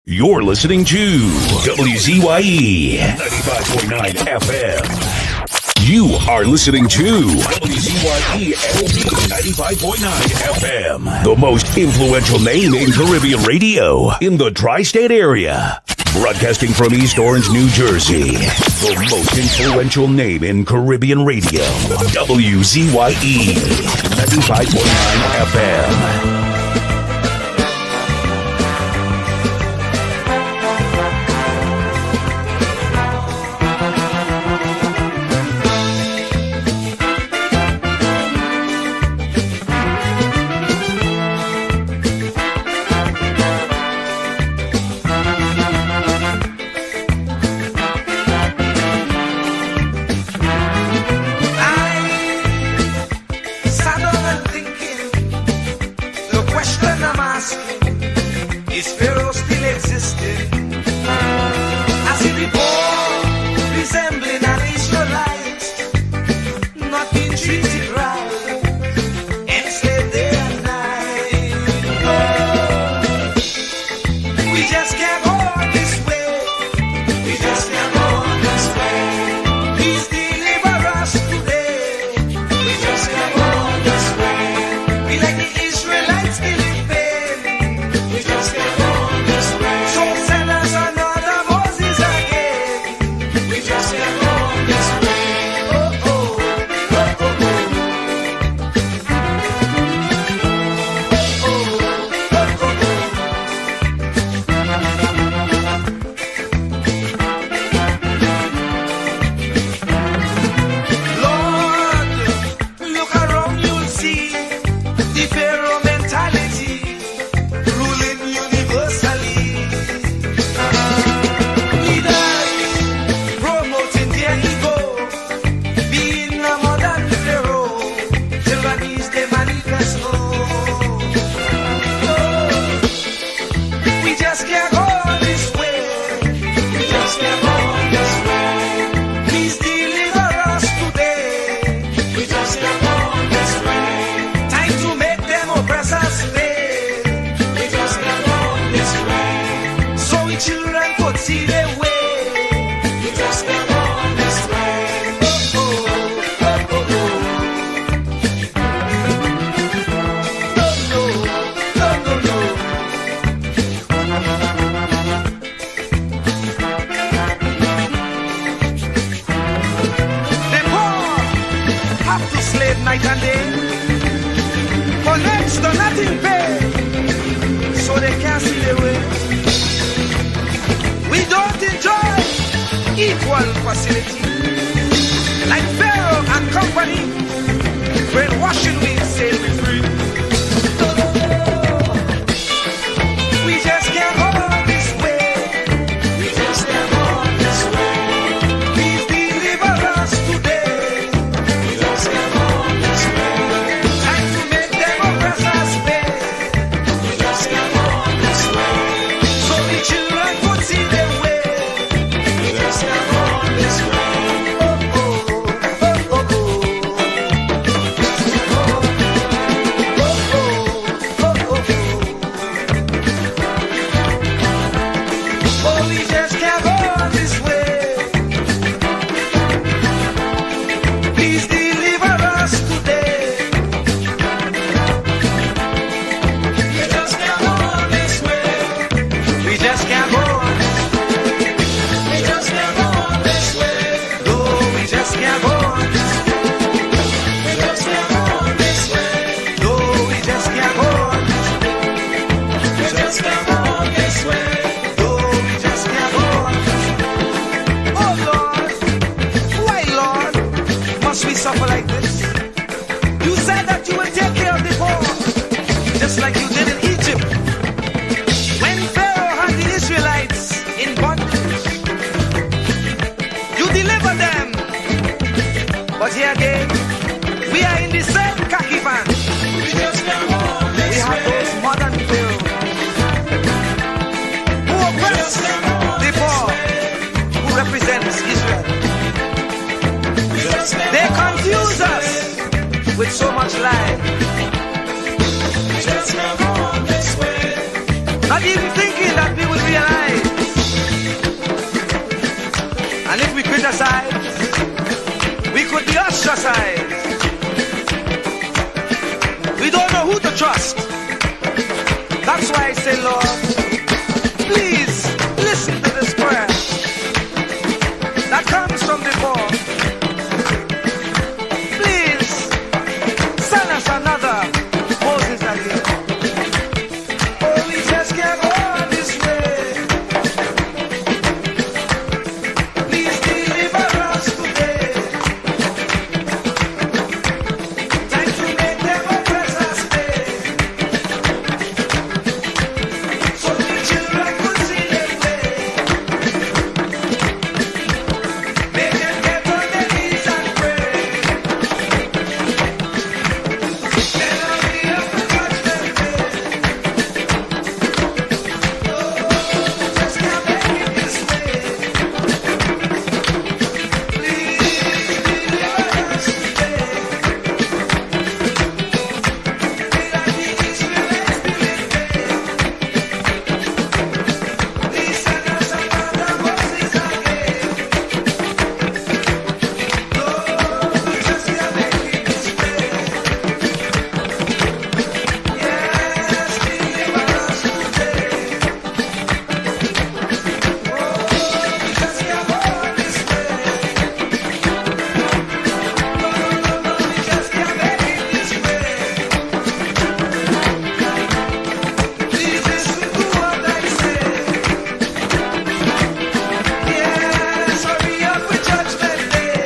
You're listening to WZYE 95.9 FM. You are listening to WZYE 95.9 FM. The most influential name in Caribbean radio in the tri-state area. Broadcasting from East Orange, New Jersey. The most influential name in Caribbean radio. WZYE 95.9 FM. They confuse us with so much life. Just come on this way. Not even thinking that we would realize criticized. We could be ostracized. We don't know who to trust. That's why I say, Lord, please listen to this prayer that comes from before. Please send us another Moses again. Oh, we just can't go on this way. Please deliver us today. Time to make them oppress us stay. So the children could see their way. Make them get on their knees and pray. Then I'll be up to judgment day. Just can't make it this way. Please deliver us today. Be like the Israelites did. Please send us another Moses again. Lord, we just can't make it this way. Yes, deliver us today. Oh, we just can't go this way. No, we just can't make it this way. Please listen to what I say. Yes, hurry up with judgment day.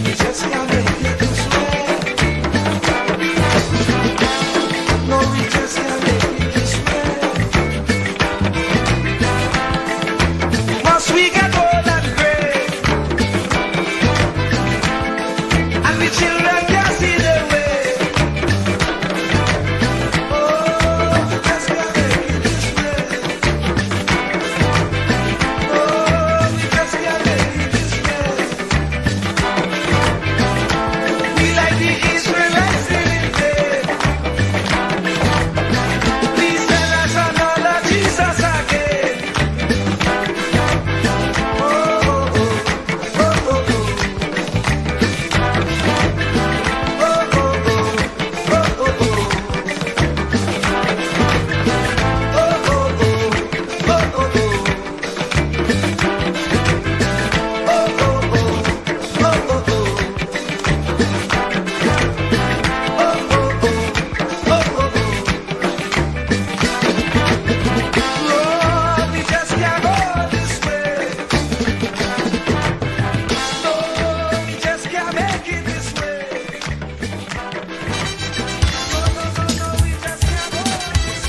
We just can't make it this way. No, we just can't make it this way. Must we get old and gray? And the children can't see their way. Oh, we just can't make it this way. Oh, we just can't make it this way. We like the Israelites did it. Please send us another Jesus again. Oh, oh, oh, oh, oh, oh. Oh, oh, oh, oh, oh, oh. Oh, oh, oh. Oh, oh, Lord, we just can't go this way. Lord, we just can't make it this way. No, we just can't go this way.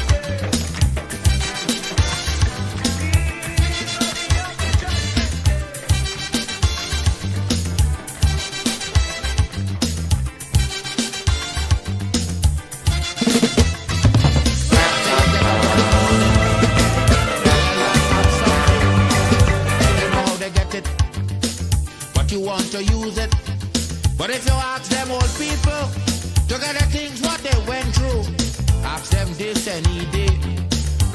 Know how they get it, but you want to use it. But if you ask them old people to get the things what they went through, ask them this any day,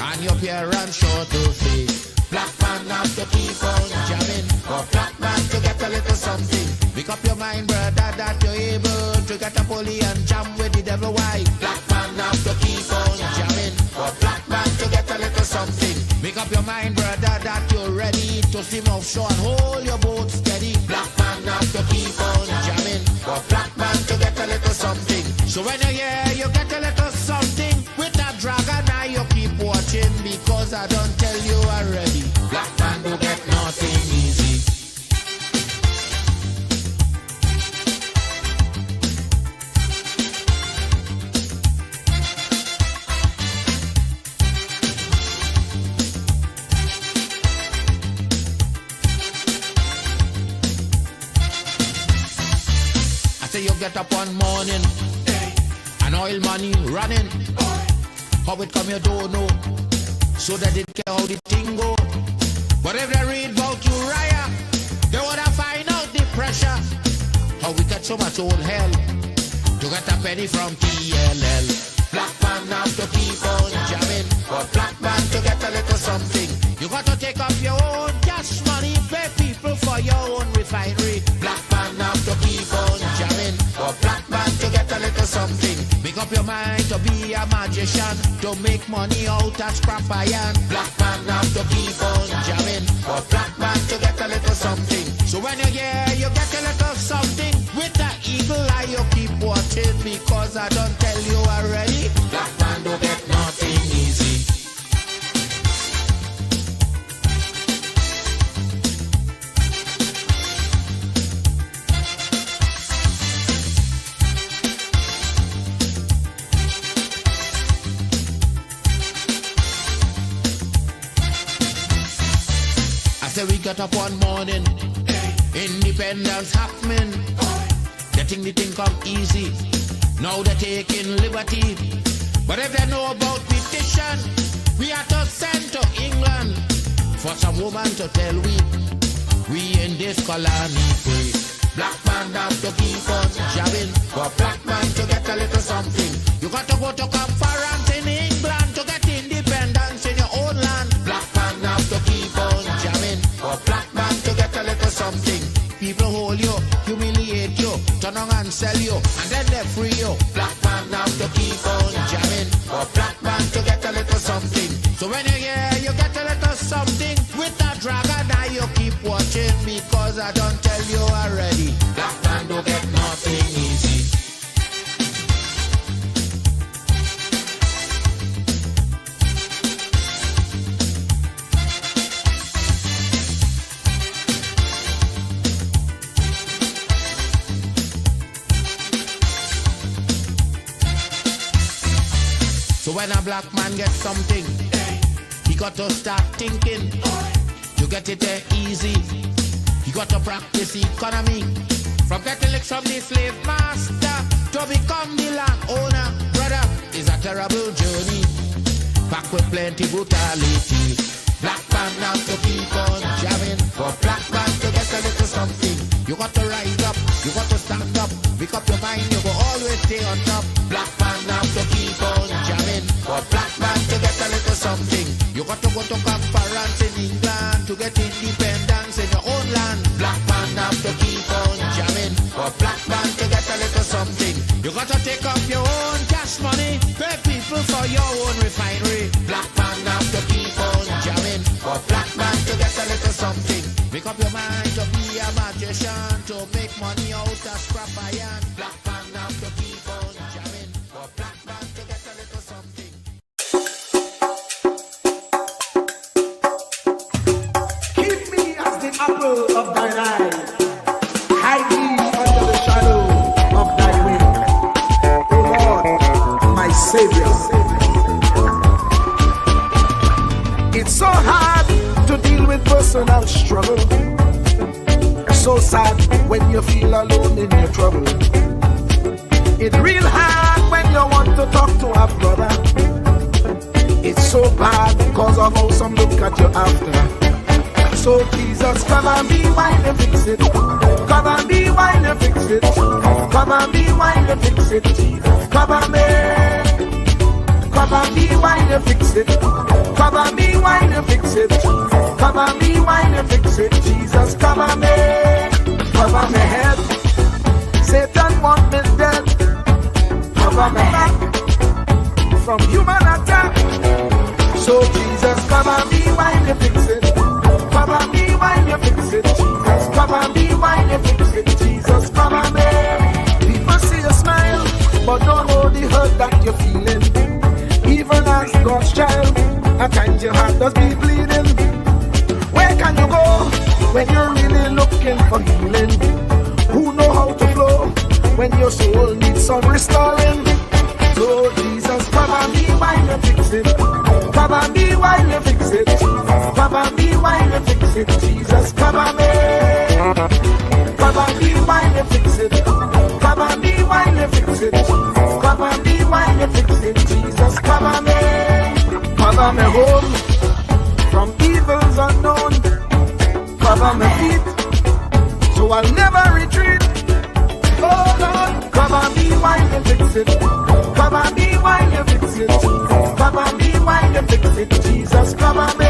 and your parents sure to say, black man have to keep on jamming, or black man to get a little something. Make up your mind, brother, that you're able to get a pulley and jam with the devil. Why? Black man have to keep on jamming, or black man to get a little something. Make up your mind, brother, that you're ready to swim offshore and hold your boat steady. Black man have to keep on jamming, or black man to get a little something. So when you hear you get a little something with that dragon, now you keep watching, because I don't tell you already. Black man don't get nothing easy. I say you get up one morning, and oil money running. How it come you don't know, so they didn't care how the thing go. But if they read about Uriah, they wanna find out the pressure. How we get so much old hell to get a penny from TLL. Black man have to keep on jamming, but black man to get a little something. You got to take up your own a magician to make money out of scrap iron. Black man have to keep on jamming for black man to get a little something. So when you hear you get a little something, with that eagle eye you keep watching, because I don't tell you already, black man don't get nothing easy. So we got up one morning, independence happening, getting the thing come easy. Now they're taking liberty, but if they know about petition, we are to send to England for some woman to tell we in this colony free. Black man have to keep on jabbing, for black man to get a little something. You got to go to conference in England to get independence in your own land. Black man have to keep on jamming, for black man to get a little something. People hold you, humiliate you, turn on and sell you, and then they free you. Black man have to keep on jamming, for black man to get a little something. So when you hear you get a little something, with that dragon eye you keep watching, because I don't tell you already, black man don't get nothing easy. So when a black man gets something, he got to start thinking to get it easy. He got to practice economy, from getting licks from the slave master to become the land owner. Brother, is a terrible journey, back with plenty brutality. Black man have to keep on jamming, for black man to get a little something. You got to rise up, you got to stand up, pick up your mind, you will always stay on top. Black man have to keep on jamming, for black man to get a little something. You got to go to conference in England to get independence in your own land. Black man have to keep on jamming, for black man to get a little something. You got to take up your own cash money, pay people for your own refinery. Black man have to keep on jamming, for black man to get a little something. Make up your mind to be a magician, to make money out of scrap iron. Black man have to keep on jamming, for black man to get a little something. Keep me as the apple of thine eye. Hide me under the shadow of thy wing. O Lord, my Savior. It's so hard to deal with personal struggle. It's so sad when you feel alone in your trouble. It's real hard when you want to talk to a brother. It's so bad because of how some look at you after. So Jesus, come and be while you fix it. Come and be while you fix it. Come and be while you fix it. Jesus, come and be. Come and be while you fix it. Come and be while you fix it. Come and be while you fix it. Jesus, come and be. Cover my head. Satan want me dead. Cover my back from human attack. So Jesus, come and be while you fix it. Come and be while you fix it. Jesus, come and be while you fix it. Jesus, come and be. People see you smile, but don't know the hurt that you're feeling. Even as God's child, at times your heart does be bleeding. Where can you go when you're really looking for healing? Who know how to flow when your soul needs some restoring? So Jesus, come and be while you fix it. Come and be while you fix it. Come and be while you fix it. Jesus, come and be. Come and be while you fix it. Come and be while you fix it. Come and be while you fix it. Jesus, come and be. Cover me home from evils unknown. Cover my feet so I'll never retreat. Oh Lord, come and be while you fix it. Come and be while you fix it. Come and be while you fix it. Jesus, come and be.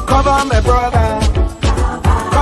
Cover my brother.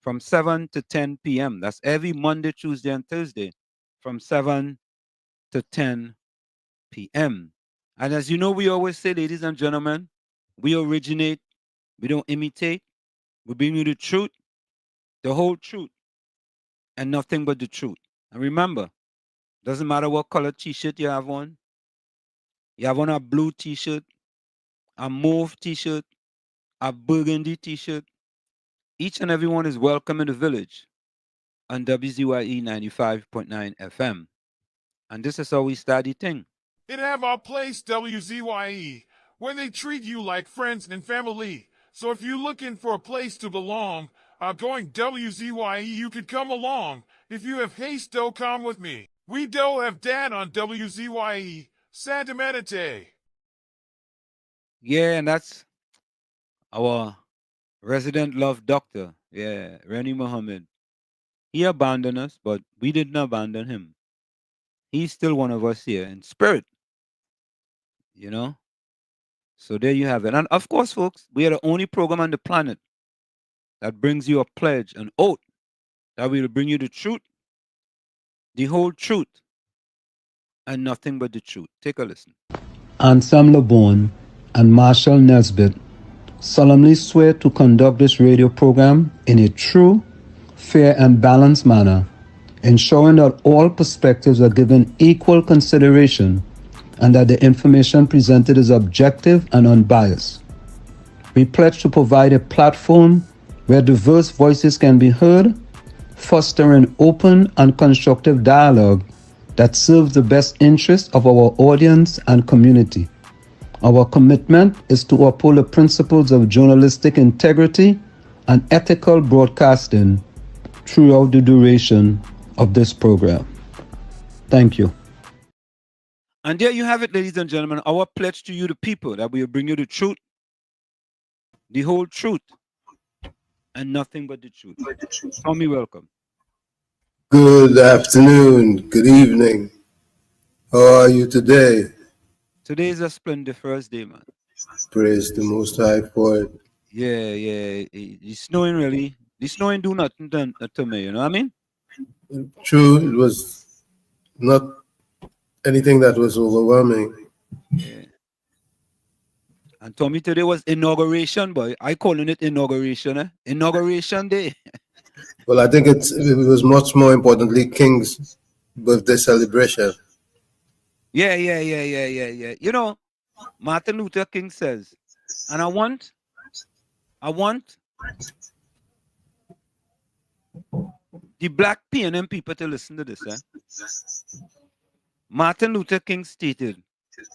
from 7 to 10 p.m. That's every Monday, Tuesday, and Thursday from 7 to 10 p.m. And as you know, we always say, ladies and gentlemen, we originate, we don't imitate, we bring you the truth, the whole truth, and nothing but the truth. And remember, doesn't matter what color t-shirt you have on. You have on a blue t-shirt, a mauve t-shirt, a burgundy t-shirt. Each and every one is welcome in the village on WZYE 95.9 FM. And this is how we start the thing. It have our place, WZYE, where they treat you like friends and family. So if you're looking for a place to belong, going WZYE, you could come along. If you have haste, do come with me. We do have dad on WZYE, Santa Menete. Yeah, and that's our resident love doctor. Yeah, Rennie Muhammad. He abandoned us, but we didn't abandon him. He's still one of us here in spirit, you know? So there you have it. And of course, folks, we are the only program on the planet that brings you a pledge, an oath, that we will bring you the truth, the whole truth, and nothing but the truth. Take a listen. Ansam LeBon and Marshall Nesbitt solemnly swear to conduct this radio program in a true, fair, and balanced manner, ensuring that all perspectives are given equal consideration and that the information presented is objective and unbiased. We pledge to provide a platform where diverse voices can be heard, fostering open and constructive dialogue that serves the best interests of our audience and community. Our commitment is to uphold the principles of journalistic integrity and ethical broadcasting throughout the duration of this program. Thank you. And there you have it, ladies and gentlemen, our pledge to you, the people, that we will bring you the truth, the whole truth, and nothing but the truth. Tommy, welcome. Good afternoon, good evening. How are you today? Today is a splendiferous day, man. Praise the Most High for it. Yeah. It's snowing really. The snowing do nothing to me, you know what I mean? True, it was not anything that was overwhelming. Yeah. And Tommy, today was inauguration, boy. I calling it inauguration, eh? Inauguration day. Well, I think it was much more importantly King's birthday celebration. Yeah. You know, Martin Luther King says, and I want the black PNM people to listen to this, eh? Martin Luther King stated,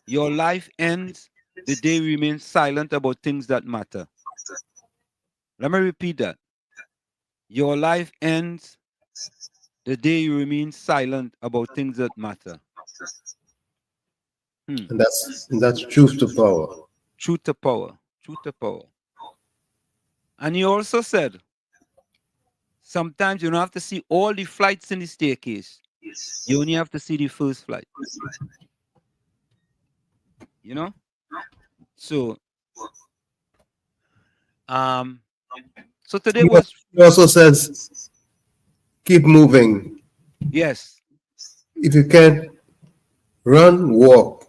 your life ends the day you remain silent about things that matter. Let me repeat that. Your life ends the day you remain silent about things that matter. And that's truth to power. Truth to power. Truth to power. And he also said, sometimes you don't have to see all the flights in the staircase. You only have to see the first flight. You know? So today was... He also says, keep moving. Yes. If you can't run, walk.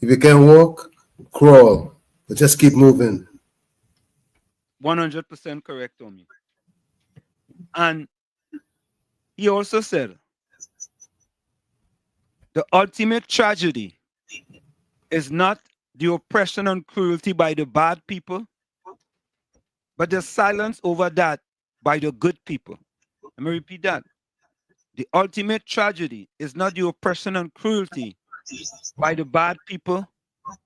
If you can't walk, crawl. But just keep moving. 100% correct, Tommy. And he also said, the ultimate tragedy is not the oppression and cruelty by the bad people, but the silence over that by the good people. Let me repeat that. The ultimate tragedy is not the oppression and cruelty by the bad people,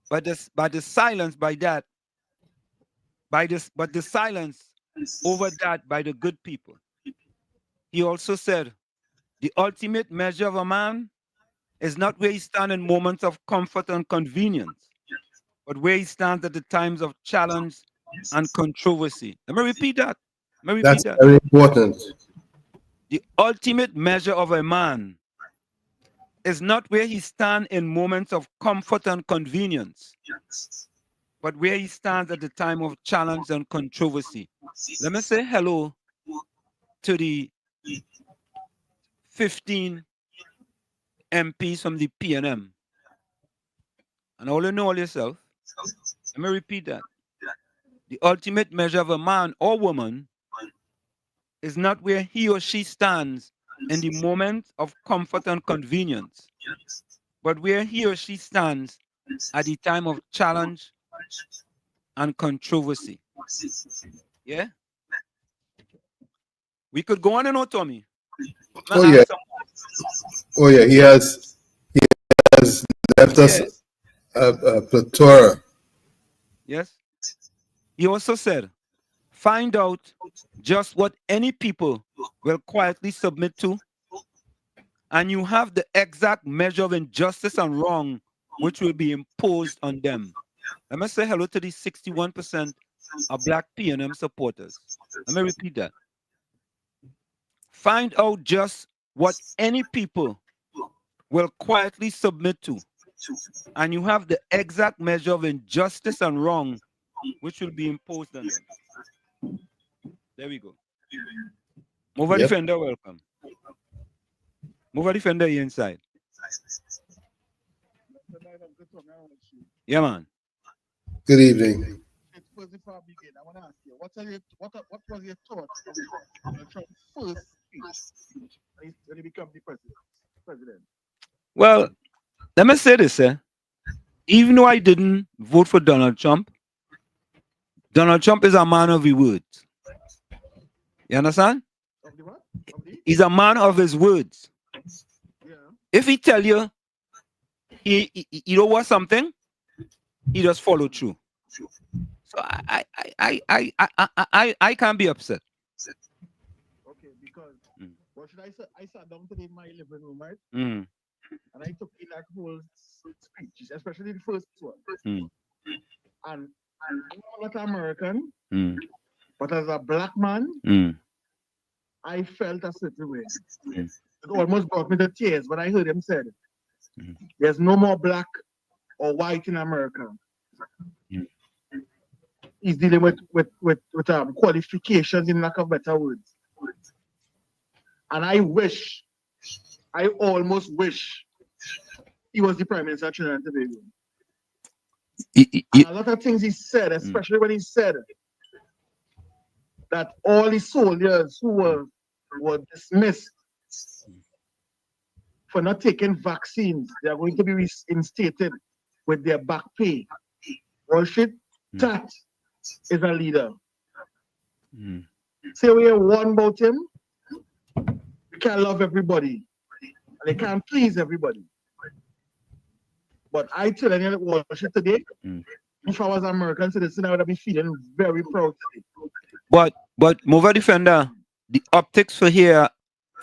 but the silence by that, but the silence over that by the good people. He also said, the ultimate measure of a man is not where he stands in moments of comfort and convenience, but where he stands at the times of challenge and controversy. Let me repeat that. That's very important. The ultimate measure of a man is not where he stands in moments of comfort and convenience, but where he stands at the time of challenge and controversy. Let me say hello to the 15 MPs from the PNM. And all you know all yourself, let me repeat that. The ultimate measure of a man or woman is not where he or she stands in the moment of comfort and convenience, but where he or she stands at the time of challenge and controversy. Yeah? We could go on and on, Tommy. Oh yeah. Oh yeah. He has left us a plethora. Yes. He also said, find out just what any people will quietly submit to, and you have the exact measure of injustice and wrong which will be imposed on them. Let me say hello to the 61% of Black PNM supporters. Let me repeat that. Find out just what any people will quietly submit to, and you have the exact measure of injustice and wrong which will be imposed on them. There we go. Mover Defender, welcome. Mover Defender, you inside. Yeah, man. Good evening. First, before I begin, I want to ask you, what was your thoughts on Donald Trump's first speech when he became the president? Well, let me say this, even though I didn't vote for Donald Trump is a man of his words. You understand? Of the what? He's a man of his words. Yeah. If he tell you he don't want something, he just follow through. So I can't be upset. Okay, because what should I say? I sat down today in my living room, right? Mm. And I took in like whole speeches, especially the first one. Mm. And I'm not American, Mm. but as a black man, Mm. I felt a certain way. It almost brought me to tears when I heard him said, there's no more black or white in America. He's dealing with qualifications in lack of better words. And I almost wish he was the Prime Minister of Trinidad and Tobago. And a lot of things he said, especially when he said that all the soldiers who were dismissed for not taking vaccines, they are going to be reinstated with their back pay. Bullshit. That is a leader. Say we have one about him, we can't love everybody. And they can't please everybody. But I tell you what today, if I was an American citizen, I would have been feeling very proud today. But Mover Defender, the optics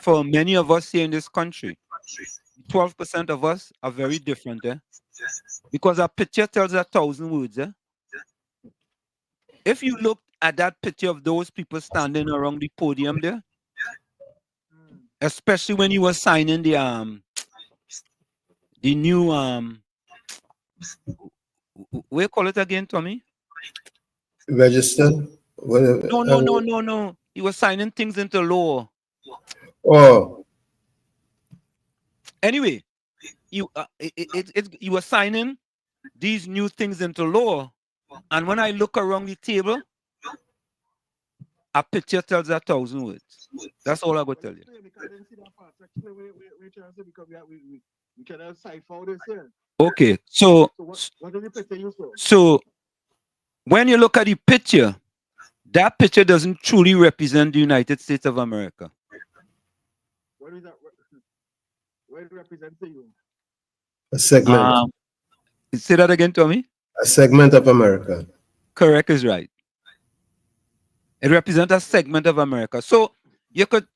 for many of us here in this country, 12% of us are very different, because a picture tells 1,000 words. If you look at that picture of those people standing around the podium there, especially when you were signing the new what you call it again, Tommy? Register? Whatever. No. He was signing things into law. Oh. Anyway, you were signing these new things into law, and when I look around the table, a picture tells 1,000 words. That's all I go tell you. Okay, so when you look at the picture, that picture doesn't truly represent the United States of America. What is that? What it represents to you? A segment. Say that again, Tommy. A segment of America. Correct is right. It represents a segment of America. So you could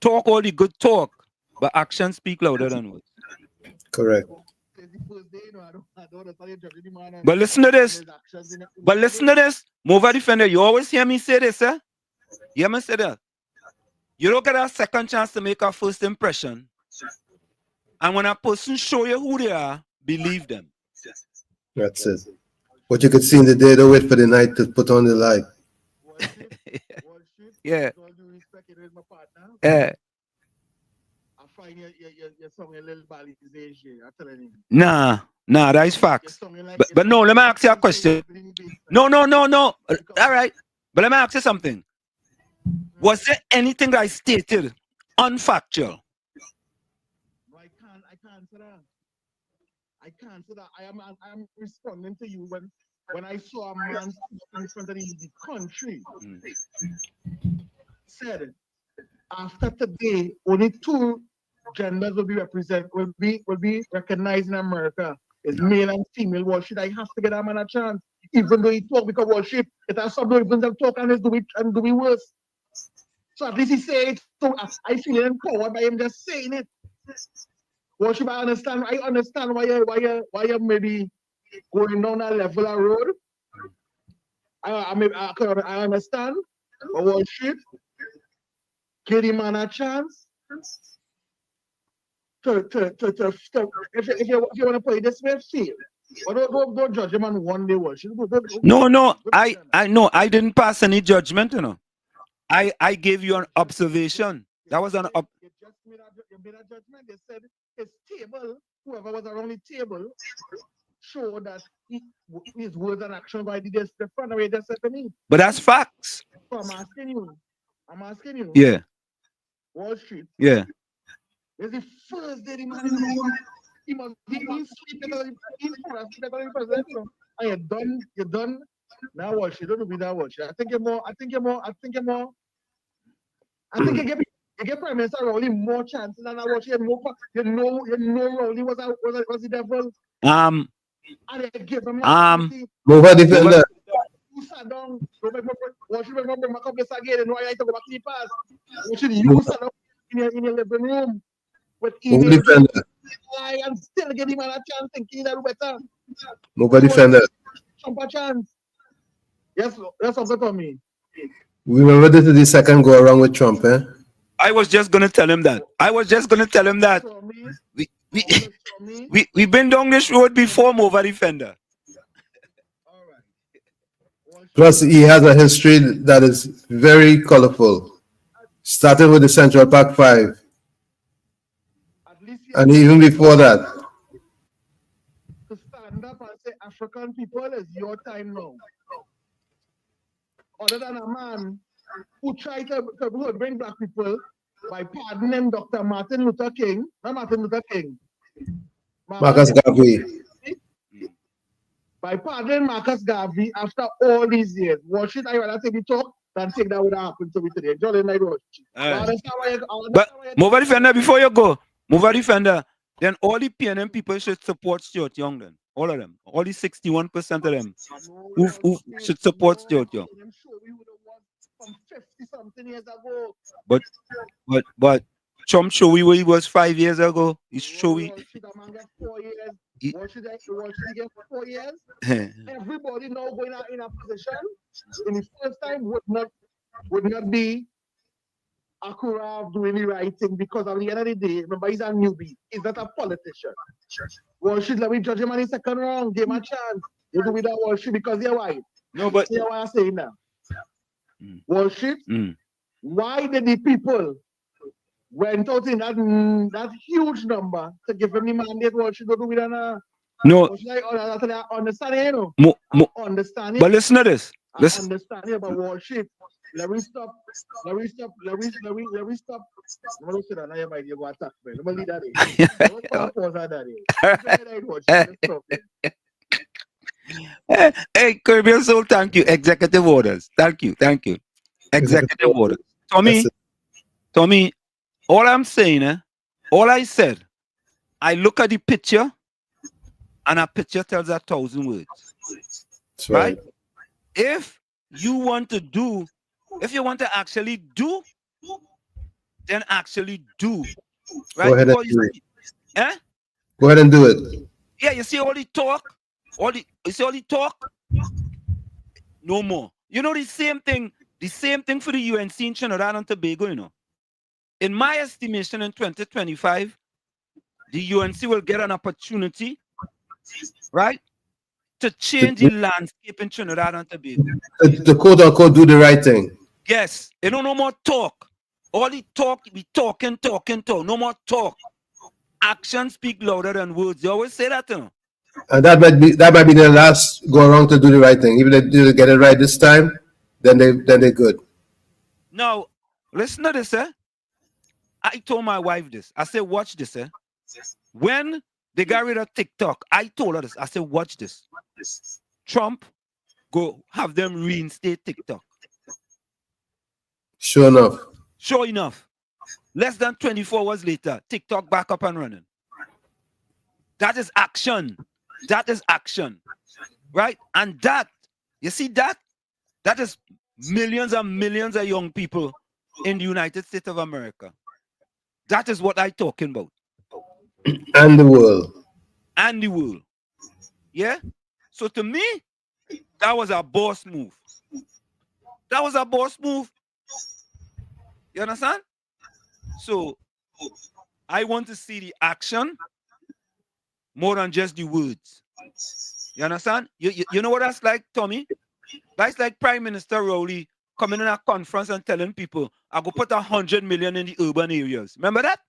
talk all the good talk, but actions speak louder than words. Correct. But listen to this. Mover Defender, you always hear me say this, eh? You hear me say that? You don't get a second chance to make a first impression. And when a person show you who they are, believe them. That's it. What you could see in the day, don't wait for the night to put on the light. Yeah. Eh, I find your song a little balization. I'm telling you. nah, that is Your facts. song like But no, let me ask you a question. No. All right. But let me ask you something. Was there anything I stated unfactual? I can't answer that. I can't answer that. I am responding to you when I saw a man in front of the country said after today only two genders will be recognized in America. It's male and female worship. I have to get that man a chance. Even though he talk because worship, it has some even them talk and do it worse. So at least he say it. So I feel empowered by him just saying it. Worship, I understand why you maybe going down a level of road. I understand. But worship, give him man a chance. If you want to play this way, feel. But don't judge him on one day worship. No, I didn't pass any judgment, you know. I gave you an observation. That was an You just made a judgment. They said his table, whoever was around the table, showed that his words and actions why did this the front away just said to me. But that's facts. So I'm asking you. Yeah. Wall Street. Yeah. It's the first day the man he must be sleep better than the president. You know. And you're done. Now Wall Street, don't be that Wall Street. I think you get Prime Minister Rowley more chances than I watch. You know Rowley was the devil. And they give him Move a defender. You sat down. Watch you remember my couple again and why I talk about the pass. You sat down in your living room with Move a defender. and still get him a chance thinking that better. Move a defender. Jump a chance. Yes, that's also for me. Remember this is the second go around with Trump, eh? I was just gonna tell him that. We've been down this road before, Mova Defender. Plus, he has a history that is very colorful, starting with the Central Park 5. And even before that. To stand up and say, African people, it's your time now. Other than a man who tried to bring black people by pardoning Dr. Martin Luther King, not Martin Luther King. Marcus Garvey. By pardoning Marcus Garvey after all these years. Watch it, I rather take the talk than think that would have happened to me today. Jolly night watch. But Mova Defender, before you go, Mova Defender, then all the PNM people should support Stuart Young then. All of them. All the 61% of them who should support Stuart Young. I'm sure we would have won from 50-something years ago. But Trump show we where he was 5 years ago. He's show we. Should a man get 4 years? What should he get 4 years? Everybody now going out in a position in the first time would not be Akura doing the right thing because at the end of the day, remember he's a newbie. He's not a politician. Well, should let me judge him on the second round, give him a chance. You do without Wall Street because they're white. No, but see what I'm saying now. Wall Street, why did the people went out in that huge number to give him the mandate? Wall Street do with an no. Understand, you know? Understand it. But listen to this. Listen. Understand it about Wall Street. Let me stop. I'm going to say that now you might go attack me. Let me leave that in. Hey, Caribbean Soul, thank you. Executive orders. Thank you. Executive orders. Tommy, all I'm saying, all I said, I look at the picture, and a picture tells 1,000 words. That's right. If you want to actually do, then actually do. Right? Go ahead and do it. Go ahead and do it. Yeah, you see all the talk? No more. You know the same thing for the UNC in Trinidad and Tobago, you know. In my estimation, in 2025, the UNC will get an opportunity, right, to change the landscape in Trinidad and Tobago. The quote unquote do the right thing. Yes, they don't no more talk. All the talk, we talking. No more talk. Action speak louder than words. You always say that, you know. And that might be their last go around to do the right thing. Even if they do get it right this time, then they're good. Now, listen to this, eh? I told my wife this. I said, watch this, eh? When they got rid of TikTok, I told her this. I said, watch this. Trump go have them reinstate TikTok. Sure enough. Sure enough. Less than 24 hours later, TikTok back up and running. That is action. That is action. Right? And that, you see that? That is millions and millions of young people in the United States of America. That is what I'm talking about. And the world. And the world. Yeah? So to me, that was a boss move. That was a boss move. You understand? So I want to see the action more than just the words. You understand? You know what that's like, Tommy? That's like Prime Minister Rowley coming in a conference and telling people, I go put 100 million in the urban areas. Remember that?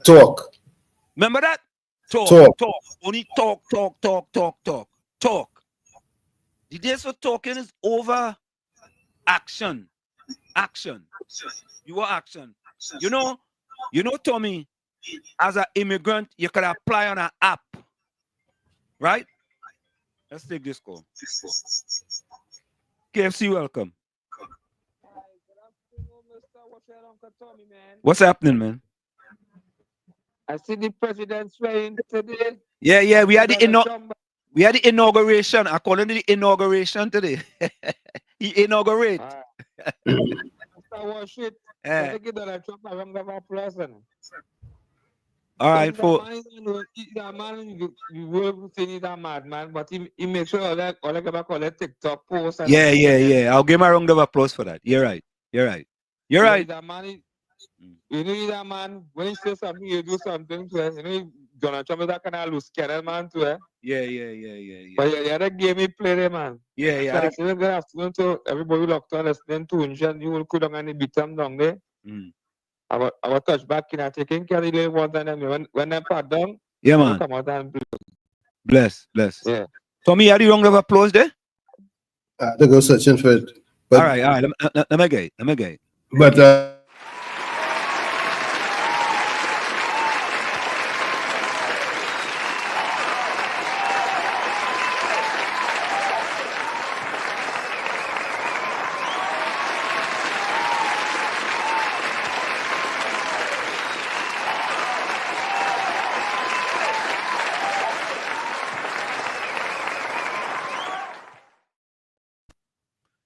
Talk. Remember that? Talk. Only talk. The days for talking is over. Action. You are action. You know, Tommy, as an immigrant, you can apply on an app. Right? Let's take this call. KFC, welcome. What's happening, man? I see the president swearing today. Yeah. We had the inauguration. I call it the inauguration today. He inaugurate. All right, for you will say he's a madman, but he makes sure all that call it TikTok post. Yeah. I'll give him a round of applause for that. You're right. That man, you know, that man, when he says something, you do something to it. You know, Donald Trump is that kind of loose cannon man to it. Yeah. But yeah, that game he played it, man. Yeah. So I said, good afternoon to everybody locked on listening to and you will could and beat them down there. Our touch back in a taking care of the one time when they pat down. Yeah, man. Come out and bless. Yeah. Tommy, had the round of applause there? They go searching for it. But, all right. Let me get it. But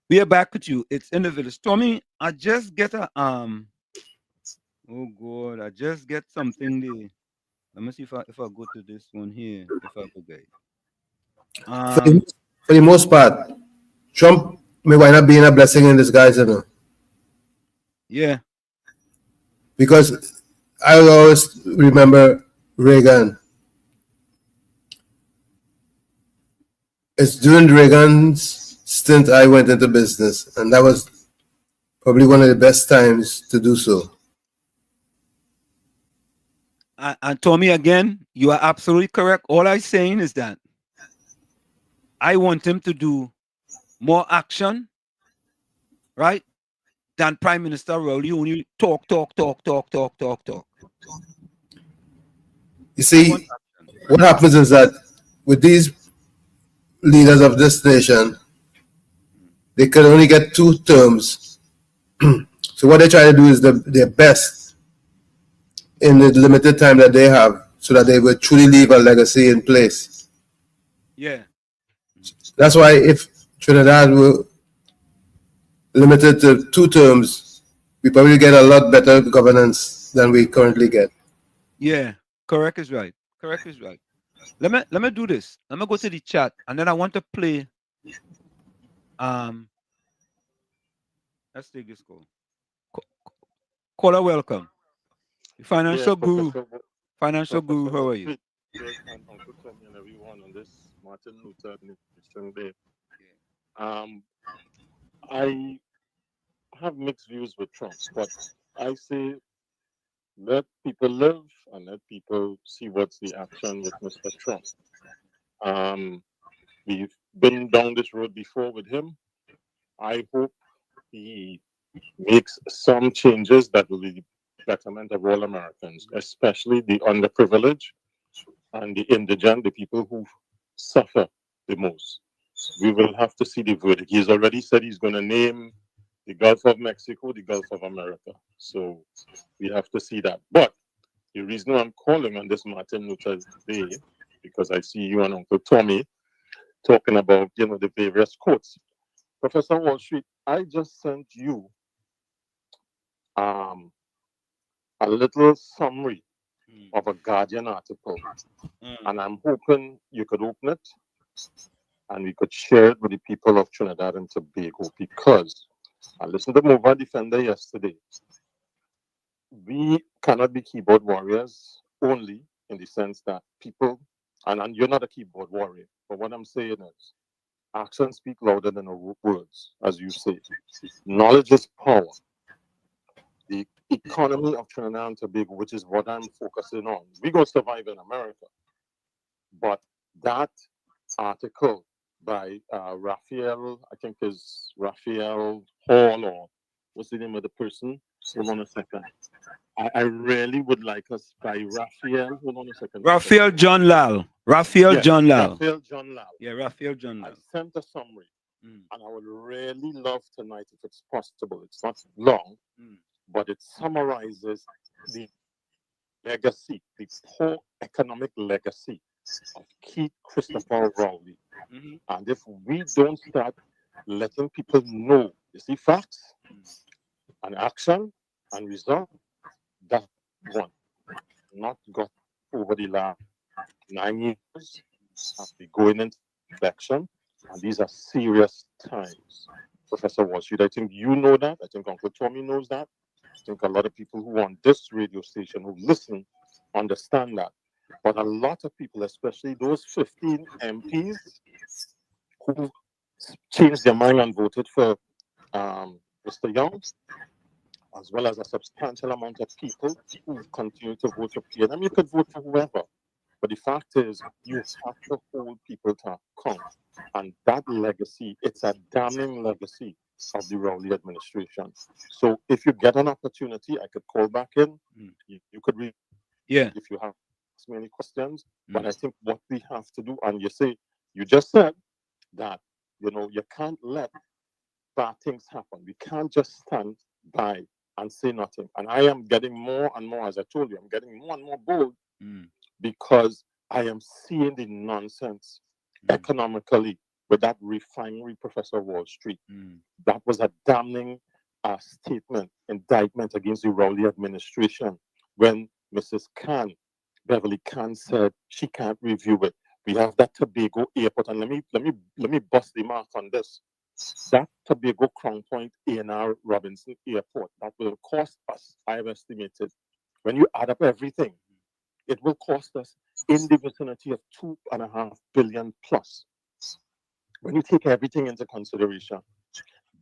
we are back with you. It's in the village. Tommy, I just get a oh God, I just get something there. Let me see if I go to this one here. If I go get it. For the most part, Trump may wind up being a blessing in disguise, you know. Yeah. Because I always remember Reagan. It's during Reagan's stint I went into business, and that was probably one of the best times to do so. And Tommy, again, you are absolutely correct. All I'm saying is that I want him to do more action, right, than Prime Minister Rowley, who only talk. You see, what happens is that with these leaders of this nation, they can only get 2 terms. So what they try to do is their best in the limited time that they have, so that they will truly leave a legacy in place. Yeah. That's why if Trinidad were limited to 2 terms, we probably get a lot better governance than we currently get. Yeah, correct is right. Let me do this. Let me go to the chat, and then I want to play. Let's take this call. Caller, welcome. Financial guru. Financial guru, how are you? Everyone on this Martin Luther Day. have mixed views with Trump, but I say let people live and let people see what's the action with Mr. Trump. We've been down this road before with him. I hope he makes some changes that will be the betterment of all Americans, especially the underprivileged and the indigent, the people who suffer the most. We will have to see the verdict. He's already said he's going to name the Gulf of Mexico the Gulf of America. So we have to see that. But the reason why I'm calling on this Martin Luther Day, because I see you and Uncle Tommy talking about, the various quotes. Professor Wall Street, I just sent you a little summary of a Guardian article, and I'm hoping you could open it and we could share it with the people of Trinidad and Tobago, because I listened to Mova Defender yesterday. We cannot be keyboard warriors only in the sense that people, and you're not a keyboard warrior, but what I'm saying is actions speak louder than words, as you say. Knowledge is power. The economy of Trinidad and Tobago, which is what I'm focusing on. We're going to survive in America. But that article by Raphael, I think is Raphael Hall, or what's the name of the person? Hold on a second. I really would like us by Raphael. Hold on a second. Raphael John Lal. Raphael John Lal. Raphael John Lal. Yeah, Raphael John Lal. I sent a summary, and I would really love tonight, if it's possible. It's not long, but it summarizes the legacy, the poor economic legacy of Keith Christopher Rowley. And if we don't start letting people know, you see, facts and action and result, that one not got over the last 9 years after going into election, and these are serious times. Professor Wall Street, I think you know that. I think Uncle Tommy knows that. I think a lot of people who on this radio station who listen understand that. But a lot of people, especially those 15 MPs who changed their mind and voted for Mr. Young, as well as a substantial amount of people who continue to vote for PNM. You could vote for whoever. But the fact is, you have to hold people to account. And that legacy, it's a damning legacy of the Rowley administration. So if you get an opportunity, I could call back in. You could read if you have asked me any questions. But I think what we have to do, and you just said that, you can't let bad things happen. We can't just stand by and say nothing. And I am getting more and more, as I told you, I'm getting more and more bold because I am seeing the nonsense economically with that refinery, Professor Wall Street. That was a damning statement, indictment against the Rowley administration when Mrs. Khan, Beverly Khan, said she can't review it. We have that Tobago airport, and let me bust the mark on this. That Tobago Crown Point A&R Robinson Airport, that will cost us, I have estimated, when you add up everything, it will cost us in the vicinity of $2.5 billion plus. When you take everything into consideration,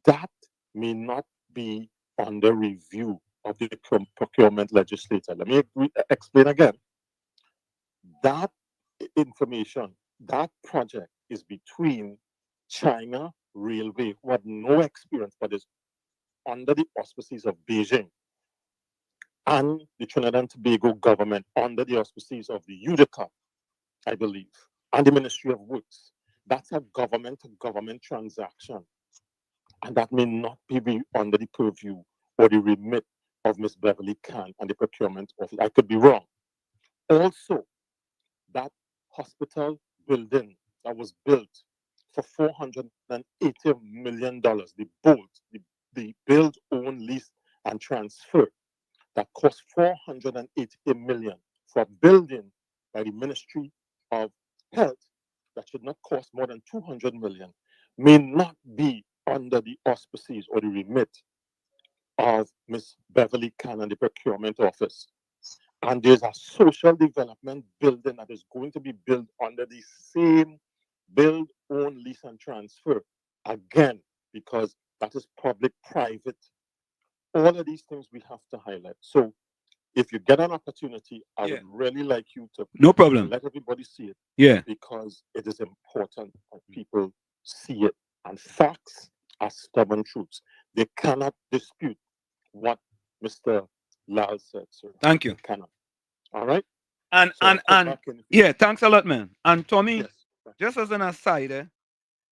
that may not be under review of the procurement legislature. Let me explain again. That information, that project is between China Railway, who had no experience but is under the auspices of Beijing, and the Trinidad and Tobago government under the auspices of the UDECA, I believe, and the Ministry of Works. That's a government-to-government transaction. And that may not be under the purview or the remit of Ms. Beverly Khan and the procurement office. I could be wrong. Also, that hospital building that was built for $480 million, the build, own, lease, and transfer, that cost $480 million for a building by the Ministry of Health that should not cost more than $200 million, may not be under the auspices or the remit of Ms. Beverly Khan and the procurement office. And there's a social development building that is going to be built under the same build, own, lease, and transfer. Again, because that is public-private all of these things we have to highlight. So if you get an opportunity, I Yeah. would really like you to No problem. let everybody see it. Yeah. Because it is important that people see it. And facts are stubborn truths. They cannot dispute what Mr. Lal said, sir. Thank you. They cannot. All right? And So I'll come back in a few yeah, minutes. thanks a lot, man. And Tommy, Yes. just as an aside,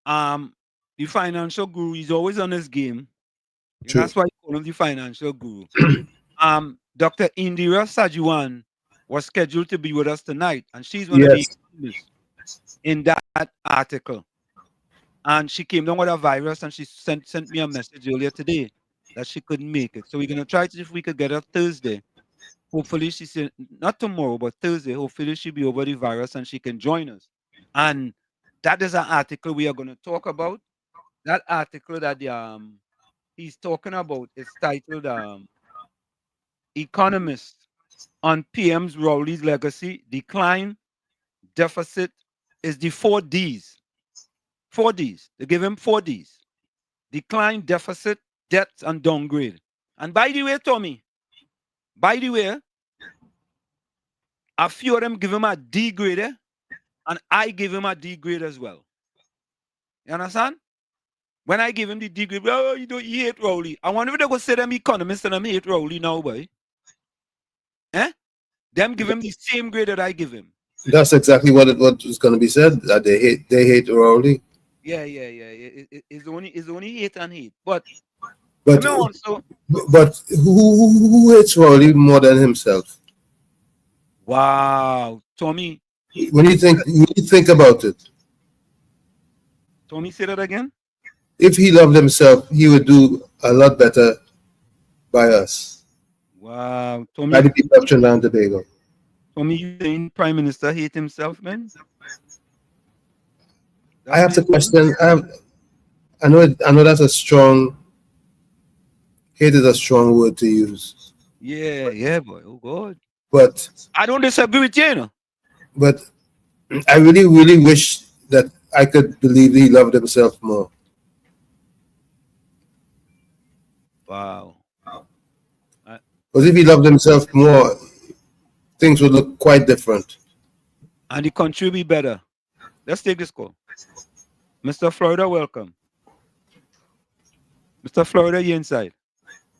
the financial guru is always on his game. True. That's why you call him the financial guru. Dr. Indira Sajuan was scheduled to be with us tonight, and she's one of the Yes. economists in that article. And she came down with a virus, and she sent me a message earlier today that she couldn't make it. So we're gonna try to see if we could get her Thursday. Hopefully, she said not tomorrow, but Thursday. Hopefully, she'll be over the virus and she can join us. And that is an article we are going to talk about. That article that he's talking about is titled "Economist on PM's Rowley's Legacy: Decline, Deficit is the 4 Ds." 4 Ds. They give him 4 Ds: decline, deficit, debt, and downgrade. And by the way, Tommy, by the way, a few of them give him a D grade, and I give him a D grade as well. You understand? When I give him the D grade, oh, you hate Rowley. I wonder if they go say them economists and them hate Rowley now, boy. Them give him the same grade that I give him. That's exactly what was going to be said. That they hate Rowley. Yeah. It's only hate and hate. But who hates Rowley more than himself? Wow, Tommy. When you think about it, Tommy, say that again. if he loved himself, he would do a lot better by us. Wow, Tommy. By the people of Trinidad and Tobago. Tommy, you saying Prime Minister hate himself, man? I have to question. I know that's a strong. Hate is a strong word to use. Yeah, boy. Oh God. But I don't disagree with you, you know. But I really, really wish that I could believe he loved himself more. Wow. Because if he loved himself more, things would look quite different. And the country will be better. Let's take this call. Mr. Florida, welcome. Mr. Florida, you inside?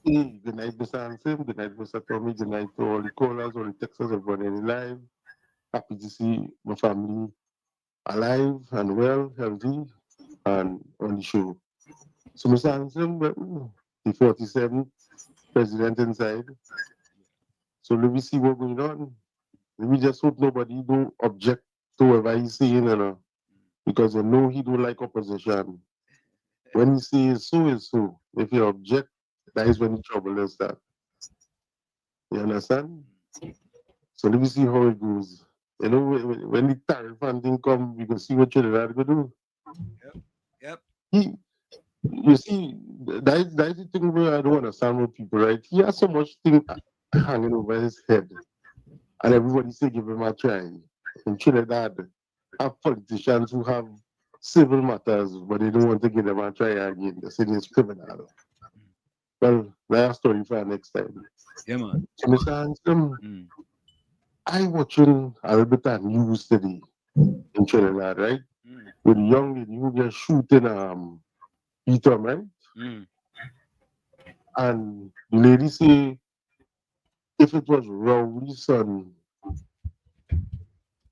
Good night, Mr. Hansen. Good night, Mr. Tommy. Good night to all the callers, all the texters, everybody live. Happy to see my family alive and well, healthy, and on the show. So, Mr. Hansen, the 47th president inside. So let me see what's going on. Let me just hope nobody don't object to whatever he's saying, you know, because I know he don't like opposition. When he says so is so. If you object, that is when the trouble is that. You understand? So let me see how it goes. You know, when the tariff and thing come, we can see what Trinidad going to do. Yep. You see, that is the thing where I don't understand with people, right? He has so much thing hanging over his head. And everybody say give him a try. In Trinidad, have politicians who have civil matters, but they don't want to give them a try again. They say it's criminal. Well, that's a story for next time. Yeah, man. So, Mr. Hansen, I watching a little bit of news today in Trinidad, right? With a young lady who just shooting Peter, right? And the lady say, if it was Rowley's son,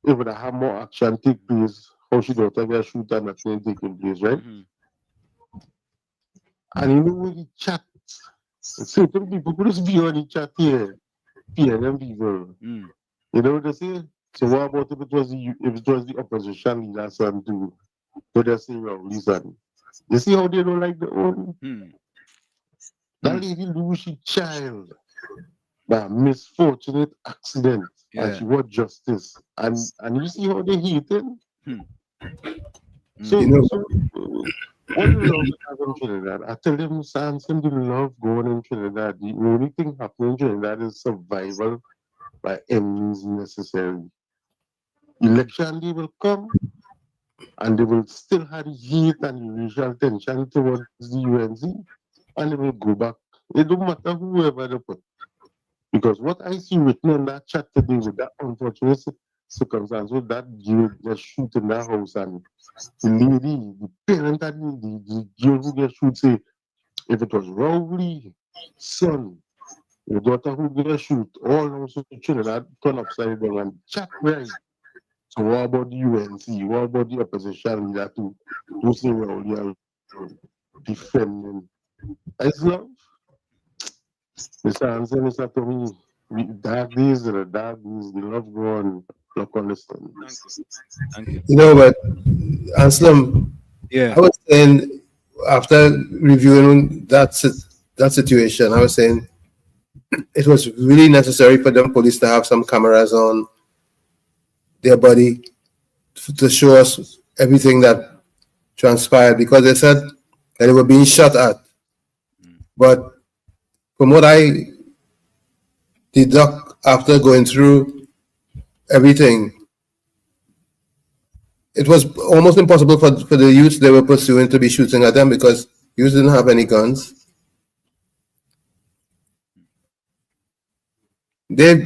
if it had more action take place, how she don't get shoot and that thing taking place, right? And you know when the chat, certain people could just be on the chat here, PNM people. You know what they say? So what about if it was the opposition leader son too? So they say Rowley's son. You see how they don't like the own? That lady lose her child by a misfortunate accident, and she want justice. And you see how they hate it? So, what do you love in Trinidad? I tell them, Samson, you love going in Trinidad. The only thing happening in Trinidad is survival by any means necessary. Election day will come, and they will still have the heat and the racial tension towards the UNC, and they will go back It don't matter whoever they put. Because what I see written in that chat today with that unfortunate circumstance with that girl just shoot in that house and the lady, the parent and the girl who get shoot say if it was Rowley, son, the daughter who get shoot, all also Trinidad turn upside down and chat right. So what about the UNC? What about the opposition leader to say Rowley and defending Islam? Mr. Answer, Mr. Tommy, dark days are the dark days, the love gone, look on the sun. Thank you. You know, but Anselm, Yeah. I was saying after reviewing that situation, I was saying it was really necessary for them police to have some cameras on their body to show us everything that transpired because they said that they were being shot at. But from what I deduct after going through everything, it was almost impossible for the youths they were pursuing to be shooting at them because youths didn't have any guns. They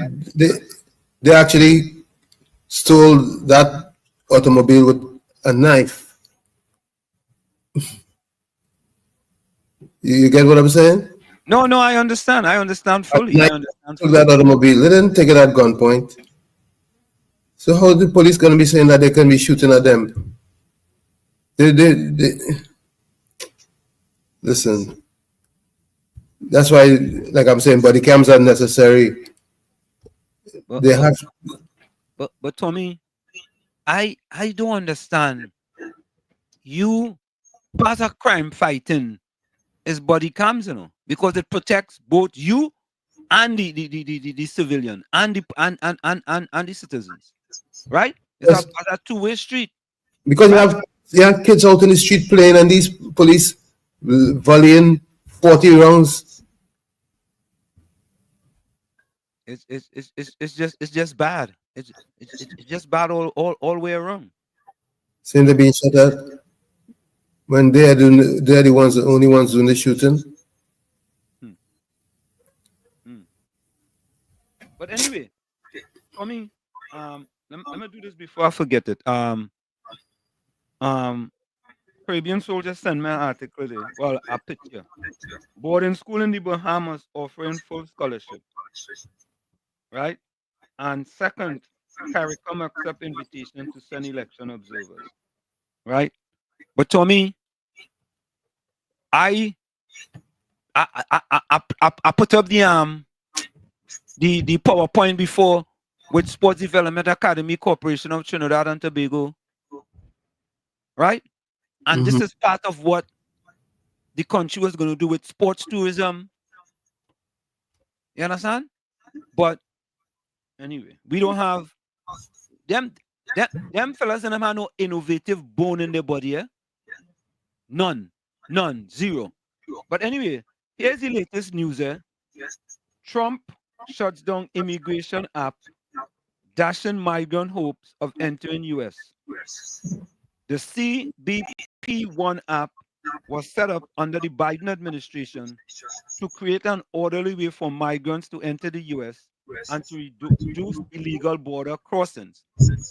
they actually stole that automobile with a knife. You get what I'm saying? No, I understand. I understand fully. I understand Took fully. that automobile. They didn't take it at gunpoint. So how the police gonna be saying that they can be shooting at them? They listen. That's why, like I'm saying, body cams are necessary. They have. But Tommy, I don't understand. You part of crime fighting is body cams, you know, because it protects both you and the civilian and the citizens, right? It's Yes. a two-way street. Because right? you have kids out in the street playing and these police volleying 40 rounds. It's just bad. It's just bad all way around. Saying they're being shot at when they're the only ones doing the shooting. But anyway, Tommy, let me do this before I forget it. Caribbean soldiers sent me an article there. Well, a picture. Boarding school in the Bahamas offering full scholarship. Right? And second, CARICOM accept invitation to send election observers. Right? But Tommy, I put up the PowerPoint before with Sports Development Academy Corporation of Trinidad and Tobago. Right? And this is part of what the country was going to do with sports tourism. You understand? But anyway, we don't have them fellas and them have no innovative bone in their body, eh? None, zero. But anyway, here's the latest news, eh? Trump shuts down immigration app, dashing migrant hopes of entering US. The CBP1 app was set up under the Biden administration to create an orderly way for migrants to enter the US and to reduce illegal border crossings.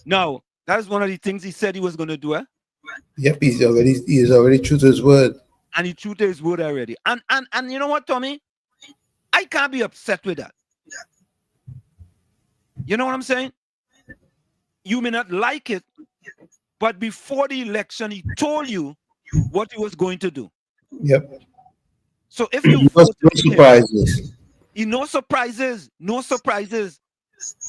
Now, that's one of the things he said he was going to do, eh? Yep, he's already true to his word. And he true to his word already. And you know what, Tommy? I can't be upset with that. You know what I'm saying? You may not like it, but before the election, he told you what he was going to do. Yep. So if you no surprises. No surprises,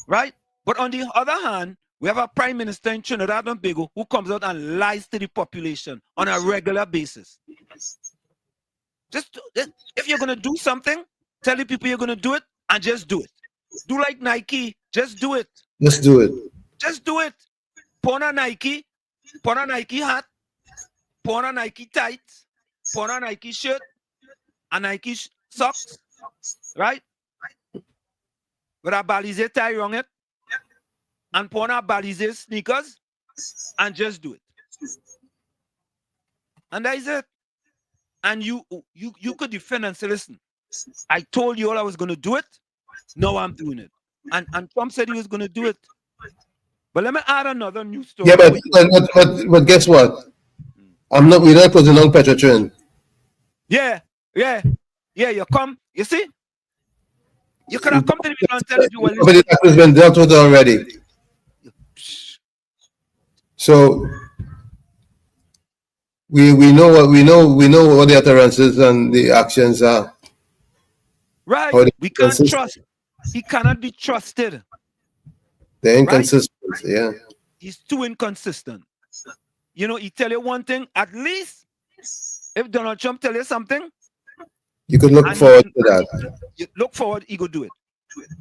right? But on the other hand, we have a prime minister in Trinidad and Tobago who comes out and lies to the population on a regular basis. If you're going to do something, tell the people you're going to do it and just do it. Do like Nike, just do it. Just do it. Just do it. Put on a Nike hat, put on a Nike tights, put on a Nike shirt, a Nike socks, right? With a balize tie around it, and put on a balize sneakers, and just do it. And that is it. And you could defend and say, listen, I told you all I was going to do it. Now I'm doing it. And Trump said he was going to do it. But let me add another news story. Yeah, but guess what? We're not closing down Petrotrin. Yeah. You come. You see? You could have come to me and tell you well. But that has been dealt with already. So we know what the utterances and the actions are. Right. We can't trust. He cannot be trusted. They're inconsistent. Right? Yeah. He's too inconsistent. You know, he tell you one thing, at least if Donald Trump tell you something, you could look forward to that. You look forward, he could do it.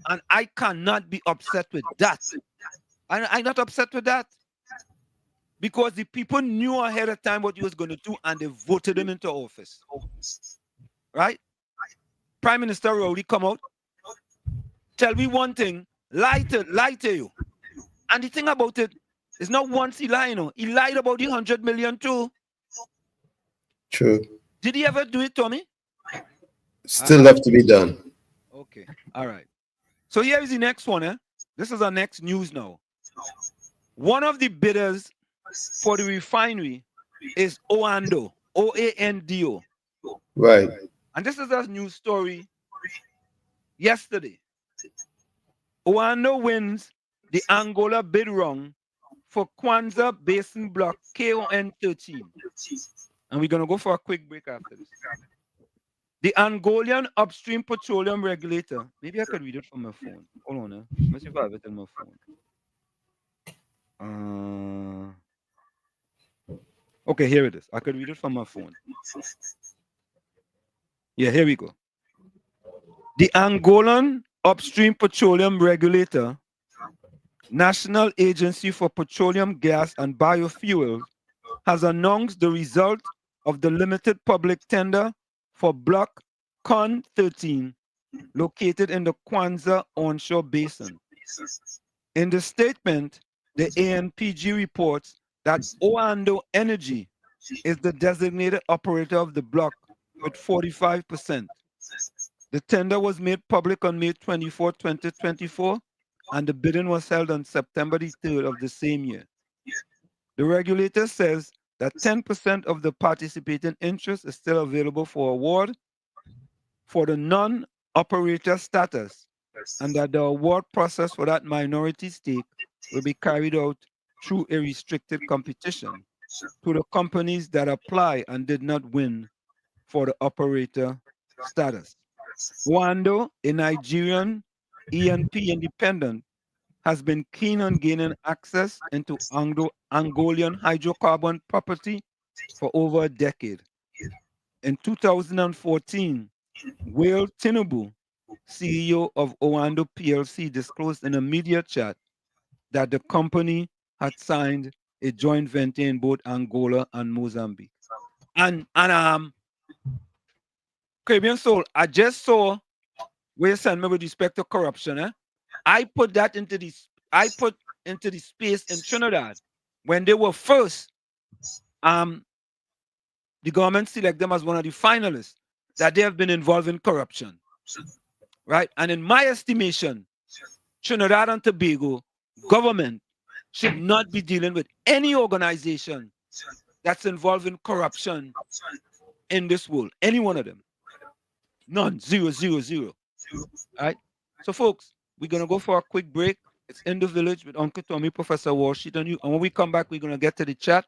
And I cannot be upset with that. I'm not upset with that. Because the people knew ahead of time what he was going to do and they voted him into office. Right? Prime Minister Rowley come out, tell me one thing, lie to you. And the thing about it is not once he lied, he lied about the 100 million too. True. Did he ever do it, Tommy? Still left to be done. Okay. All right. So here is the next one. This is our next news now. One of the bidders for the refinery is Oando, O-A-N-D-O. Right. And this is a news story yesterday. Oando wins the Angola bid round for Kwanzaa Basin Block KON 13. And we're going to go for a quick break after this. The Angolan upstream petroleum regulator. Maybe I could read it from my phone. Hold on. Let me see if I have it on my phone. Okay, here it is. I could read it from my phone. Yeah, here we go. The Angolan upstream petroleum regulator, National Agency for Petroleum, Gas and Biofuels, has announced the result of the limited public tender for Block CON 13, located in the Kwanzaa onshore basin. In the statement, the ANPG reports that Oando Energy is the designated operator of the block with 45%. The tender was made public on May 24, 2024, and the bidding was held on September the 3rd of the same year. The regulator says that 10% of the participating interest is still available for award for the non-operator status, and that the award process for that minority stake will be carried out through a restricted competition to the companies that apply and did not win for the operator status. Oando, a Nigerian E&P independent, has been keen on gaining access into Angolan hydrocarbon property for over a decade. In 2014, Will Tinubu, CEO of Oando PLC, disclosed in a media chat that the company had signed a joint venture in both Angola and Mozambique. And Caribbean Soul, I just saw where you sent me with respect to corruption. I put that into the space in Trinidad when they were first. The government select them as one of the finalists that they have been involved in corruption, right? And in my estimation, Trinidad and Tobago government should not be dealing with any organization that's involved in corruption in this world. Any one of them. None. 0, 0, 0. All right? So, folks, we're going to go for a quick break. It's In the Village with Uncle Tommy, Professor Washington, and you. And when we come back, we're going to get to the chat.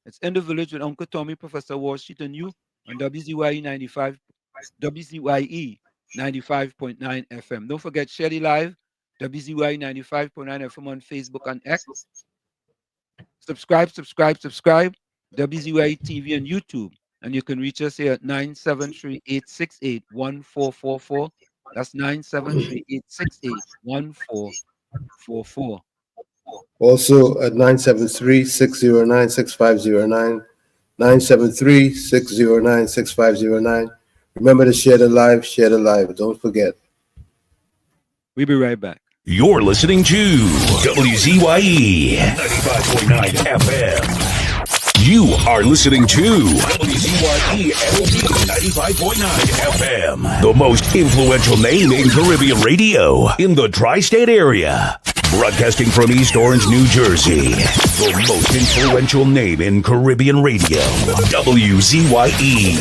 It's In the Village with Uncle Tommy, Professor Washington, and you on WZYE 95.9 FM. Don't forget, Shelly Live, WZYE 95.9 FM on Facebook and X. Subscribe, WZYE TV and YouTube. And you can reach us here at 973-868-1444. That's 973-868-1444. Also at 973-609-6509. 973-609-6509. Remember to share the live. Don't forget. We'll be right back. You're listening to WZYE 95.9 FM. You are listening to WZYE LP 95.9 FM, the most influential name in Caribbean radio in the tri-state area. Broadcasting from East Orange, New Jersey, the most influential name in Caribbean radio, WZYE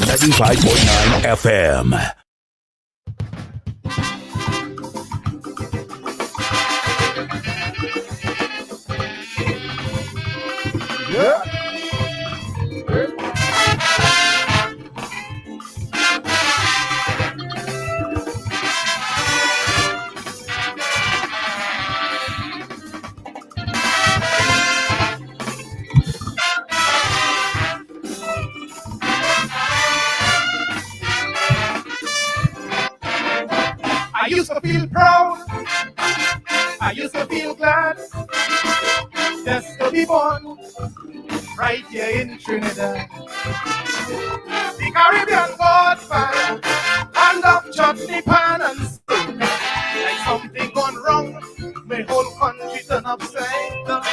95.9 FM. Yeah. I used to feel proud, I used to feel glad, just to be born right here in Trinidad. The Caribbean godfather, hand of chutney pan and spoon. Like something gone wrong, my whole country turn upside down.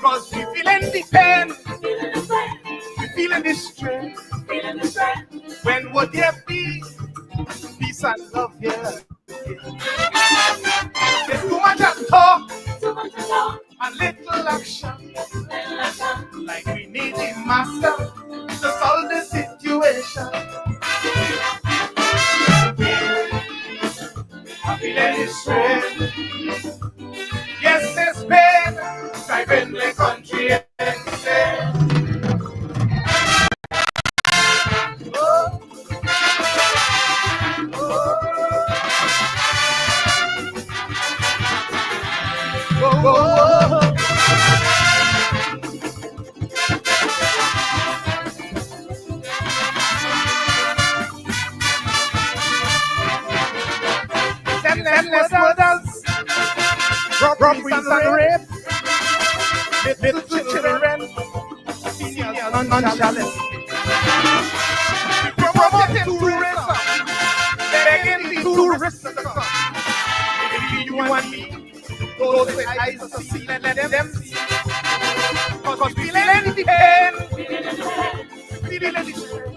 Cause we feeling the pain, we feeling the strain. When would there be peace and love here? There's too much talk and little action. Like we need the master to solve the situation. I'm feeling this strain. Yes, it's pain driving the country insane. Endless murders, robberies and rape, little children, seniors nonchalant. Promoting tourism, begging the tourists to come. If you and me, those with eyes to see, let them see. Cause we feeling the pain, feeling the strain.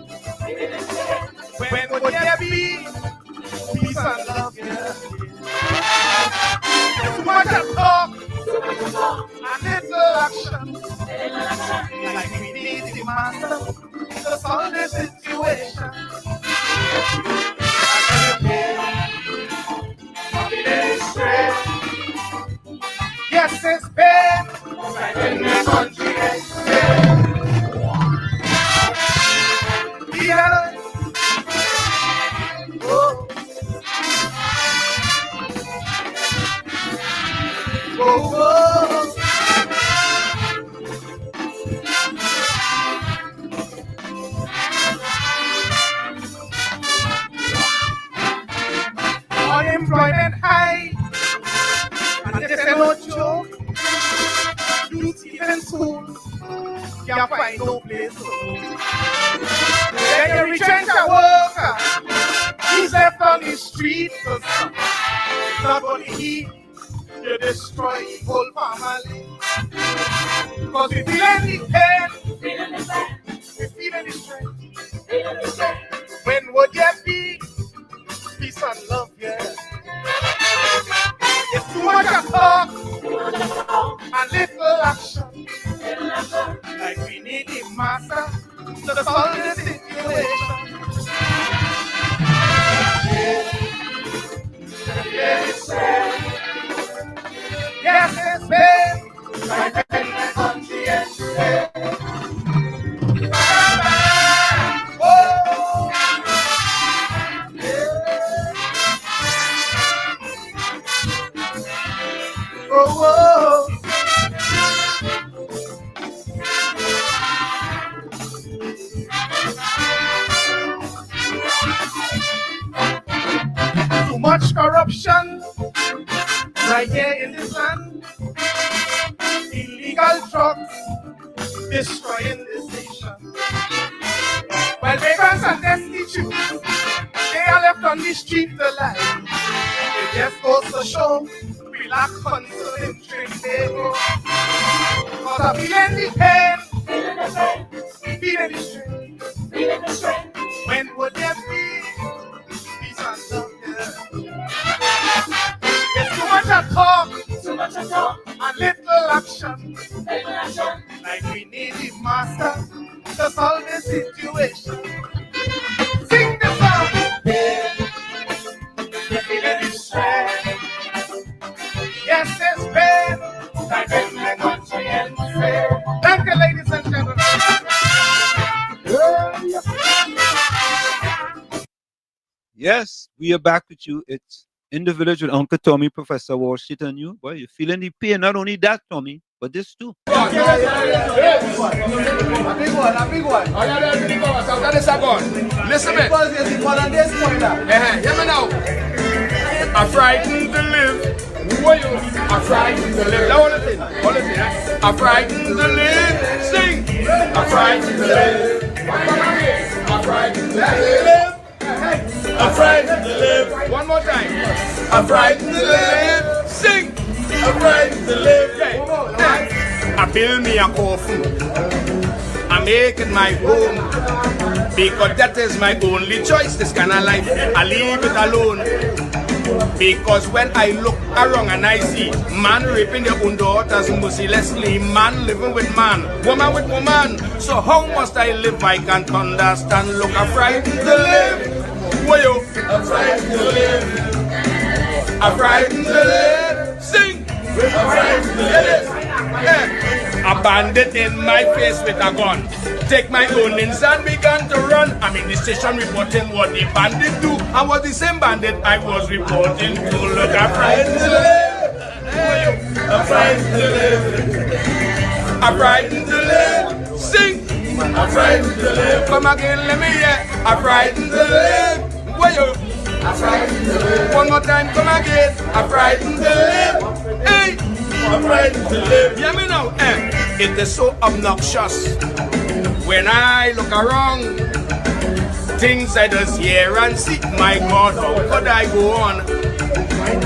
When would there be peace and love here? Too much talk and little action. Like we need the master to solve the situation. Yes, it's pain right in the country. Yeah. Oh. Unemployment high, and this is no joke. Youth even school, can't find no place to go. Then you retrench a worker, he's left on the street for some. Not only he, you destroy the whole family. Cause we feeling the pain, we feeling the strain. When would there be peace and love here? It's too much talk and little action. Like we need the master to solve the situation. Yes, it's been right in the country and too much corruption right here in this land. Illegal drugs destroying this nation. While vagrants and destitute, they are left on the street alive. It just goes to show we lack concern in Trinidad. Cause I'm feeling the pain, Feeling the strength. When would there be peace and love? It's too much talk, and little action. Like we need the master to solve the situation. Sing the song. Feeling the strength. Yes, it's been like in the country and say. Thank you, ladies and gentlemen. Yes, we are back with you. It's In the Village with Uncle Tommy, Professor Washit, and you. Boy, you're feeling the pain. Not only that, Tommy, but this too. A big one. Oh, yeah, that is a gun. Listen, man. Hear me now. I'm frightened to live. Who are you? I'm frightened to live. Now, all the thing. I'm frightened to live. Sing. I'm frightened to live. I'm frightened to live. I'm frightened to live. One more time. I'm frightened to live. Sing. I'm frightened to live. I build me a coffin. I make it my home. Because that is my only choice. This kind of life, I leave it alone. Because when I look around and I see man raping their own daughters mercilessly, man living with man, woman with woman. So how must I live? I can't understand. Look, I'm frightened to live. Who are you? I'm frightened to live. I'm frightened to live. Sing. I'm frightened to live. A bandit in my face with a gun. Take my own and began to run. I'm in the station reporting what the bandit do. I was the same bandit I was reporting to. Look, I'm frightened to live. I'm frightened to live. I'm frightened to live. Sing. I'm frightened to live. Come again, let me hear. I'm frightened to live. Where you? I'm frightened to live. One more time, come again. I'm frightened to live. Hey. I'm frightened to live. Hear me now. It is so obnoxious when I look around. Things I just hear and see. My God, how could I go on?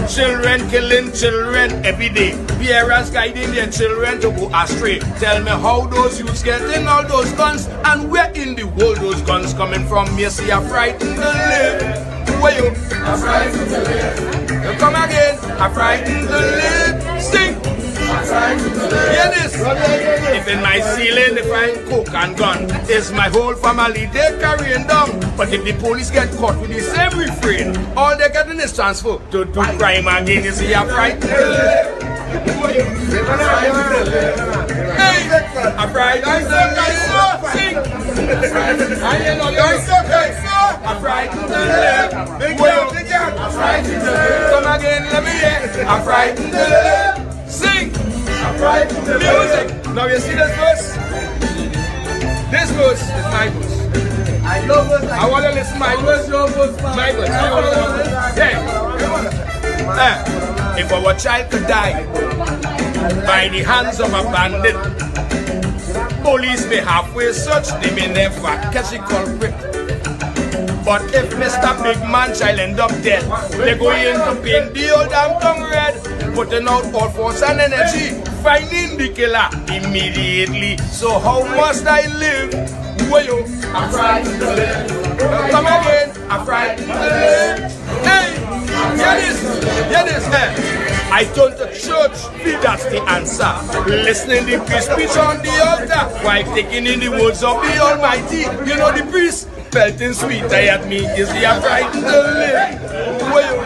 Children killing children every day. Parents guiding their children to go astray. Tell me how those youths getting all those guns, and where in the world those guns coming from? Me see I'm frightened to live. Where you? I'm frightened to live. You come again. I'm frightened to live. Sing. I'm frightened to live. Hear this. If in my ceiling they find coke and gun, it's my whole family they carrying down. But if the police get caught with the same refrain, all they getting is transfer to do crime again. You see, I'm frightened to live. Hey, I'm frightened to live. Sing. I'm frightened to live. I'm frightened to live. Come again, let me hear. I'm frightened to live. Sing. I'm frightened to live. Music. Now you see this verse? This verse is my verse. I love it. I want to listen to my verse. My verse. If our child could die by the hands of a bandit, police may halfway search, they may never catch the culprit. But if Mr. Big Man child end up dead, they go in to paint the old damn tongue red, putting out all force and energy, finding the killer immediately. So how must I live? Where you? I'm frightened to live. Come again. I'm frightened to live. Hey, hear this. Hear this. Hey. I turn to church, that's the answer. Listening to the priest preach on the altar, while taking in the words of the Almighty. You know the priest pelting sweet at me is the I'm frightened to live. Where you?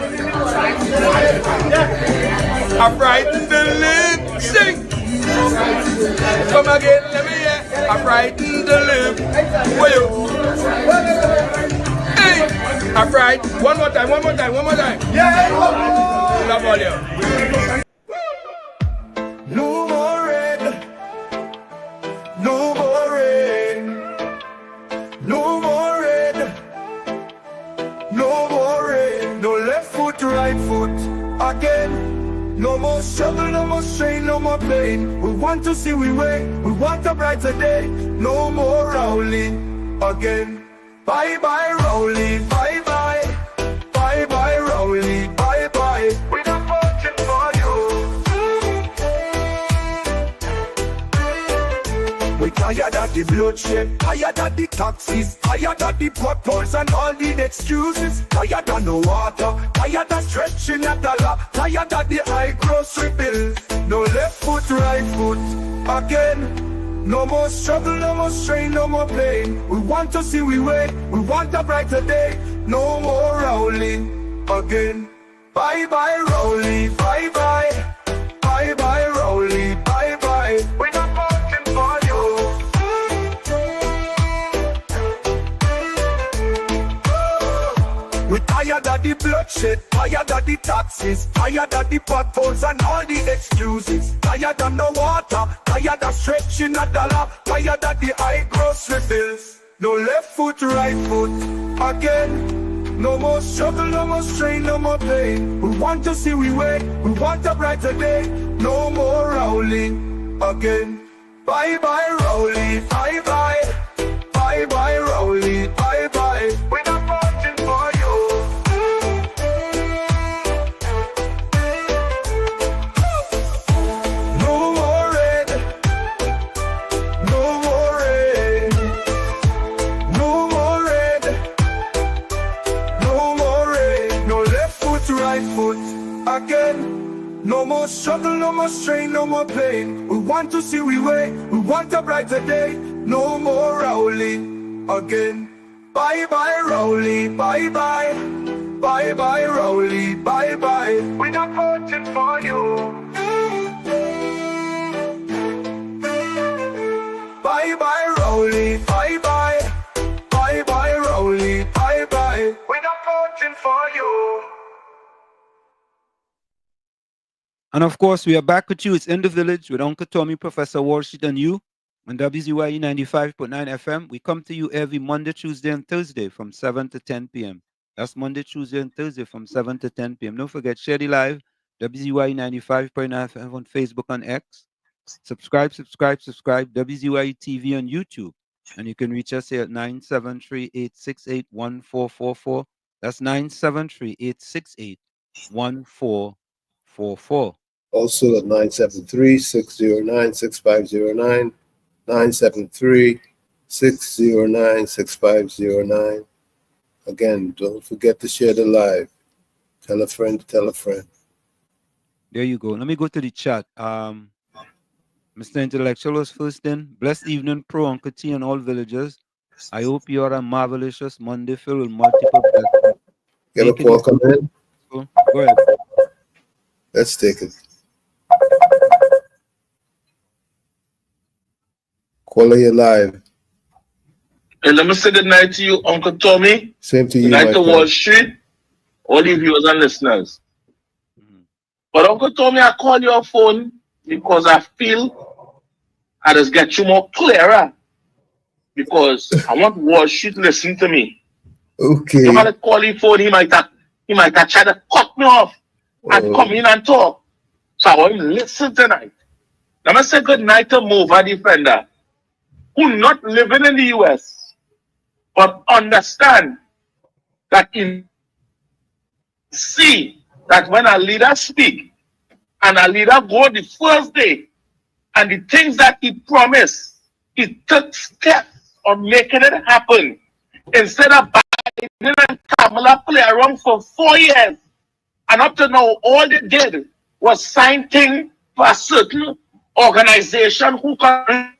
I'm frightened to live. Sing. Come again, let me hear. I'm frightened to live. Where you? Hey, I'm frightened. One more time. Yeah. Love all you. No more rain. No more rain. No more rain. No more rain. No left foot, right foot again. No more struggle, no more strain, no more pain. We want to see we way. We want a brighter day. No more Rowley again. Bye bye Rowley. Bye bye. Bye bye Rowley. Bye bye. We're not voting for you. We tired the bloodshed, tired of the taxes, tired of the potholes and all the excuses, tired of no water, tired of stretching at the law, tired of the high grocery bills. No left foot, right foot, again. No more struggle, no more strain, no more pain. We want to see we way, we want a brighter day. No more rolling again. Bye bye Rowley, bye bye. Bye bye Rowley, bye bye. We're not voting for you. We're tired of the bloodshed, tired of the taxes, tired of the potholes and all the excuses, tired of no water, tired of stretching a dollar, tired of the high grocery bills. No left foot, right foot, again. No more struggle, no more strain, no more pain. We want to see we way, we want a brighter day. No more rolling again. Bye bye Rowley, bye bye. Bye bye Rowley, bye bye. We're not voting for you. No more red, no more red, no more red, no more red. No left foot, right foot, again. No more struggle, no more strain, no more pain. We want to see we way, we want a brighter day. No more rolling again. Bye bye Rowley, bye bye. Bye bye Rowley, bye bye. We're not voting for you. Bye bye Rowley, bye bye. Bye bye Rowley, bye bye. We're not voting for you. And of course, we are back with you. It's In the Village with Uncle Tommy, Professor Walshit, and you on WZYE 95.9 FM. We come to you every Monday, Tuesday, and Thursday from 7 to 10 p.m. That's Monday, Tuesday, and Thursday from 7 to 10 p.m. Don't forget, share the live, WZYE 95.9 FM on Facebook and X. Subscribe, WZYE TV on YouTube. And you can reach us here at 973-868-1444. That's 973-868-1444. Also at 973-609-6509, 973-609-6509. Again, don't forget to share the live. Tell a friend to tell a friend. There you go. Let me go to the chat. Mr. Intellectual was first in. Blessed evening, Pro Uncle T and all villagers. I hope you are a marvelous Monday filled with multiple blessings. Get a call come in? Go ahead. Let's take it. Caller, you live. Hey, let me say good night to you, Uncle Tommy. Same to you, good night to friend. Wall Street, all the viewers and listeners. But Uncle Tommy, I call your phone because I feel I just get you more clearer. Because I want Wall Street to listen to me. Okay. If I call your phone, he might have tried to cut me off and come in and talk. So I want him to listen tonight. Let me say good night to Mova Defender, who not living in the US, but understand that in see that when a leader speak and a leader go the first day and the things that he promised, he took steps on making it happen. Instead of Biden and Kamala play around for 4 years, and up to now all they did was sign things for a certain organization who can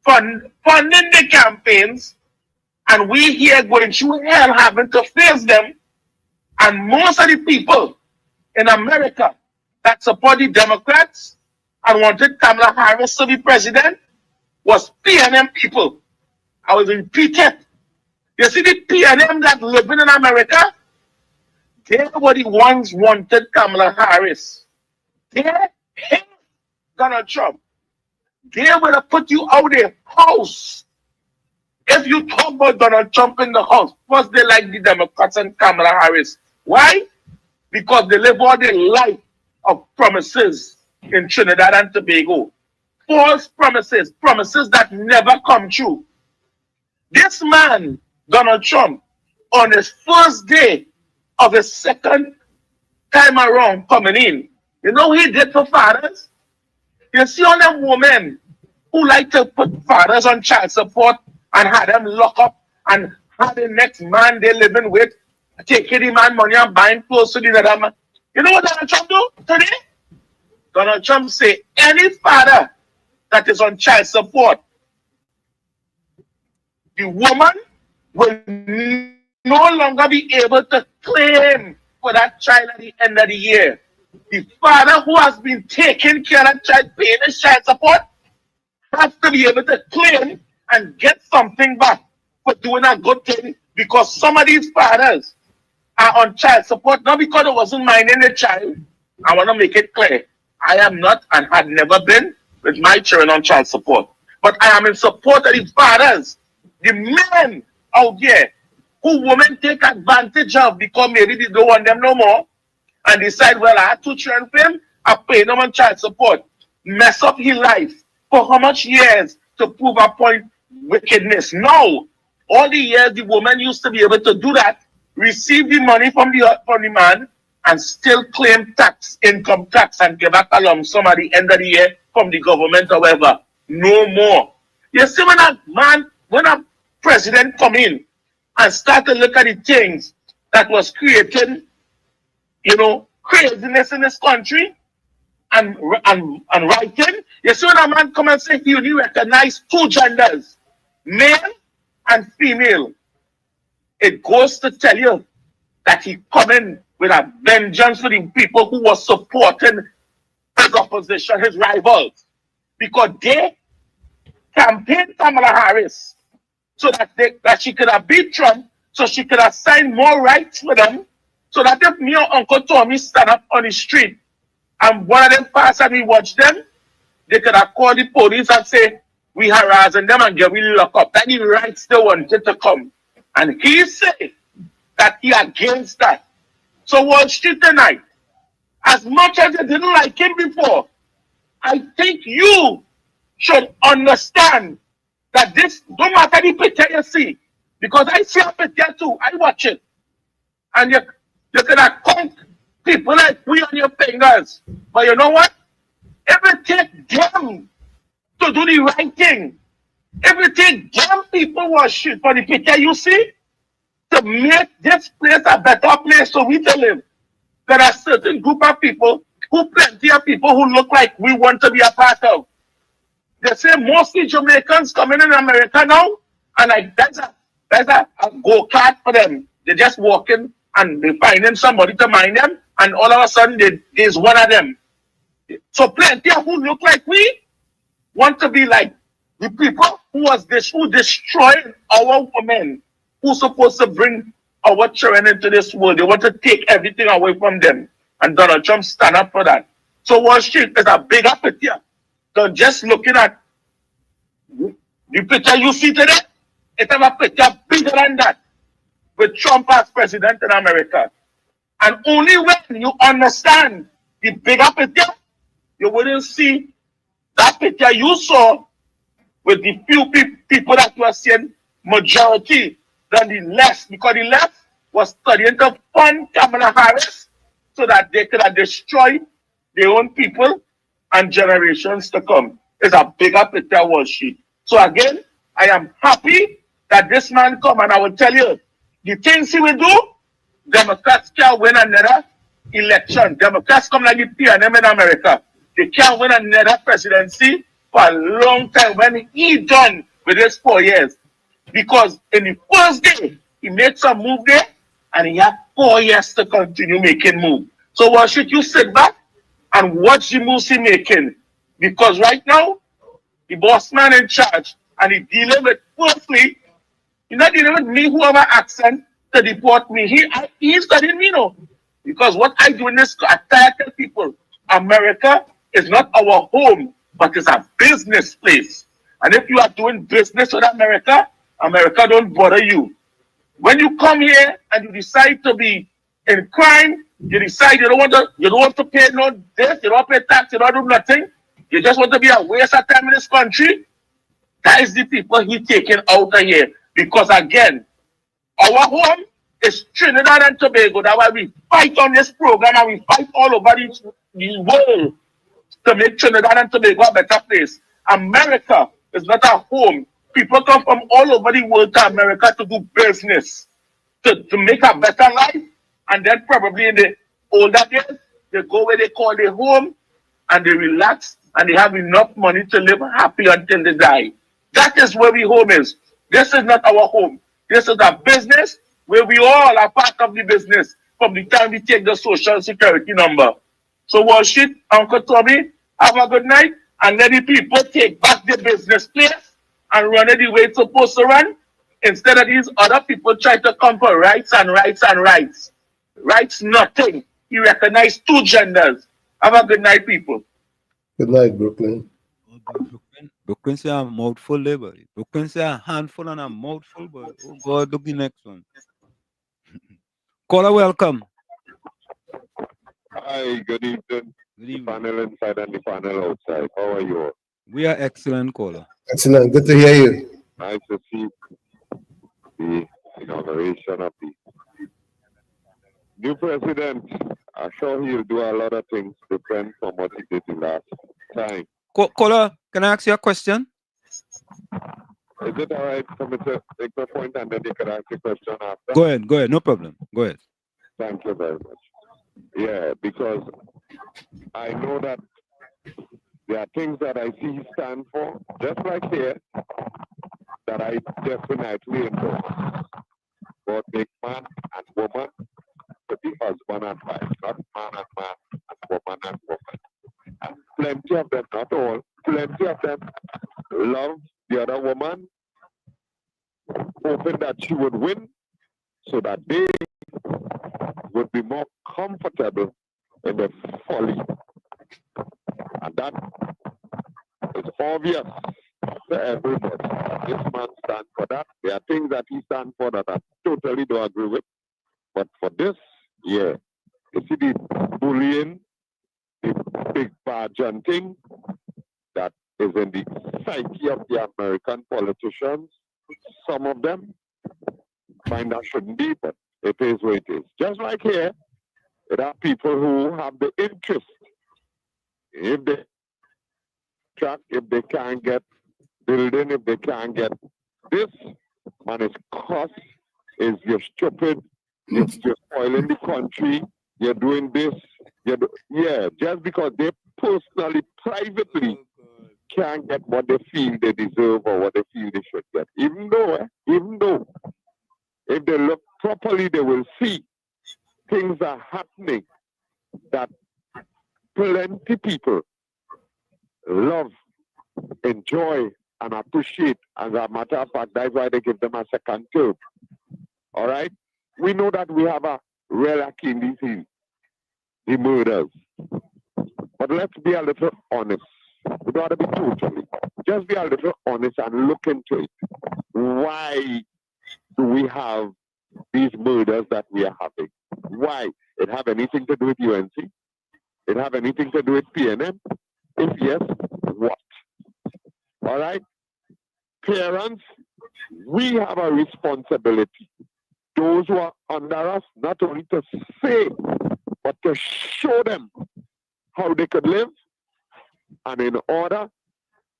funding the campaigns, and we here going through hell having to face them. And most of the people in America that support the Democrats and wanted Kamala Harris to be president was PNM people. I will repeat it. You see the PNM that living in America, they were the ones wanted Kamala Harris. They hate Donald Trump. They will put you out of their house. If you talk about Donald Trump in the house, first they like the Democrats and Kamala Harris. Why? Because they live all their life of promises in Trinidad and Tobago. False promises, promises that never come true. This man, Donald Trump, on his first day of his second time around coming in, you know what he did for fathers? You see all them women who like to put fathers on child support and have them lock up and have the next man they living with taking the man money and buying clothes to the other man. You know what Donald Trump do today? Donald Trump say any father that is on child support, the woman will no longer be able to claim for that child at the end of the year. The father who has been taking care of that child, paying his child support, has to be able to claim and get something back for doing a good thing, because some of these fathers are on child support not because it wasn't minding the child. I want to make it clear. I am not and had never been with my children on child support. But I am in support of the fathers, the men out there who women take advantage of because maybe they don't want them no more and decide, well, I have 2 children for him, I pay them on child support. Mess up his life for how much years to prove a point wickedness? No. All the years the woman used to be able to do that, receive the money from the man, and still claim tax, income tax, and give back a lump sum at the end of the year from the government, however. No more. You see, when a president come in and start to look at the things that was creating, craziness in this country and writing, you see when a man come and say he only recognize 2 genders, male and female, it goes to tell you that he coming with a vengeance for the people who were supporting his opposition, his rivals, because they campaigned Kamala Harris so that she could have beat Trump, so she could have signed more rights for them, so that if me or Uncle Tommy stand up on the street and one of them pass and we watch them, they could have called the police and say, we harassing them and get we lock up. That the rights they wanted to come. And he said that he against that. So Wall Street tonight, as much as you didn't like him before, I think you should understand that this, no matter the picture you see, because I see a picture too, I watch it, and you can count people like we on your fingers. But you know what? If it takes them to do the right thing, if it takes them people worship for the picture you see, to make this place a better place for we to live, there are certain group of people plenty of people who look like we want to be a part of. They say mostly Jamaicans coming in America now, and like that's a go-kart for them. They're just walking and they finding somebody to mind them, and all of a sudden there's one of them. So plenty of who look like we want to be like the people who destroyed our women, who's supposed to bring our children into this world. They want to take everything away from them. And Donald Trump stand up for that. So Wall Street is a bigger picture than just looking at the picture you see today. It's a picture bigger than that with Trump as president in America. And only when you understand the bigger picture, you wouldn't see that picture you saw with the few people that you are seeing majority than the left, because the left was studying to fund Kamala Harris so that they could have destroyed their own people and generations to come. It's a bigger picture, Wall Street. So again, I am happy that this man come, and I will tell you, the things he will do, Democrats can't win another election. Democrats come like the PNM in America. They can't win another presidency for a long time when he done with his 4 years. Because in the first day, he made some move there, and he had 4 years to continue making moves. So why should you sit back and watch the moves he's making? Because right now, the boss man in charge, and he dealing with, firstly, he's not dealing with me, whoever accent to deport me. He's studying me now. Because what I do in this, I tell people, America is not our home, but it's a business place. And if you are doing business with America, America don't bother you. When you come here and you decide to be in crime, you decide you don't want to pay no debt, you don't pay tax, you don't do nothing, you just want to be a waste of time in this country, that is the people he taking out of here. Because again, our home is Trinidad and Tobago. That's why we fight on this program and we fight all over the world to make Trinidad and Tobago a better place. America is not a home. People come from all over the world to America to do business, to make a better life. And then probably in the older days, they go where they call their home and they relax and they have enough money to live happy until they die. That is where we home is. This is not our home. This is a business where we all are part of the business from the time we take the social security number. So Wall Street, Uncle Tommy, have a good night and let the people take back the business place and run it the way it's supposed to run instead of these other people try to come for rights and rights and rights. Rights nothing. He recognized two genders. Have a good night, people. Good night, Brooklyn. Brooklyn say a mouthful there, boy. Brooklyn say a handful and a mouthful, boy. Oh God, look the next one. Caller, welcome. Hi, good evening. Good evening. The panel inside and the panel outside. How are you all? We are excellent, caller. Excellent. Good to hear you. Nice to see the inauguration of the new president. I'm sure he'll do a lot of things different from what he did the last time. Caller, can I ask you a question? Is it all right for me to take the point and then you can ask the question after? Go ahead, no problem. Go ahead. Thank you very much. Yeah, because I know that there are things that I see he stand for, just like here, that I definitely endorse. Both big man and woman to be husband and wife, not man and man and woman. And plenty of them, not all, plenty of them love the other woman, hoping that she would win so that they would be more comfortable in the folly. And that is obvious to everybody. This man stands for that. There are things that he stands for that I totally don't agree with. But for this, yeah. You see the bullying, the big pageant thing that is in the psyche of the American politicians. Some of them find that shouldn't be, but it is what it is. Just like here, there are people who have the interest. If they track, if they can't get building, if they can't get this, and its cost is you're stupid, you're spoiling the country, you're doing this, yeah, just because they personally, privately can't get what they feel they deserve or what they feel they should get. Even though, if they look properly, they will see things are happening that plenty people love, enjoy, and appreciate. As a matter of fact, that's why they give them a second term. All right? We know that we have a relic in these things, the murders. But let's be a little honest. We don't have to be totally. Just be a little honest and look into it. Why do we have these murders that we are having? Why? It have anything to do with UNC? It have anything to do with PNM? If yes, what? All right? Parents, we have a responsibility. Those who are under us, not only to say, but to show them how they could live. And in order,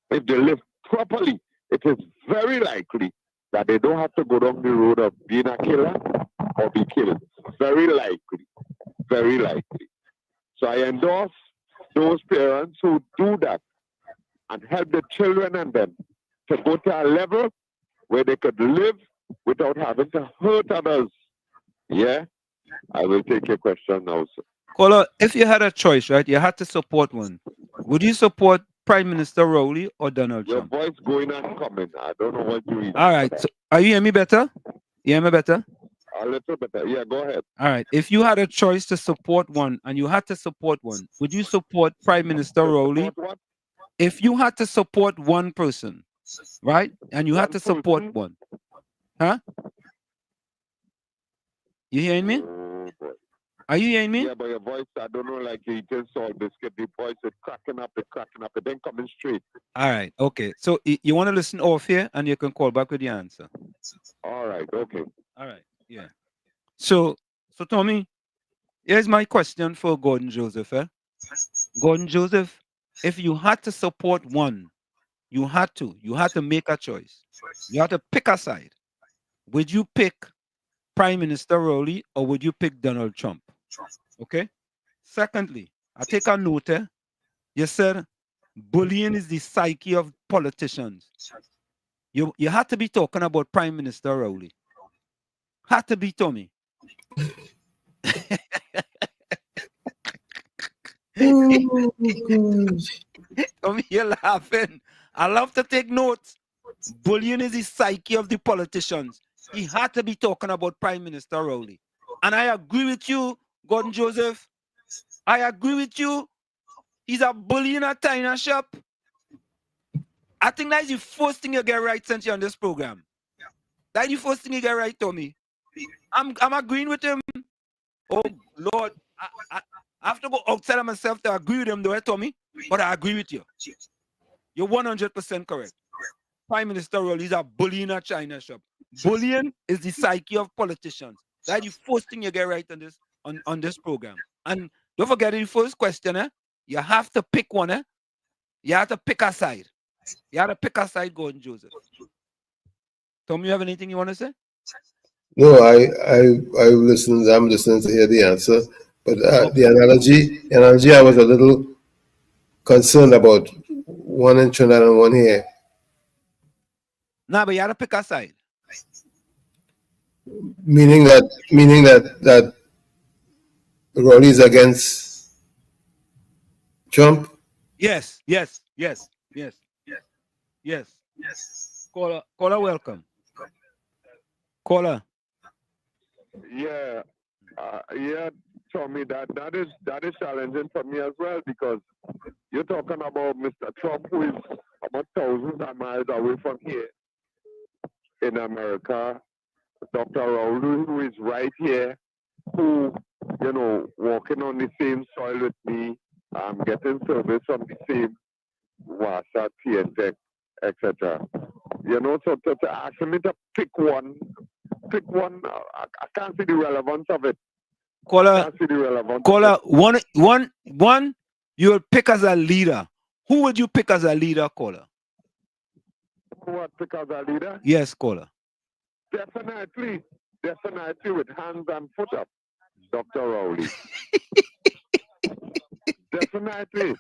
if they live properly, it is very likely that they don't have to go down the road of being a killer or be killed. Very likely. Very likely. So I endorse those parents who do that and help the children and them to go to a level where they could live without having to hurt others. Yeah? I will take your question now, sir. Caller, if you had a choice, right, you had to support one. Would you support Prime Minister Rowley or Donald Trump? Your voice going and coming. I don't know what you read. All right. So are you hearing me better? You hear me better? A little better. Yeah, go ahead. All right. If you had a choice to support one and you had to support one, would you support Prime Minister Rowley? If you had to support one person, right, and you had to support one, huh? You hearing me? Are you hearing me? Yeah, but your voice, I don't know, like you eating salt biscuit, the voice is cracking up, it then coming straight. All right, okay. So you want to listen off here and you can call back with the answer. All right, okay. All right, yeah. So Tommy, here's my question for Gordon Joseph. Gordon Joseph, if you had to support one, You had to make a choice. You had to pick a side. Would you pick Prime Minister Rowley or would you pick Donald Trump? Okay. Secondly, I take a note. You said bullying is the psyche of politicians. You had to be talking about Prime Minister Rowley. Had to be Tommy. Oh, gosh. Tommy, you're laughing. I love to take notes. Bullying is the psyche of the politicians. He had to be talking about Prime Minister Rowley. And I agree with you, Gordon Joseph. I agree with you. He's a bully in a tiny shop. I think that's the first thing you get right since you're on this program. That's the first thing you get right, Tommy. I'm agreeing with him. Oh, Lord. I have to go outside of myself to agree with him, though, Tommy. But I agree with you. You're 100% correct. Prime Minister Rowley is a bully in a China shop. Bullying is the psyche of politicians. That's the first thing you get right on this program. And don't forget the first question, you have to pick one. You have to pick a side. You have to pick a side, Gordon Joseph. Tom, you have anything you want to say? No, I'm listening to hear the answer. But the analogy I was a little concerned about, one in Trinidad and one here. Nah, but you have to pick a side. Meaning that Rowley is against Trump? Yes. Caller, welcome. Caller. Yeah, Tommy, that is challenging for me as well, because you're talking about Mr. Trump, who is about thousands of miles away from here in America. Dr. Rowley, who is right here, who, walking on the same soil with me, getting service from the same WASA, TNTech, etc. So to ask me to pick one, I can't see the relevance of it. Caller, one, you'll pick as a leader. Who would you pick as a leader, caller? Who would pick as a leader? Yes, caller. Definitely with hands and foot up, Dr. Rowley. Definitely.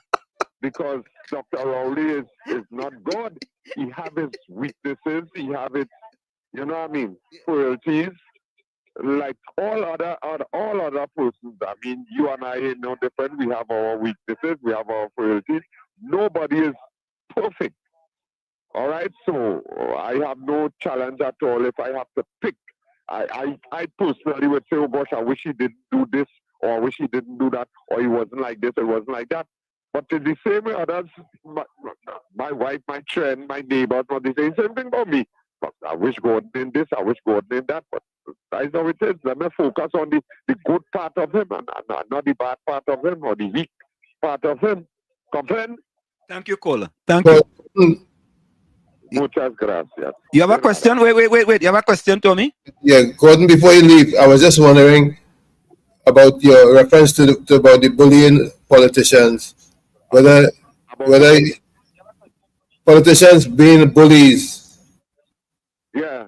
Because Dr. Rowley is not God. He have his weaknesses. He have his, frailties. Like all other persons. I mean, you and I are no different. We have our weaknesses. We have our frailties. Nobody is perfect. All right. So I have no challenge at all if I have to pick. I personally would say, oh gosh, I wish he didn't do this, or I wish he didn't do that, or he wasn't like this, or he wasn't like that. But in the same way, others, my wife, my friend, my neighbors, they say the same thing about me. But I wish God did this, I wish God did that. But that's how it is. Let me focus on the good part of him and not the bad part of him or the weak part of him. Comprehend? Thank you, caller. Thank you. Muchas gracias. You have a question? Wait. You have a question, Tommy? Yeah, Gordon, before you leave, I was just wondering about your reference to about the bullying politicians. Whether politicians being bullies. Yeah.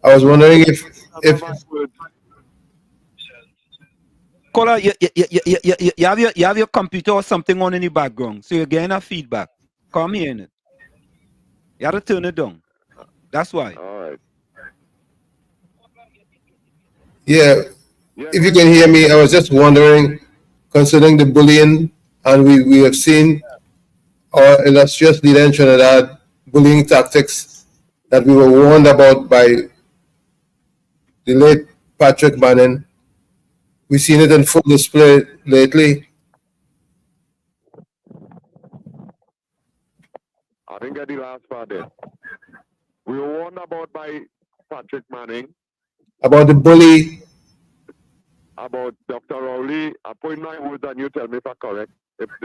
I was wondering if caller, you have your computer or something on in the background, so you're getting a feedback. Come here in it. You have to turn it down. That's why. All right. Yeah. If you can hear me, I was just wondering, concerning the bullying, and we have seen our illustrious leader in Trinidad bullying tactics that we were warned about by the late Patrick Bannon. We've seen it in full display lately. I didn't get the last part there. We were warned about by Patrick Manning. About the bully. About Dr. Rowley. I point my words and you tell me if I'm correct.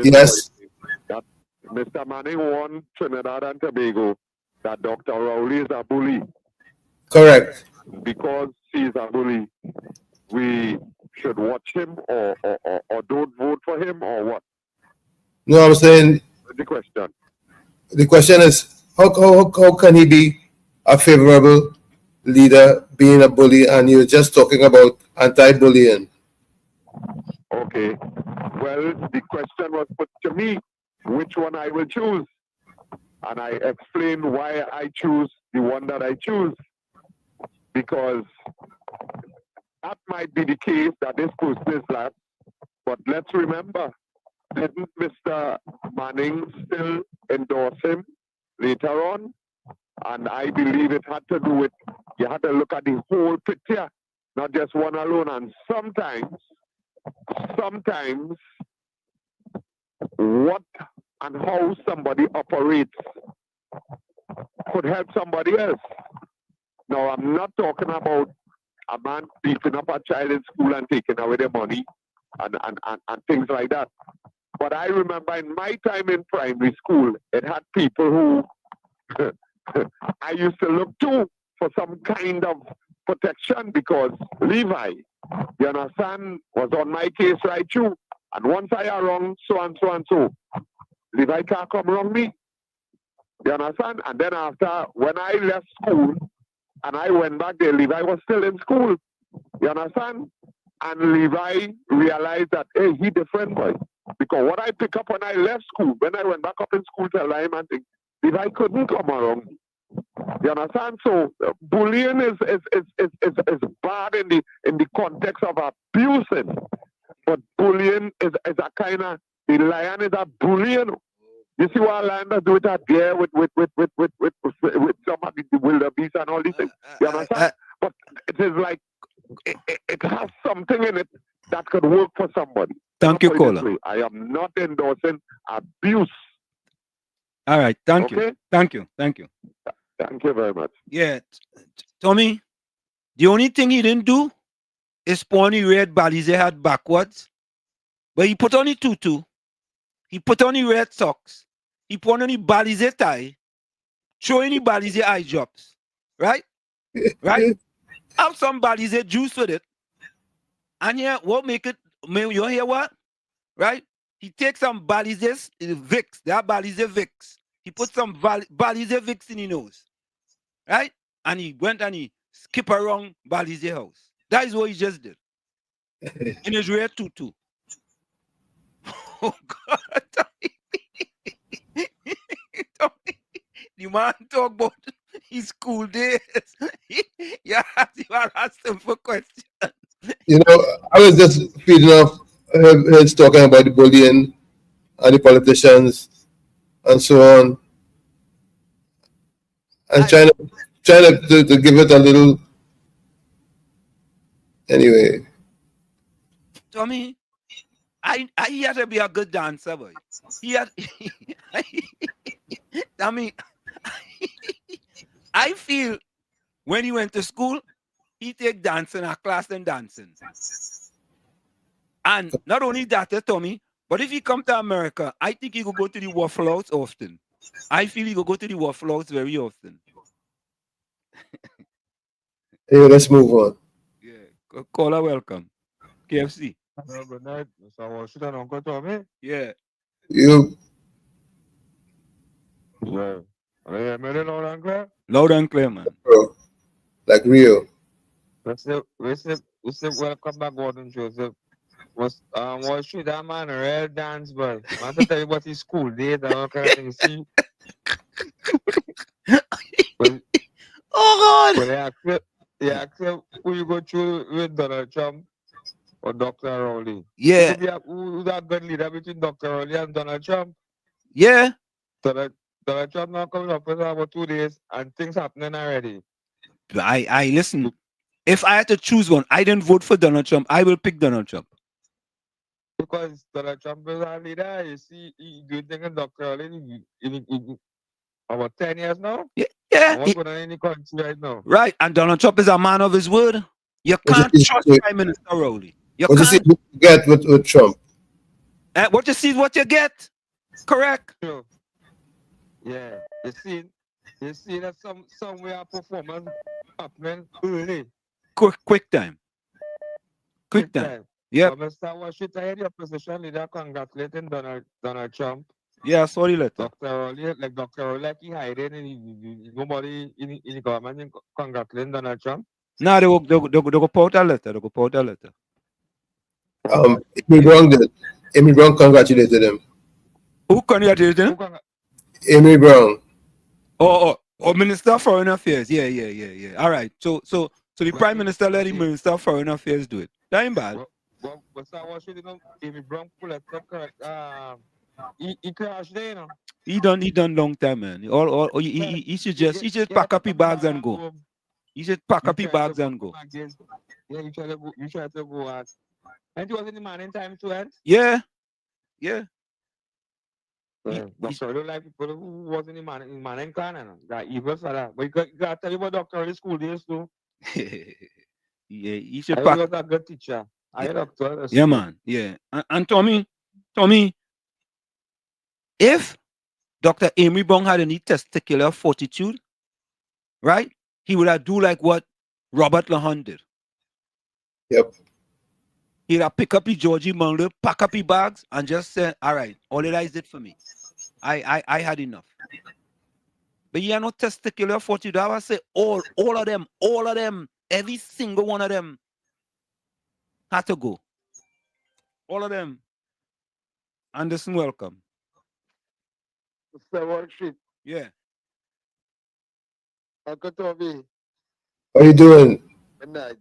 Yes. That Mr. Manning warned Trinidad and Tobago that Dr. Rowley is a bully. Correct. Because he's a bully, we should watch him or don't vote for him or what? No, I'm saying. What's the question? the question is, how can he be a favorable leader being a bully, and you're just talking about anti-bullying? Okay. Well, the question was put to me, which one I will choose. And I explained why I choose the one that I choose. Because that might be the case that this person is last. But let's remember, didn't Mr. Manning still endorse him later on? And I believe it had to do with, you had to look at the whole picture, not just one alone. And sometimes, what and how somebody operates could help somebody else. Now, I'm not talking about a man beating up a child in school and taking away their money and things like that. But I remember in my time in primary school, it had people who I used to look to for some kind of protection, because Levi, you understand, was on my case right through. And once I are wrong, so and so and so, Levi can't come wrong me. You understand? And then after, when I left school and I went back there, Levi was still in school. You understand? And Levi realized that, hey, he different, boy. Because what I pick up when I left school, when I went back up in school, tell him and things, Levi couldn't come around me. You understand? So bullying is bad in the context of abusing, but bullying is a kind of, the lion is a bullying. You see what a lion does do with that deer with some of the wildebeest and all these things. You understand? But it is like it has something in it that could work for somebody. Thank you, caller. I am not endorsing abuse. All right, thank you. Okay? Thank you. Thank you very much. Yeah, Tommy, the only thing he didn't do is put on the red Balize hat backwards. But he put on the tutu. He put on the red socks. He put on the Balize tie. Showing the Balize eye drops. Right? Right? Have some Balize juice with it. And yeah, what make it, you hear what? Right? He takes some Balize Vicks. They are Balize Vicks. He put some Balize Vicks in his nose. Right? And he went and he skipped around Balize house. That is what he just did. In his red tutu. Oh God. Tommy, the man talk about his school days. Yeah, you are asking for questions. You know, I was just feeding off his talking about the bullying and the politicians and so on, and trying to give it a little. Anyway, Tommy, I had to be a good dancer, boy. He had. I mean, I feel when he went to school, he take dancing a class and dancing. And not only that, Tommy, but if he come to America, I think he will go to the Waffle House often. I feel he will go to the Waffle House very often. hey, let's move on. Yeah, caller, welcome. KFC. Good night, Mr. Washington, Uncle Tommy. Yeah. You. Yeah. Are you hearing me loud and clear? Loud and clear, man. Bro, like Rio. We say welcome back, Gordon Joseph. Was shoot that man a real dance boy. I want to tell you about his school days and all kind of things. See? Oh God! When they accept who you go through with Donald Trump or Dr. Rowley. Yeah. Who's that good leader between Dr. Rowley and Donald Trump? Yeah. Donald Trump now coming up with about 2 days and things happening already. I listen. If I had to choose one, I didn't vote for Donald Trump. I will pick Donald Trump. Because Donald Trump is our leader. You see, he doing things in Dr. Rowley in about 10 years now. Yeah. What's going on in the country right now? Right. And Donald Trump is a man of his word. You can't trust Prime Minister Rowley. What you see what you get with Trump? What you see is what you get. Correct. True. Yeah. You see that somewhere performance happening early. Quick time. Quick time. Yeah. So Mr. Washington, your opposition leader congratulating Donald Trump Yeah, I saw the letter. Dr. Like he hiding and nobody in the government congratulating Donald Trump. Nah, they go put out a letter. They go put out a letter. Amy Brown did. Amy Brown congratulated him. Who congratulated him? Amy Brown. Oh, Minister of Foreign Affairs. Yeah. All right. So the Prime Minister let the Minister of Foreign Affairs do it. That ain't bad. But so I was shooting Amy Brown pull a correct. He crashed there, you know. He done long time, man. He should pack up his bags and go. He should pack up his bags and go. Yeah, you try to go out. And he was in the morning time to end. Yeah. Doctor don't like people who was in the morning clan, that evil fella. But you got to tell you about Doctor in school days too. Yeah, he should I pack. was a good teacher. I had doctor. Yeah, man. Yeah. And Tommy, if Dr. Amy Brown had any testicular fortitude, right, he would have do like what Robert Lahon did. Yep. He'd have pick up his Georgie Munger, pack up his bags, and just say, all right, all it is it for me. I had enough. But he had no testicular fortitude. I would say all of them, every single one of them had to go. All of them. Anderson, welcome. Mr. Worship. Yeah. Uncle Toby. How you doing? Good night.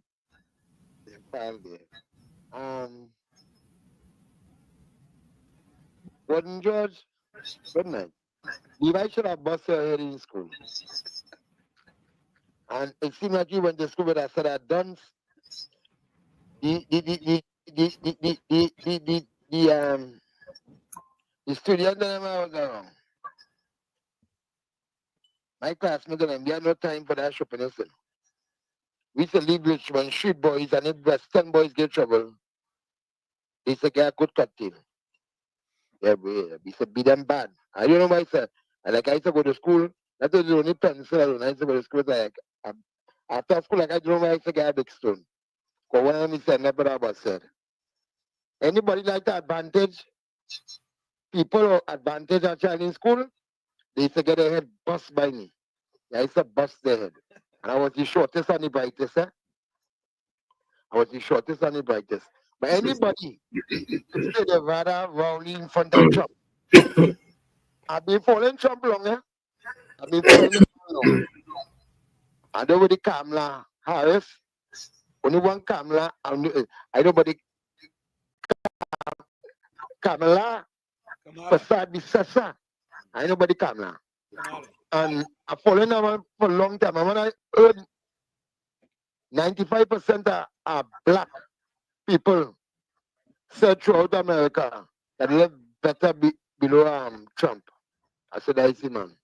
Fine there. Gordon George. Good night. Levi should have busted your head in school. And it seemed like you went to school with I said I done the student that I was around. My classmates and we had no time for that shopping. Listen. We used to leave Richmond street boys, and if Western boys get trouble, they used to get a good cocktail. Yeah, we used to beat them bad. I don't know why I said. I used to go to school. That was the only pencil alone. I used to go to school. After school, I don't know why I used to get a big stone. Because one of them said, never about said. Anybody like the advantage? People advantage a child in school, they used to get their head bust by me. I used to bust their head. And I was the shortest and the brightest, I was the shortest and the brightest. But anybody say they rather rowdy in front of Trump. I've been following Trump long, I've been following him long. I know with the Kamala Harris, only one Kamala, I know about the Kamala Fasad Bisasa. I know about the Kamala. And I following them for a long time. And when I heard 95% are black people said throughout America that live better below Trump. I said, I see, man.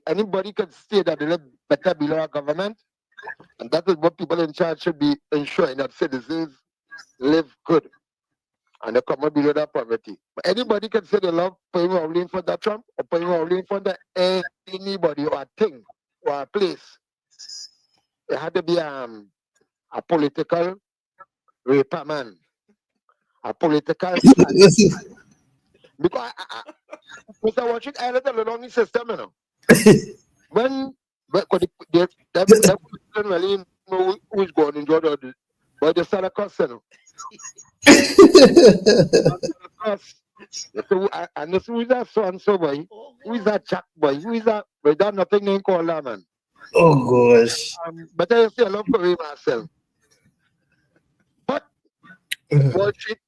Anybody can say that they live better below our government, and that is what people in charge should be ensuring, that citizens live good and they come up below that poverty. But anybody can say they love putting only in front of Trump or putting only in front of anybody or a thing or a place. It had to be a political raper, man. A political because Mr. Watching, I let alone the system, you know. when they don't really know who is going to enjoy the, but they start a cost, you know. And this who is that so and so boy? Who is that Jack boy? Who is that? But that nothing name called that, man. Oh gosh. But I say I love for him myself. But watch it.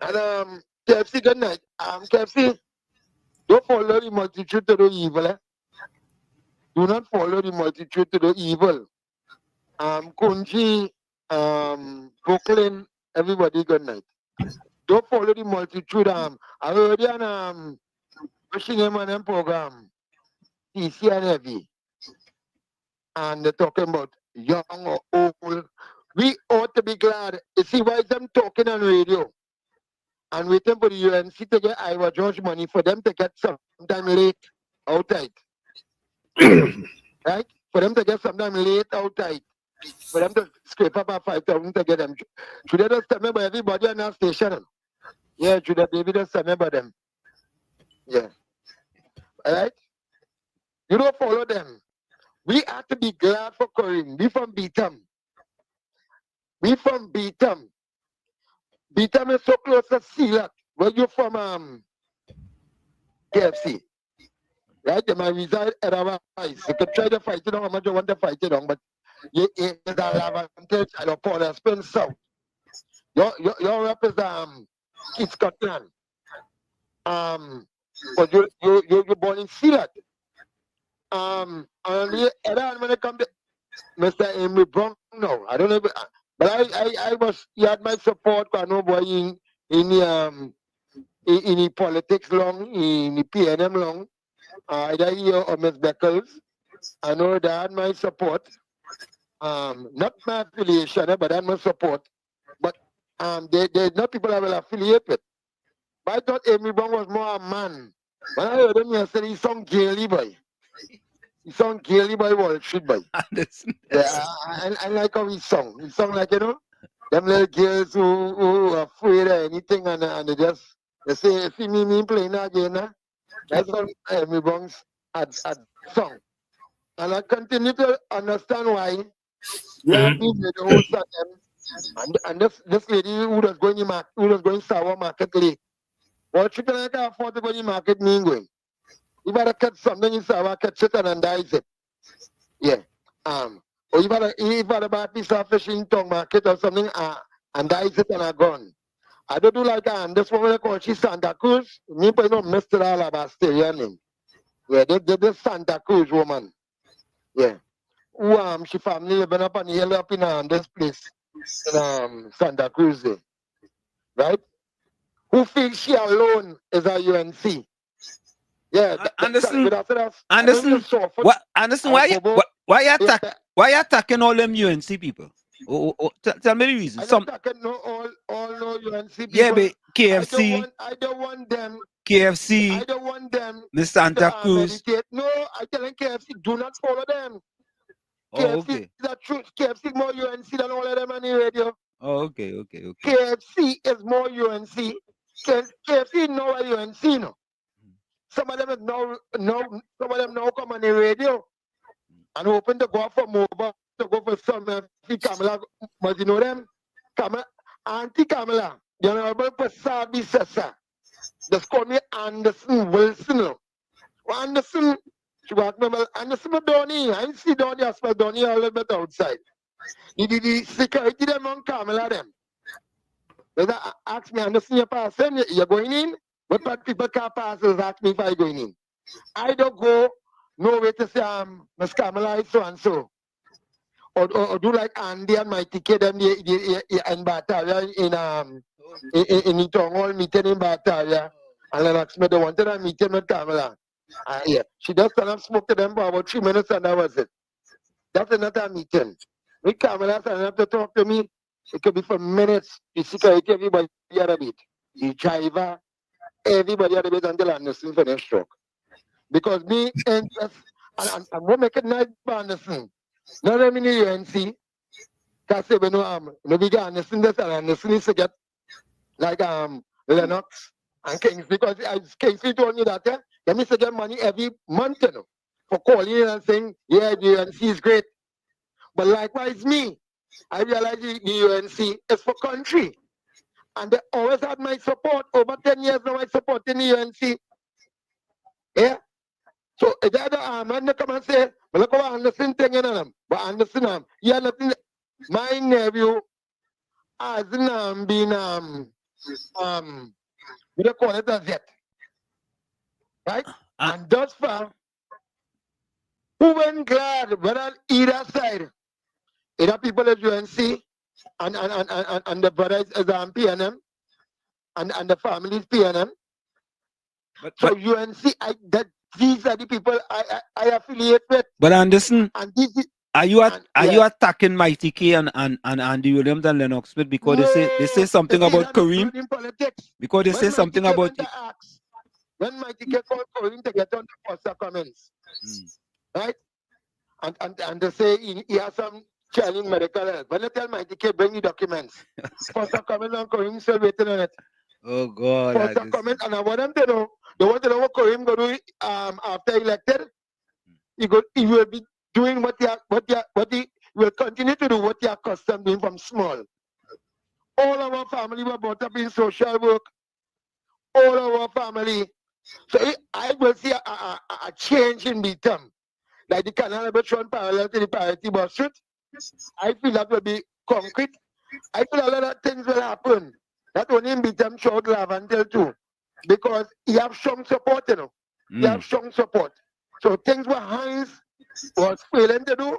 And KFC, good night. KFC, don't follow the multitude to the evil. Do not follow the multitude to the evil. Kunji, Brooklyn, everybody, good night. Don't follow the multitude. I heard you pushing him on them program, TC and Heavy. And they're talking about young or old. We ought to be glad. You see why them talking on radio and waiting for the UNC to get Iowa George money for them to get sometime late outside. Right? For them to get sometime late outside. For them to scrape up at 5,000 to get them. Should they just remember everybody on that station? Yeah, should they just remember them? Yeah. All right? You don't follow them. We have to be glad for Kareem. We from Beetham. We from Beetham. Beetham is so close to Sealat. Where you from KFC? Right? They might reside at our eyes. You can try to fight it on how much you want to fight it on, but you ain't that advantage at the port of Spin South. Your rep is Keith Scotland. But you're born in Sealat. And when it comes to Mr. Amy Brown, no, I don't know, but I was, he had my support. I know boy in the politics long, in the PNM long, either he or Miss Beckles. I know they had my support. Not my affiliation, but I had my support. But there's not people I will affiliate with. But I thought Amy Brown was more a man. When I heard him yesterday, he sung Gaily Boy. He sung Gaily Boy Wall Street Boy. Yeah, I like how he sung. He sung like, them little girls who are afraid of anything and they say, see me playing again. That's what Amy Brown had sung. And I continue to understand why you have been with the host of them. And this lady who was going Sour Market Lake. Well, she can't afford to go to market me going. You better catch something in Sour, catch it and dice it. Yeah. Or you better buy a piece of fish in Tongue Market or something and dice it and a gun. I don't do like that. And this woman call she Santa Cruz. Me but no Mr. Alabaster name. Yeah, this Santa Cruz woman. Yeah. Who she family living up on the hill up in this place in Santa Cruz there. Right? Who feels she alone is a UNC? Yeah, Anderson, Anderson, why you attacking all them UNC people? Tell me the reason. I'm attacking all no UNC people. Yeah, but KFC. I don't want them. KFC. I don't want them. The Santa Cruz. Meditate. No, I telling KFC, do not follow them. Oh, KFC okay. is the truth. KFC more UNC than all of them on the radio. Oh, okay. KFC is more UNC. KFC know what UNC no. Some of them now come on the radio and open to go for mobile, to go for some Kamala. But you know them? Auntie Kamala, the Honorable Pasabi Sessa. Just call me Anderson Wilson. Anderson, she was Anderson Donny. I see Donny, I smell Donny a little bit outside. The security them on Kamala them. They ask me, Anderson, you're going in? But people can't pass and ask me if I'm going in. I don't go nowhere to say Miss Kamala is so and so. Or do like Andy and my ticket them in Batavia in the town hall meeting in Batavia. And then ask me they wanted a meeting with Kamala. Yeah. She just stand up spoke to them for about 3 minutes and that was it. That's another meeting. With Kamala standing up to talk to me, it could be for minutes. The security, everybody had a bit. The driver, everybody had a bit until Anderson finished stroke. Because me and we make it nice for Anderson. Not them in the UNC. Because say we know we got Anderson this and Anderson is to get like Lennox and Kingsley. Because Kingsley told me that they used to get money every month, for calling in and saying, yeah, the UNC is great. But likewise me, I realize the UNC is for country. And they always had my support. Over 10 years now I support in the UNC. Yeah. So if the other man they come and say, well, look what Anderson thing in them. But Anderson, yeah, nothing. My nephew has been we don't call it as yet. Right? And thus far, who went glad whether on either side? Either people at UNC and the brothers is PNM and the families PNM. So UNC, these are the people I affiliate with. But Anderson, and this is, are you attacking Mighty K and Andy Williams and Lennox Smith because they say something about Kareem? Because they say something about you. When Mighty K called Kareem to get on the poster comments, right? And they say he has some challenging medical help. When they tell Mighty K bring the documents, poster comment on Kareem still waiting on it. Oh God. Post a comment, and I want them to know. They want to know what Karim go do after elected. He will be doing what he will continue to do what he accustomed doing from small. All our family were brought up in social work. All our family. So I will see a change in Beatum. Like the canal will run parallel to the Parity Bus Street. I feel that will be concrete. I feel a lot of things will happen. That only in Beatum showed love until too. Because he have strong support, you know. He have strong support. So things what Heinz was failing to do,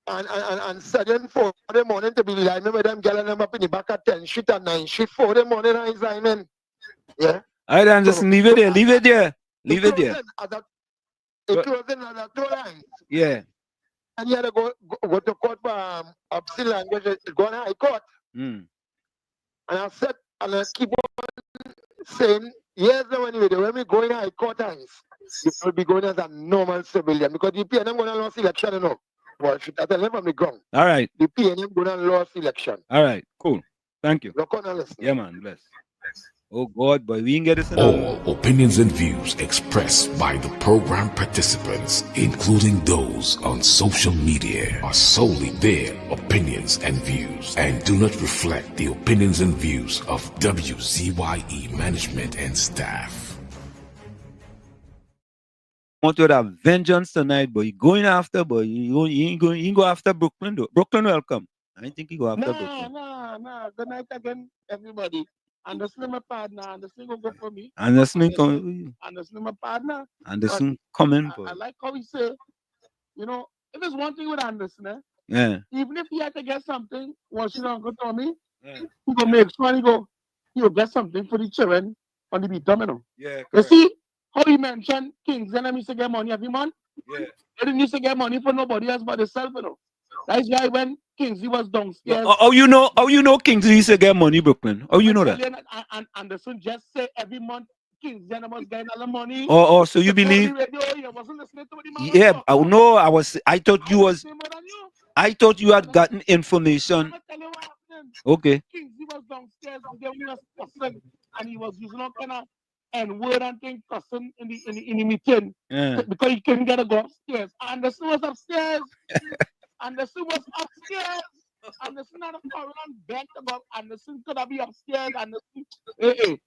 and sudden 4 the morning to be lineman with them girl them up in the back at 10 shit and 9 shit 4 the morning and his lineman. Yeah. All right, just leave it there. Leave it there. Leave it there. It closing at the 2 lines. Yeah. And you had to go to court for obscene language. It's going to high court. And I said, and I keep on saying, yes, when we go in high court times, you will be going as a normal civilian because the PNM going to lose election, you know. Well, I tell them from the ground. All right. The PNM going to lose election. All right. Cool. Thank you. Look on and listen. Yeah, man. Bless. Oh God, boy, we can get this. All opinions and views expressed by the program participants, including those on social media, are solely their opinions and views and do not reflect the opinions and views of WZYE management and staff. I want to have vengeance tonight, but you going after, but you ain't go after Brooklyn though. Brooklyn welcome. I think he go after Brooklyn. Nah. Good night again, everybody. Anderson, my partner. Anderson will go for me. Anderson my partner. Anderson coming. I like how he say, you know, if there's one thing with Anderson, Yeah. even if he had to get something, what you Uncle Tommy, he go make sure he'll get something for the children on the beat, you know. Yeah. You see how he mentioned Kings and them used to get money every month? Yeah. They didn't used to get money for nobody else but themselves, you know. That's why when Kingsley was downstairs. Oh, you know Kingsley used to get money, Brooklyn. Oh, you know that. And Anderson just say every month Kingsley was getting all the money. Oh, so you believe? Yeah, no, I thought you had gotten information. Okay. Kingsley was downstairs and he was using all kind of N-word and thing cussing in the meeting. Yeah. Because he couldn't get to go upstairs. Anderson was upstairs. Anderson was upstairs. Anderson had a foreign bent about Anderson could have been upstairs. Anderson, hey.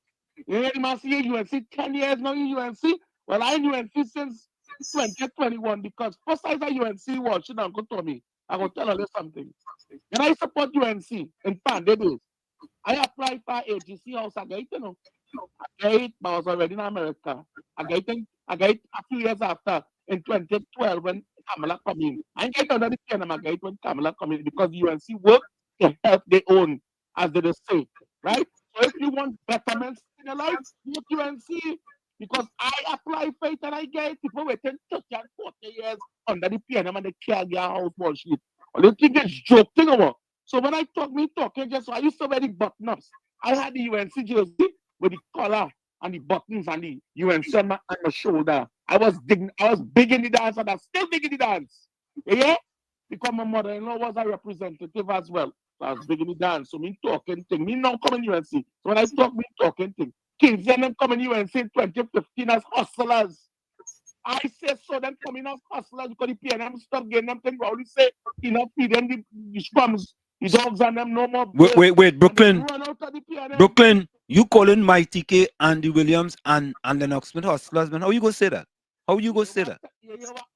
You must see UNC 10 years now in UNC. Well, I'm UNC since 2021 because first I saw UNC watching Uncle Tommy. I will tell you something. And I support UNC in Pandey days. I applied for AGC house again, you know. I was already in America. I got a few years after in 2012 when Kamala come in. I get another PNM when Kamala come in because UNC work to help their own, as they say, right? So if you want betterment in your life, go to UNC because I apply for it and I get it. People waiting 30 and 40 years under the PNM and they can't get a house bullshit. Or they think it's joking about. So when I talking just so I used to wear the button-ups. I had the UNC jersey with the collar and the buttons and the UNC on my shoulder. I was big in the dance and I'm still big in the dance. Yeah? Because my mother-in-law was a representative as well. So I was big in the dance. So me talking thing. Me now coming UNC. So when I talk, me talking thing. Kings and them coming UNC in 2015 as hustlers. I say so them coming as hustlers because the PNM stop getting them thing. Rowley say, you know, feed them the scrums. The dogs and them no more. Wait, Brooklyn. Brooklyn, you calling Mighty K, Andy Williams, and Lennox Smith hustlers, man? How you gonna say that? How you gonna say that?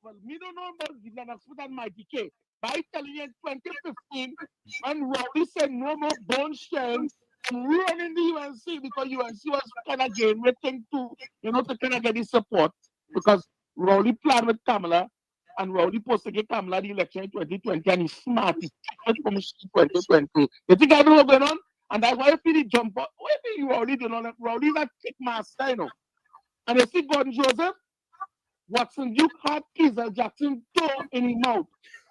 Well, me don't know about Lennox Smith and Mighty K. But I tell you in 2015, when Rowley said no more bone sharing, I'm running the UNC because UNC was kind of game-waiting to, you know, to kind of get the support because Rowley planned with Kamala. And Rowley supposed to get Kamala the election in 2020, and he's smart. He took from 2020. You think I know what's going on? And that's why if he jump up, what if you Rowley do not? Rowley's a kick master, you know. And you see Gordon Joseph, Watson Duke had Kizel Jackson toe in his mouth.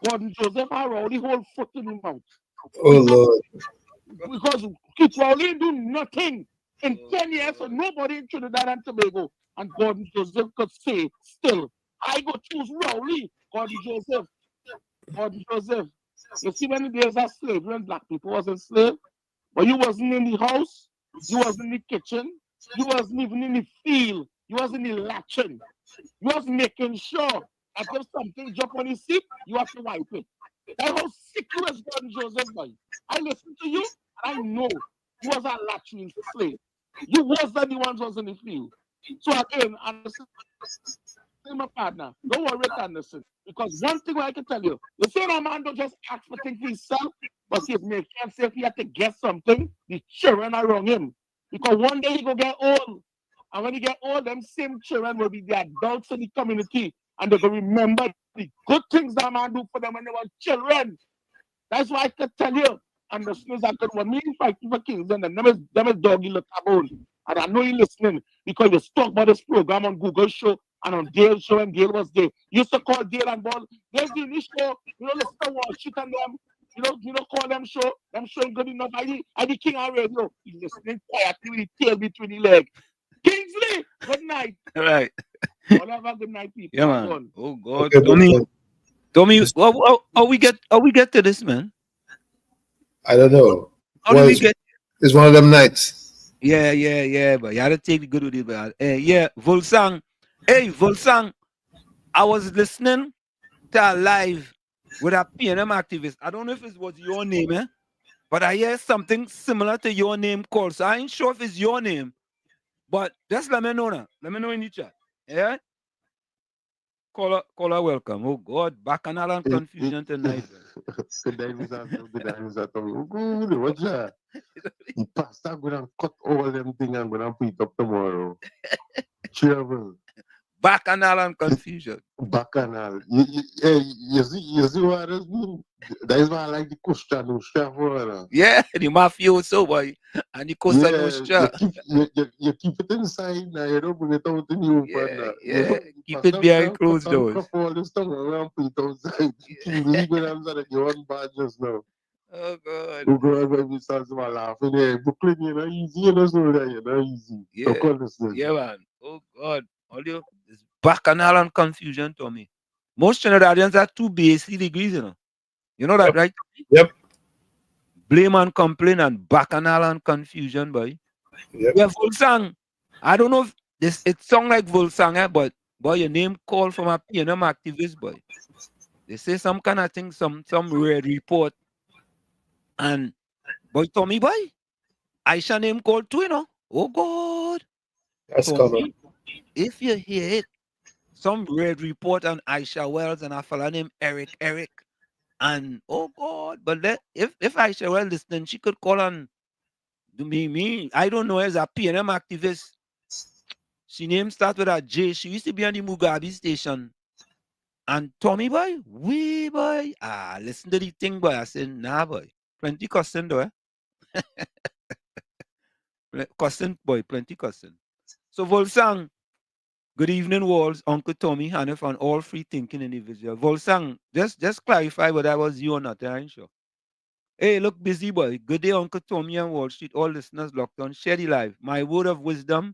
Gordon Joseph had Rowley whole foot in his mouth. Oh, Lord. Because Kit Rowley do nothing in 10 years, so nobody in Trinidad and Tobago. And Gordon Joseph could say, still, I go choose Rowley. Gordon Joseph. You see, when the days of slavery, when black people was enslaved, but you wasn't in the house, You was in the kitchen. You wasn't even in the field. You was in the latching. You was making sure that if something drop on the seat, you have to wipe it. That's how sick you was, Gordon Joseph, boy. I listen to you, and I know you was a latching slave. You wasn't the ones was in the field. So again, Anderson, my partner, don't worry, Anderson. Because one thing I can tell you, the same man don't just ask for things for himself, but he make sure if he had to get something, the children are around him. Because one day he go get old. And when he get old, them same children will be the adults in the community. And they're going to remember the good things that man do for them when they were children. That's why I can tell you. And the snooze I could when me fighting for Kings and them is doggy look about. And I know you're listening because you talk about this program on Google Show and on Dale's show, and Dale was there. You used to call Dale and Ball. There's the new show, listen to Wall Street and them. You know, call them show. Them showing good enough. I the king on radio. He's listening quietly with the tail between the leg. Kingsley, good night. All right. All have a good night, people. Yeah, man. Oh God, Okay, Tommy, how we get to this, man? I don't know. How do we get? It's one of them nights. Yeah, but you had to take the good with it, but yeah, Volsang. Hey, Volsang, I was listening to a live with a PNM activist. I don't know if it was your name, but I hear something similar to your name called. So I ain't sure if it's your name, but just let me know now. Let me know in the chat. Yeah? Caller, welcome. Oh God, bacchanal and confusion tonight. What's that? The pastor gonna cut all them things and gonna put it up tomorrow. Trouble. Bacchanal and confusion. Bacchanal. You see what it mean? That is why I like the Costa Nostra for. Yeah, the mafioso boy. And the Costa Nostra. You keep it inside now, you don't bring it out in the open. Yeah, keep it behind closed doors. All this stuff around put it outside. You go down that you want bad just now. Oh God. Oh God, when we start laughing there. Brooklyn, you're not easy, you know that you're not easy. Yeah, man. Oh God. All you is bacchanal and confusion to me. Most Trinidadians are 2 BAC degrees, you know. You know that, right? Yep. Blame and complain and bacchanal and confusion, boy. Yep. Yeah, Volsang. I don't know if it sound like Volsang, but boy, your name called from a PNM activist, boy. They say some kind of thing, some red report. And boy, Tommy, boy, Aisha name called too, you know. Oh God. That's common. If you hear it, some red report on Aisha Wells and a fella named Eric. And oh God, but if Aisha Wells listening, she could call on me. I don't know, as a PNM activist. She name start with a J. She used to be on the Mugabe station. And Tommy boy, boy. Listen to the thing, boy. I said, nah, boy. Plenty cussing, though, Cussing, boy, plenty cussing. So Volsang, good evening, Walls, Uncle Tommy, Hanif, and all free thinking individual. Volsang, just clarify whether that was you or not, I ain't sure. Hey, look, busy boy. Good day, Uncle Tommy and Wall Street. All listeners locked on. Share the live. My word of wisdom.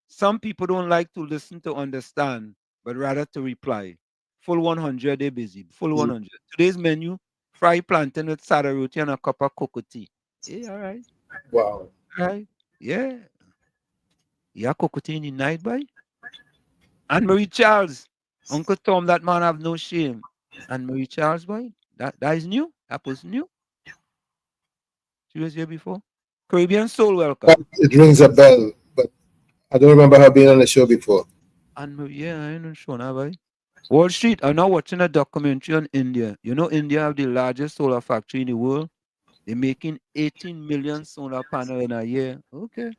Some people don't like to listen to understand, but rather to reply. Full 100, they busy. Full 100. Today's menu, fried plantain with sada roti and a cup of cocoa tea. Yeah, all right. Wow. All right. Yeah. Yeah, cocoa tea in the night, boy. And Marie Charles. Uncle Tom, that man have no shame. And Marie Charles, boy, that is new. That was new. She was here before. Caribbean Soul, welcome. It rings a bell, but I don't remember her being on the show before. And yeah, I ain't sure now, boy. Wall Street, I'm now watching a documentary on India. You know, India have the largest solar factory in the world. They're making 18 million solar panels in a year. Okay.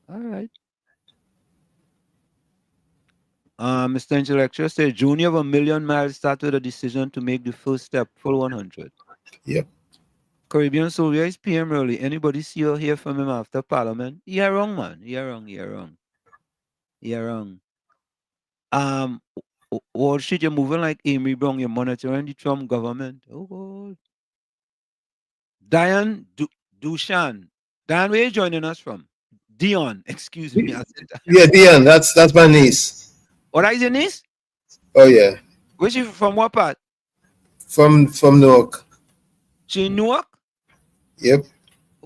All right. Mr. Intellectual says, Junior of a million miles started with a decision to make the first step, full 100. Yep. Caribbean Soul, where is PM early? Anybody see or hear from him after Parliament? Yeah, wrong, man. Yeah, wrong. Wall Street, you're moving like Amy Brown. You're monitoring the Trump government. Oh, God. Diane Dushan. Diane, where are you joining us from? Dion, excuse me. Yeah, Dion, that's my niece. Oh, that is your niece? Oh, yeah. Where's she from? What part? From Newark. She in Newark? Yep.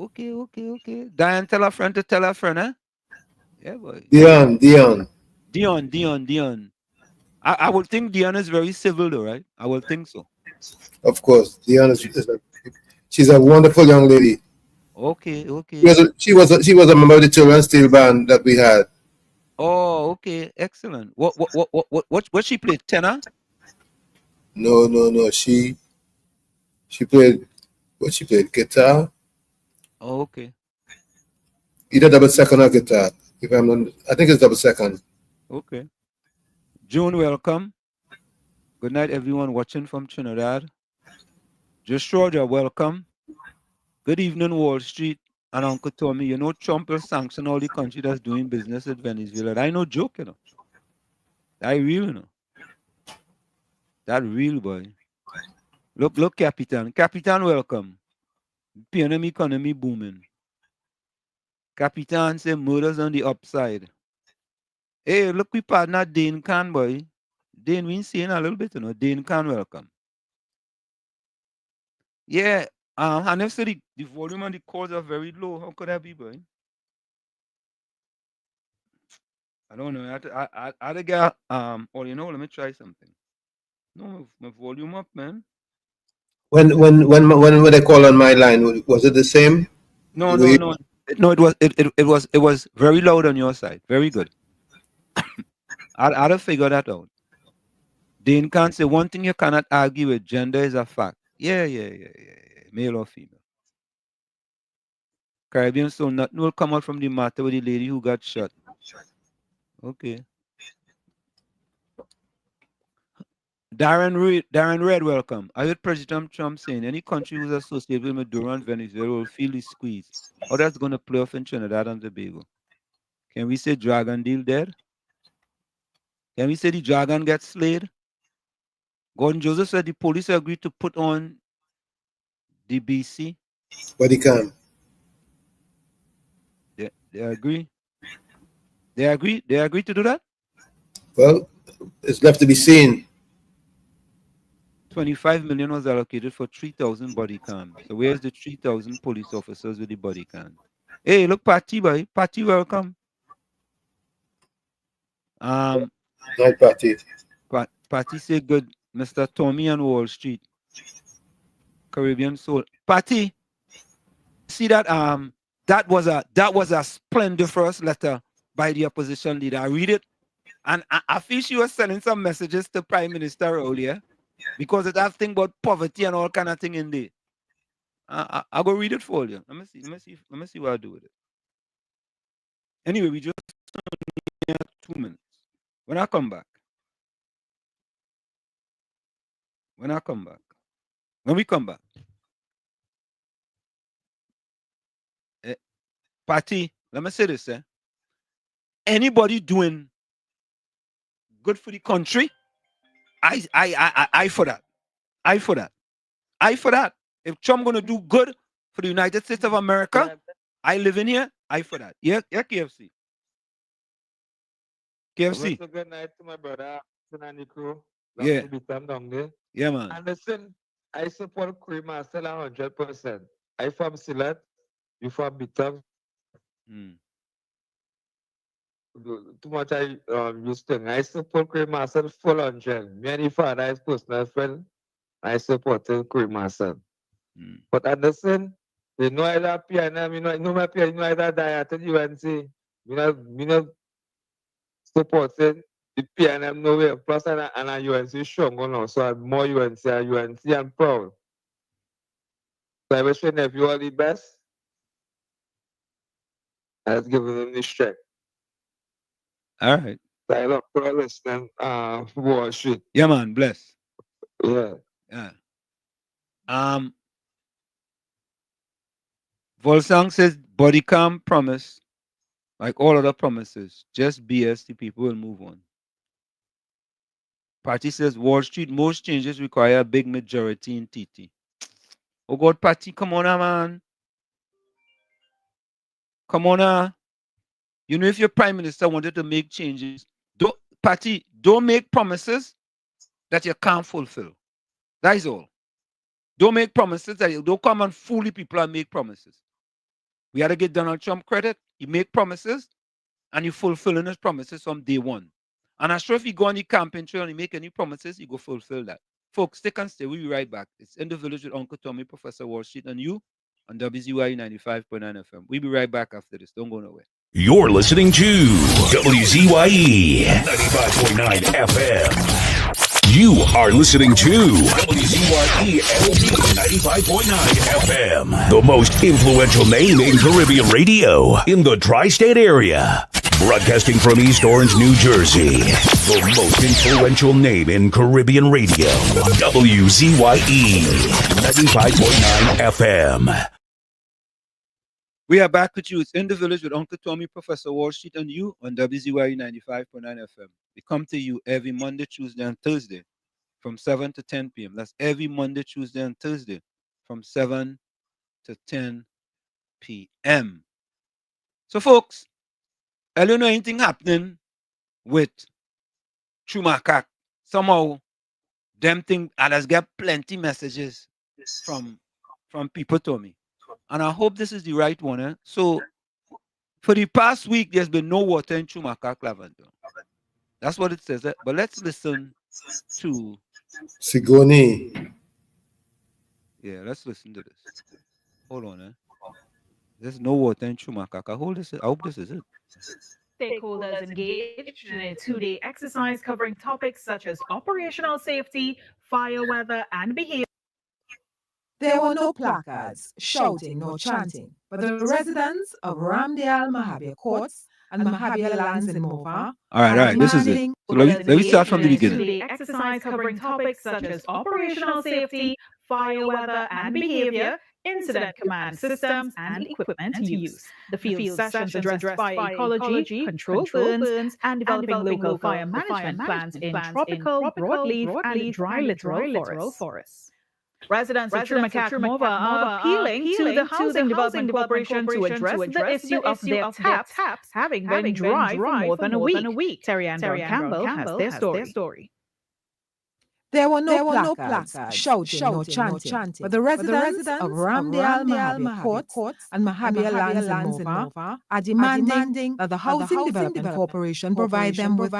Okay. Diane tell her friend to tell her friend, huh? Yeah, boy. Dion. I would think Dion is very civil though, right? I would think so. Of course, Dion she's a wonderful young lady. Okay. She was a member of the children's steel band that we had. Oh, okay, excellent. What she played? Tenor? No. She played what she played? Guitar? Oh, okay. Either double second or guitar. If I'm not, I think it's double second. Okay. June, welcome. Good night, everyone watching from Trinidad. Joshua, welcome. Good evening, Wall Street. And Uncle Tommy, you know Trump will sanction all the country that's doing business with Venezuela. I no joke, you know. That real, you know. That real, boy. Look, Capitan. Capitan, welcome. PNM economy booming. Capitan say murders on the upside. Hey, look, we partner Dane Khan, boy. Dane, we seeing a little bit, you know. Dane Khan, welcome. Yeah, and if so the volume and the chords are very low, how could that be, boy? I don't know. I get or you know, let me try something. No, my volume up, man. When they call on my line, was it the same? No. No, it was very loud on your side. Very good. I'd have figured that out. Dane can't say one thing you cannot argue with. Gender is a fact. Yeah. Male or female. Caribbean soul, nothing will come out from the matter with the lady who got shot. Okay. Darren Red, welcome. I heard President Trump saying any country who's associated with Maduro and Venezuela will feel the squeeze. How that's going to play off in Trinidad and Tobago? Can we say Dragon deal dead? Can we say the Dragon gets slayed? Gordon Joseph said the police agreed to put on the BC. Body cam. They agree? They agree to do that? Well, it's left to be seen. 25 million was allocated for 3,000 body cams. So where's the 3,000 police officers with the body cams? Hey, look, Patty, boy. Patty, welcome. Hi, Patty. Patty say good. Mr. Tommy on Wall Street. Caribbean Soul. Patty, see that that was a splendiferous letter by the opposition leader. I read it, and I feel she was sending some messages to Prime Minister earlier because it has thing about poverty and all kind of thing in there. I'll go read it for you. Let me see what I do with it. Anyway, we just need 2 minutes. When I come back. When we come back. Patty, let me say this, anybody doing good for the country, I for that. I for that. If Trump gonna do good for the United States of America, I live in here, I for that. Yeah, KFC. KFC. Good night to my brother, Sinani Crew. Yeah. Down there. Yeah, man. And listen, I support Cream Marcel 100%. I from Silat, you from Bitam. Too much I used to. I support Cream Marcel full 100. Me and the father is personal friend. I support Cream Marcel. But understand, you know I that piano, you know my piano, you know I that diet at UNC. You know supporting the PNM nowhere. Plus, and UNC strong now, so I'm more UNC and proud. So I wish you nephew all the best. I've given them the strength. All right. So I love for listening. Wall Street. Yeah, man. Bless. Yeah. Volsang says body cam promise, like all other promises, just BS. The people will move on. Party says Wall Street, most changes require a big majority in TT. Oh God, Party, come on, man. Come on, You know, if your prime minister wanted to make changes, don't make promises that you can't fulfill. That is all. Don't make promises that you don't come and fool the people and make promises. We got to give Donald Trump credit. He make promises, and he fulfilling his promises from day one. And I'm sure if you go on the campaign trail and you make any promises, you go fulfill that. Folks, stick and stay. We'll be right back. It's In the Village with Uncle Tommy, Professor Wall Street, and you on WZYE 95.9 FM. We'll be right back after this. Don't go nowhere. You're listening to WZYE 95.9 FM. You are listening to WZYE 95.9 FM, the most influential name in Caribbean radio in the tri-state area. Broadcasting from East Orange, New Jersey, the most influential name in Caribbean radio. WZYE 95.9 FM. We are back with you. It's In the Village with Uncle Tommy, Professor Wall Street, and you on WZYE 95.9 FM. We come to you every Monday, Tuesday, and Thursday from 7 to 10 p.m. That's every Monday, Tuesday, and Thursday from 7 to 10 p.m. So, folks, I don't know anything happening with True Macaque. Somehow, them thing, others get plenty messages from people to me. And I hope this is the right one. Eh? So, for the past week, there's been no water in True Macaque Lavender. That's what it says. Eh? But let's listen to Sigoni. Yeah, let's listen to this. Hold on. Eh? There's no water in True Macaque. I hope this is it. Stakeholders engaged in a two-day exercise covering topics such as operational safety, fire weather, and behavior. There were no placards, shouting nor chanting, but the residents of Ramdial Mahabir Courts and Mahabir lands in Mova. All right, this is it. So let me start from the beginning. Two-day exercise covering topics such as operational safety, fire weather, and behavior, incident command systems, and equipment use. The field sessions address fire ecology, control burns, and developing local fire management plans in tropical, broadleaf, and dry littoral forests. Residents of True Macaque Mova are appealing to the Housing Development Corporation to address the issue of their taps having been dry for more than a week. Terry Ann Campbell has their story. There were no placards, shouting nor chanting, but the residents of Ramdial Mahabir Courts and Mahabir lands in Mova are demanding that the Housing Development Corporation provide them with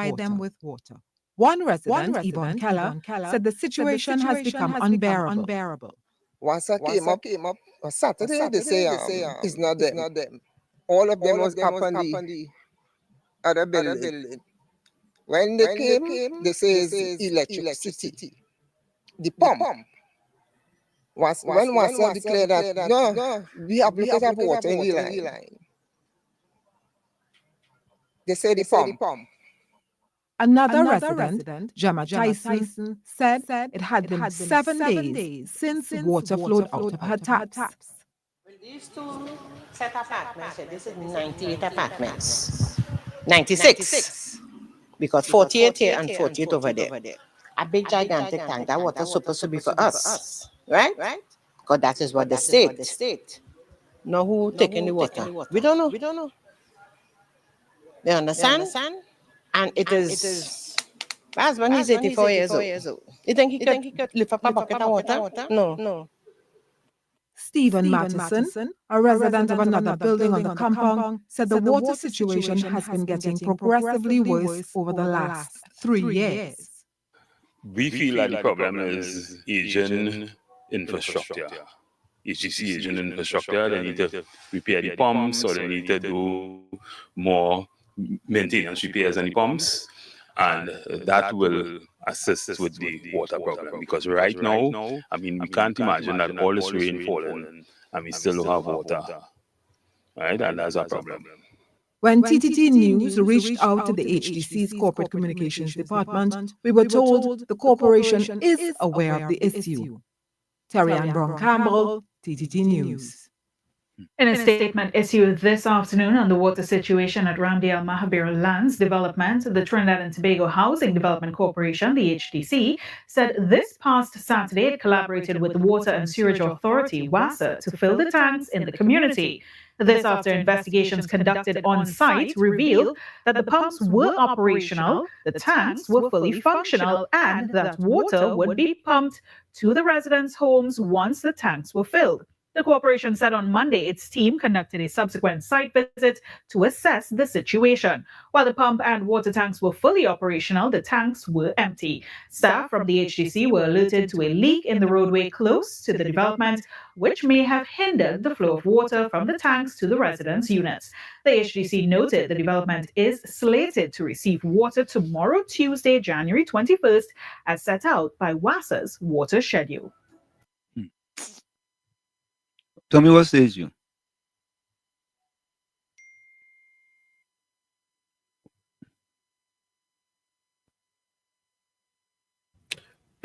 water. One resident, Yvonne Keller, said the situation has become unbearable. Once I came up on Saturday, they say it's not them. All of them was up on the other building. When they came, they say it's electricity. The pump. When Wassa declared that, no, we have to have water in the line. They say the pump. Another resident, Gemma Tyson, said it had been 7 days since water flowed out of her taps. Well, these two set apartments, this is 98 apartments. 96. Because 48 here and 48 over there. A big gigantic tank. That water supposed to be for us. Right? Because that is what the state. Know who taking the water. We don't know. You understand? And it is, my husband, he's 84 years old. You think he could lift up a bucket of water? No. Stephen Matheson, a resident of another building on the compound, said the water situation has been getting progressively worse over the last 3 years. We feel like the problem is aging infrastructure. HGC aging infrastructure, they need to repair the pumps, or they need to do more maintenance repairs on the pumps, and that will assist with the water problem. Because right now, I mean, we can't imagine that all this rain falling and we still don't have water. Right? And that's a problem. When TTT News reached out to the HDC's Corporate Communications Department, we were told the corporation is aware of the issue. Terry Ann Campbell, TTT News. In a statement issued this afternoon on the water situation at Ramdial Mahabir Lands Development, the Trinidad and Tobago Housing Development Corporation, the HDC, said this past Saturday it collaborated with the Water and Sewerage Authority, WASA, to fill the tanks in the community. This after investigations conducted on site revealed that the pumps were operational, the tanks were fully functional, and that water would be pumped to the residents' homes once the tanks were filled. The corporation said on Monday its team conducted a subsequent site visit to assess the situation. While the pump and water tanks were fully operational, the tanks were empty. Staff from the HDC were alerted to a leak in the roadway close to the development, which may have hindered the flow of water from the tanks to the residence units. The HDC noted the development is slated to receive water tomorrow, Tuesday, January 21st, as set out by WASA's water schedule. Tell me what says you.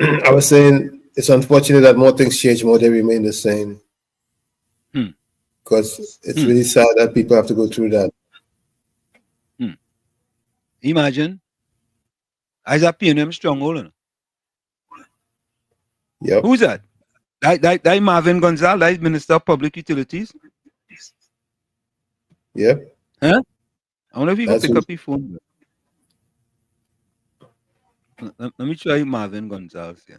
I was saying it's unfortunate that more things change, more they remain the same. Because it's really sad that people have to go through that. Imagine. I's a PNM stronghold. Yep. Who's that? That Marvin Gonzalez, that Minister of Public Utilities? Yep. Huh? I wonder if you can pick up your phone. Let me try Marvin Gonzalez. Yeah.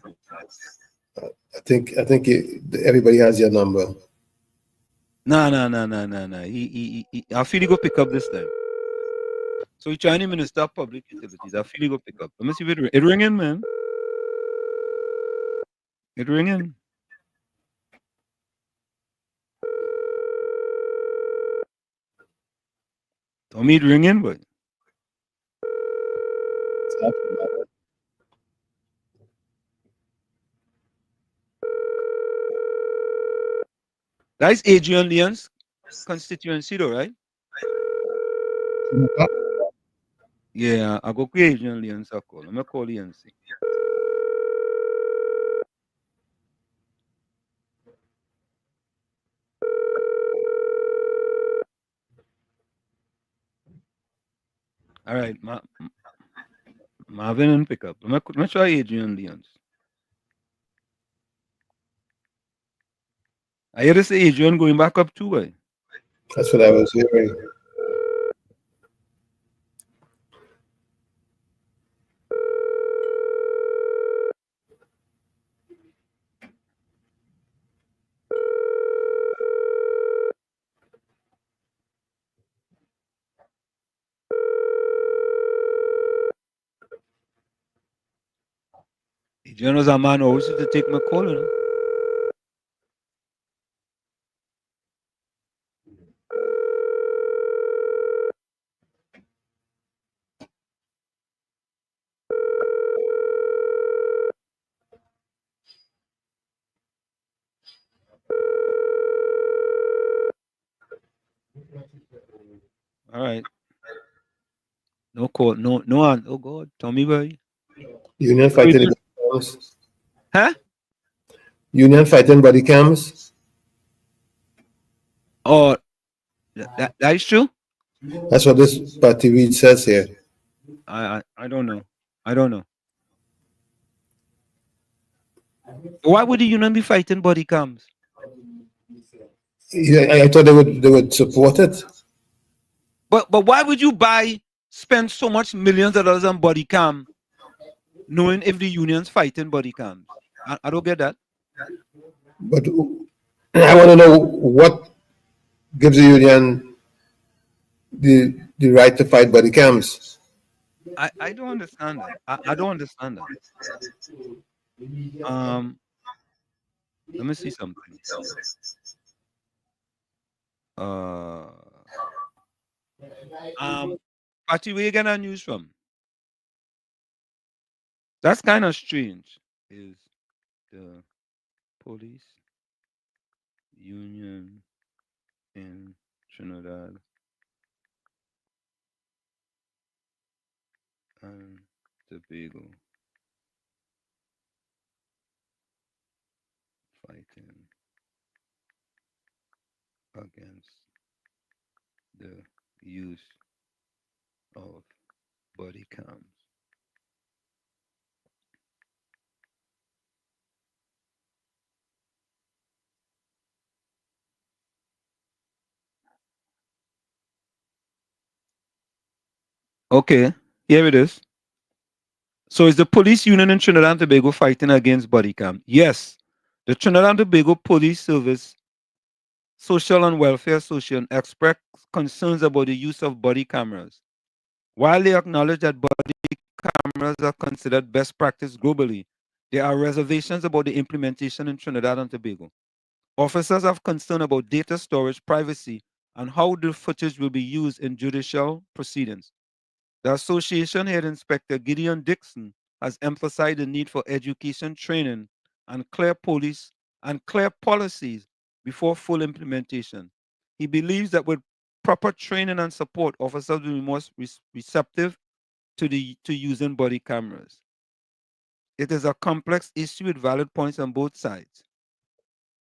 I think everybody has your number. No. I feel he go pick up this time. So he's trying to Minister of Public Utilities. I feel he go pick up. Let me see if it ringing, man. It ringing. Tommy, it ringing, but that's Adrian Leon's constituency, though, right? Yeah, I go to Adrian Leon's call. I'm gonna call you and see. All right, Marvin and pick up. Let me try Adrian Leon's. I hear this Adrian going back up too, right? That's what I was hearing. Adrian was a man who used to take my call, you know? All right. No call. No. Oh God, Tommy boy. Union fighting body cams. Huh? Union fighting body cams. Oh, that is true. That's what this party read says here. I don't know. I don't know. Why would the union be fighting body cams? Yeah, I thought they would support it. But why would you spend so much millions of dollars on body cam, knowing if the union's fighting body cams? I don't get that. But I want to know what gives the union the right to fight body cams. I don't understand that. I don't understand that. Let me see something. Party, where you get our news from? That's kind of strange. Is the police union in Trinidad and Tobago fighting against the use of body cams? Okay, here it is. So is the police union in Trinidad and Tobago fighting against body cam? Yes. The Trinidad and Tobago Police Service Social and Welfare Association expressed concerns about the use of body cameras. While they acknowledge that body cameras are considered best practice globally, there are reservations about the implementation in Trinidad and Tobago. Officers have concern about data storage, privacy, and how the footage will be used in judicial proceedings. The association head inspector Gideon Dixon has emphasized the need for education training and clear policies before full implementation. He believes that with proper training and support, officers will be more receptive to using body cameras. It is a complex issue with valid points on both sides.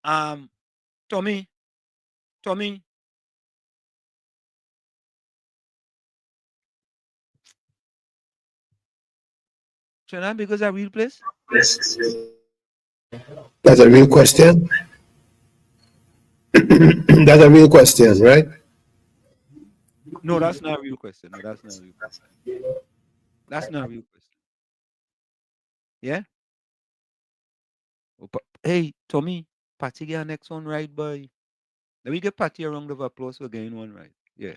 Tommy, Trinidad because a real place? That's a real question. That's a real question, right? No, that's not a real question. No, that's not a real question. That's not a real question. Yeah? Oh, hey, Tommy, Patty get our next one right, boy. Let me give Patty a round of applause for getting one right. Yeah.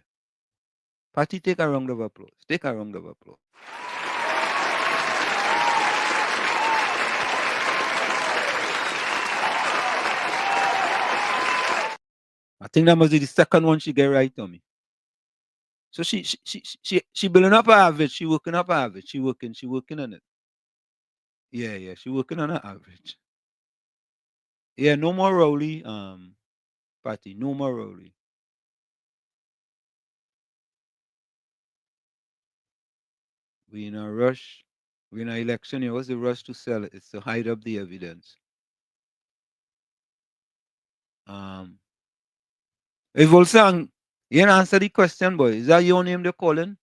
Patty, take a round of applause. Take a round of applause. I think that must be the second one she get right, Tommy. So she building up her average. She working up her average. She working on it. Yeah, she working on her average. Yeah, no more Rowley, Patty. No more Rowley. We in a rush. We in an election. It was the rush to sell it. It's to hide up the evidence. Hey, Volsang, you didn't answer the question, boy. Is that your name they're calling?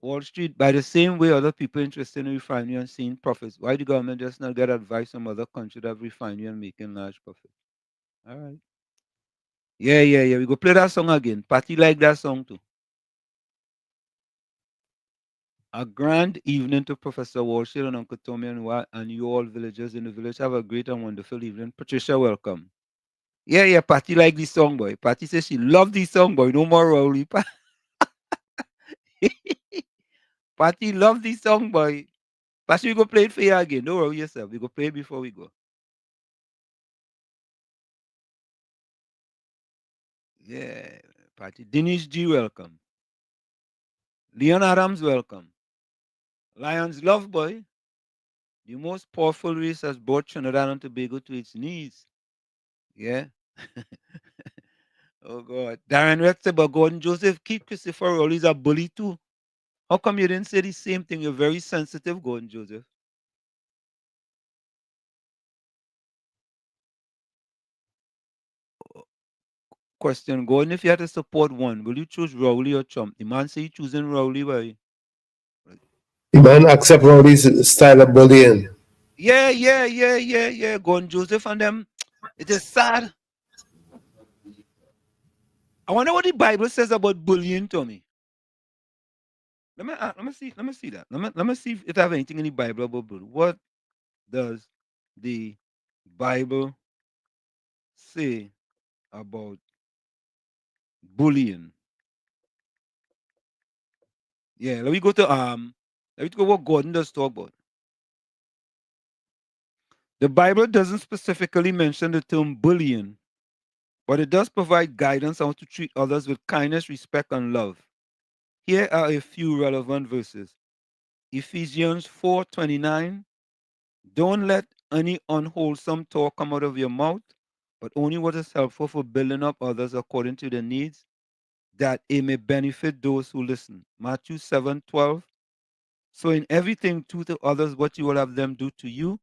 Wall Street, by the same way other people interested in refinery and seeing profits, why the government just not get advice from other countries that have refinery and making large profit? All right. Yeah. We go play that song again. Patty like that song too. A grand evening to Professor Walshall and Uncle Tommy and you all villagers in the village. Have a great and wonderful evening. Patricia, welcome. Yeah, Patty like this song, boy. Patty says she love this song, boy. No more Rowley. Patty love this song, boy. Patty, we go play it for you again. Don't worry yourself. We go play it before we go. Yeah, Patty. Dinesh G, welcome. Leon Adams, welcome. Lions Love, boy. The most powerful race has brought Trinidad and Tobago to its knees. Yeah. Oh, God. Darren Rex said, but Gordon Joseph, keep Christopher Rowley's a bully too. How come you didn't say the same thing? You're very sensitive, Gordon Joseph. Question, Gordon, if you had to support one, will you choose Rowley or Trump? The man say he choosing Rowley, boy. The man accept Rowley's style of bullying. Yeah. Gordon Joseph and them. It is sad. I wonder what the Bible says about bullying, Tommy. Let me see that. Let me see if it have anything in the Bible about bullying. What does the Bible say about bullying? Yeah, let me go to what Gordon does talk about. The Bible doesn't specifically mention the term bullying, but it does provide guidance on how to treat others with kindness, respect, and love. Here are a few relevant verses. Ephesians 4:29. Don't let any unwholesome talk come out of your mouth, but only what is helpful for building up others according to their needs, that it may benefit those who listen. Matthew 7:12. So in everything do to others what you will have them do to you,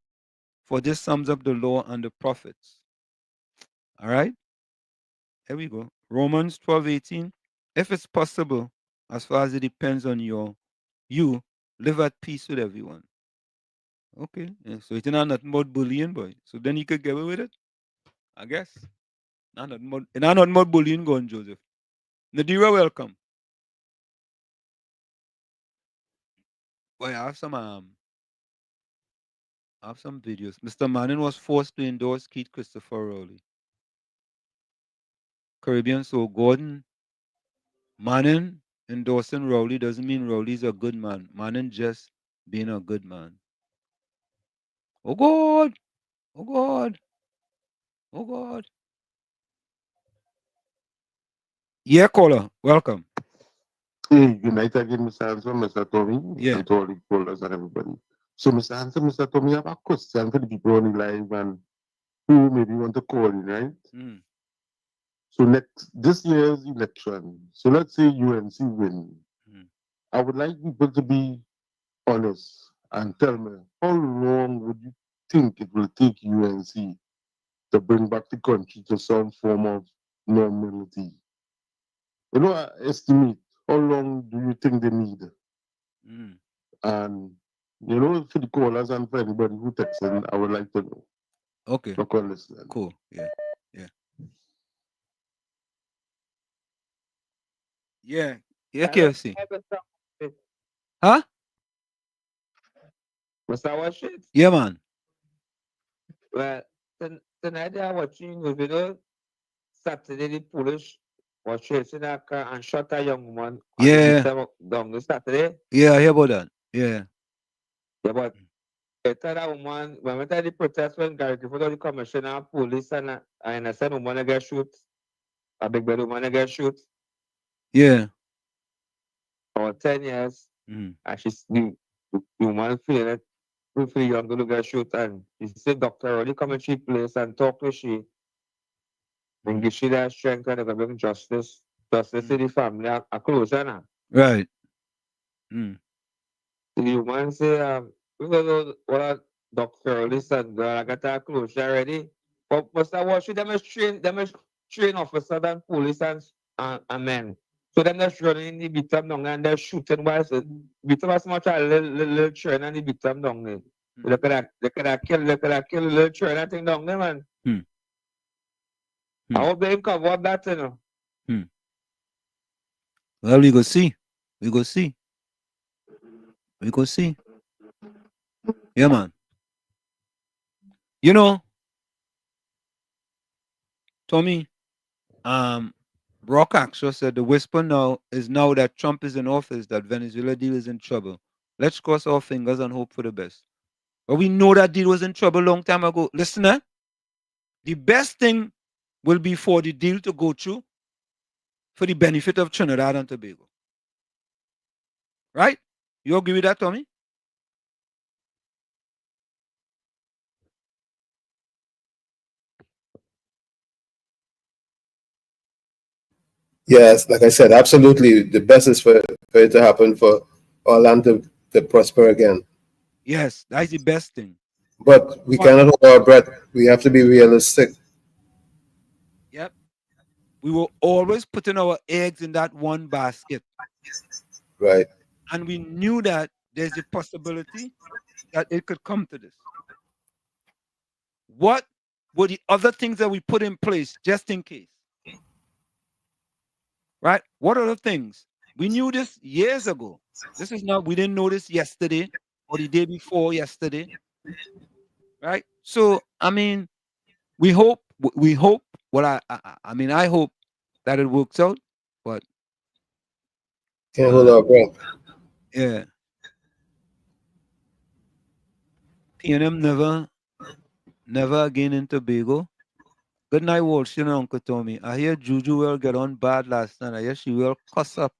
for this sums up the law and the prophets. All right? Here we go. Romans 12:18. If it's possible, as far as it depends on you, live at peace with everyone. Okay. Yeah, so it's not nothing about bullying, boy. So then you could get away with it, I guess. Not nothing more bullying going, Joseph. Nadira, welcome. Boy, I have some I have some videos. Mr. Manning was forced to endorse Keith Christopher Rowley. Caribbean Soul Gordon. Manning endorsing Rowley doesn't mean Rowley's a good man. Manning just being a good man. Oh God! Oh God! Oh God! Yeah, caller. Welcome. Hey, good night again, Mr. Hanson, Mr. Tommy, Yeah. and to all the callers and everybody. So, Mr. Hanson, Mr. Tommy, I have a question for the people on the live and who maybe want to call in, right? Mm. So, this year's election, so let's say UNC win. I would like people to be honest and tell me how long would you think it will take UNC to bring back the country to some form of normality? You know, I estimate how long do you think they need? Mm. And you know, for the callers and for anybody who texts in, I would like to know. Okay. No call listen. Cool. Yeah. Yeah. Yeah. Yeah, KFC. Huh? Mr. Washington? Yeah, man. Well, tonight I watching with you know Saturday the police was chasing a car and shot a young woman and they beat Yeah. them up down the Saturday. Yeah, I hear about that. Yeah. Yeah, but later that woman, when we the protest when Gary Griffith the commissioner, police and I said woman get shoot, a big bad woman get shoot, Yeah. about 10 years, Mm. and she's the woman feeling it, we feel young to get shoot, and she said doctor already come in she place and talk to she, and give she that strength and they can bring justice to the family, a closure now. Right. Mm. The woman say, we don't know what a doctor listen, girl, I got a closure already. But Mr. Walsh, them is train officer than police and men. So them just running in the beat them down and they're shooting while beat them as much as little train and they beat them down there. They could have killed little train and thing down there, man. I hope they cover up that, you know. Well, we go see. We go see. We go see. Yeah, man. You know, Tommy, Rock actually said the whisper now is now that Trump is in office that Venezuela deal is in trouble. Let's cross our fingers and hope for the best. But we know that deal was in trouble a long time ago. Listen, the best thing will be for the deal to go through for the benefit of Trinidad and Tobago. Right? You agree with that, Tommy? Yes, like I said, absolutely. The best is for it to happen for our land to prosper again. Yes, that's the best thing. But we cannot hold our breath. We have to be realistic. Yep. We were always putting our eggs in that one basket. Right. And we knew that there's a possibility that it could come to this. What were the other things that we put in place just in case? Right? What are the things? We knew this years ago. This is not, we didn't know this yesterday or the day before yesterday. Right? So, I mean, we hope, well, I hope that it works out, but can't hold our breath. Yeah. PNM never again in Tobago. Good night, Walsh, you know, Uncle Tommy. I hear Juju will get on bad last night. I hear she will cuss up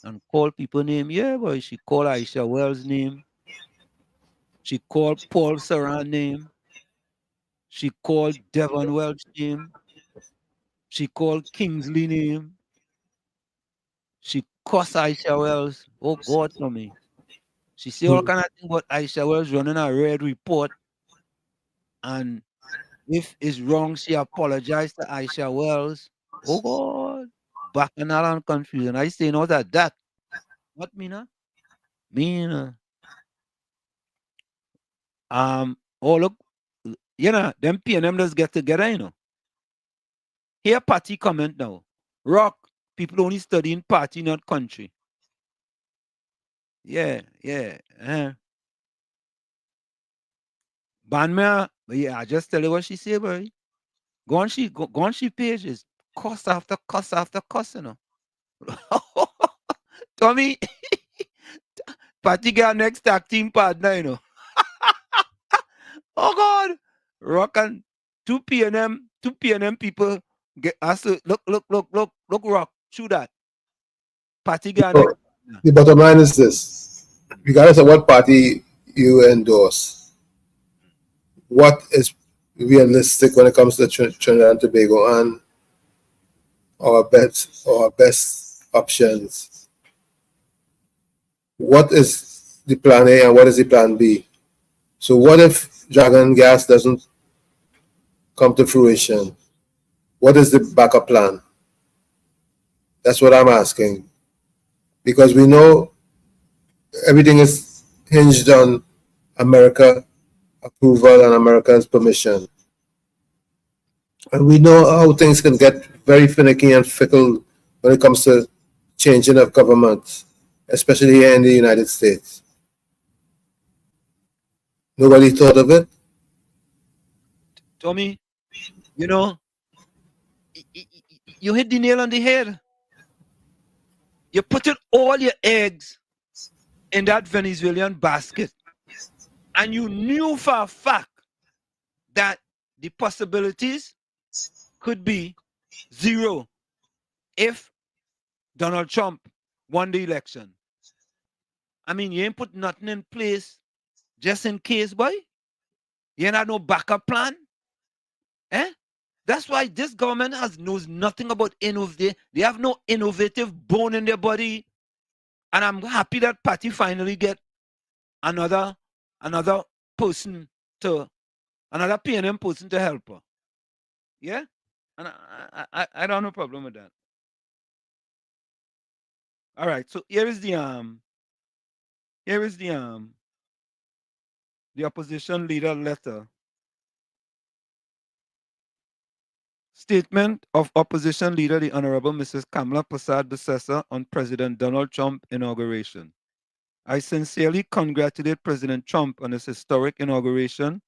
and call people name. Yeah, boy, she called Aisha Wells' name. She called Paul Saran name. She called Devon Welch name. She called Kingsley name. She cussed Aisha Wells. Oh, God, Tommy. She say all kind of thing about Aisha Wells running a red report. And if it's wrong, she apologized to Aisha Wells. Oh, God. Bacchanal and confusion. I say no that. What me now? Me oh look, you know, them P and them just get together, you know. Here party comment now. Rock, people only study in party, not country. Yeah. Banmer, but yeah, I just tell you what she say, boy. Go on she pages. Cuss after cuss after cuss, you know. Tommy, Patty got next tag team partner, you know. Oh God. Rock and 2 p.m. 2 p.m. people get us to look rock. Shoot that. Patty got next. The bottom line is this: regardless of what party you endorse, what is realistic when it comes to Trinidad and Tobago, and our best options. What is the plan A and what is the plan B? So what if Dragon Gas doesn't come to fruition? What is the backup plan? That's what I'm asking. Because we know everything is hinged on America approval and America's permission. And we know how things can get very finicky and fickle when it comes to changing of government, especially here in the United States. Nobody thought of it? Tommy, you know, you hit the nail on the head. You put all your eggs in that Venezuelan basket. And you knew for a fact that the possibilities could be zero if Donald Trump won the election. I mean, you ain't put nothing in place just in case, boy. You ain't had no backup plan. Eh? That's why this government knows nothing about innovation. They have no innovative bone in their body. And I'm happy that Patty finally get another person to another PNM person to help her. Yeah? And I don't have no problem with that. All right, so here is the opposition leader letter. Statement of opposition leader, the Honorable Mrs. Kamala Prasad-Bissessar, on President Donald Trump inauguration. I sincerely congratulate President Trump on his historic inauguration,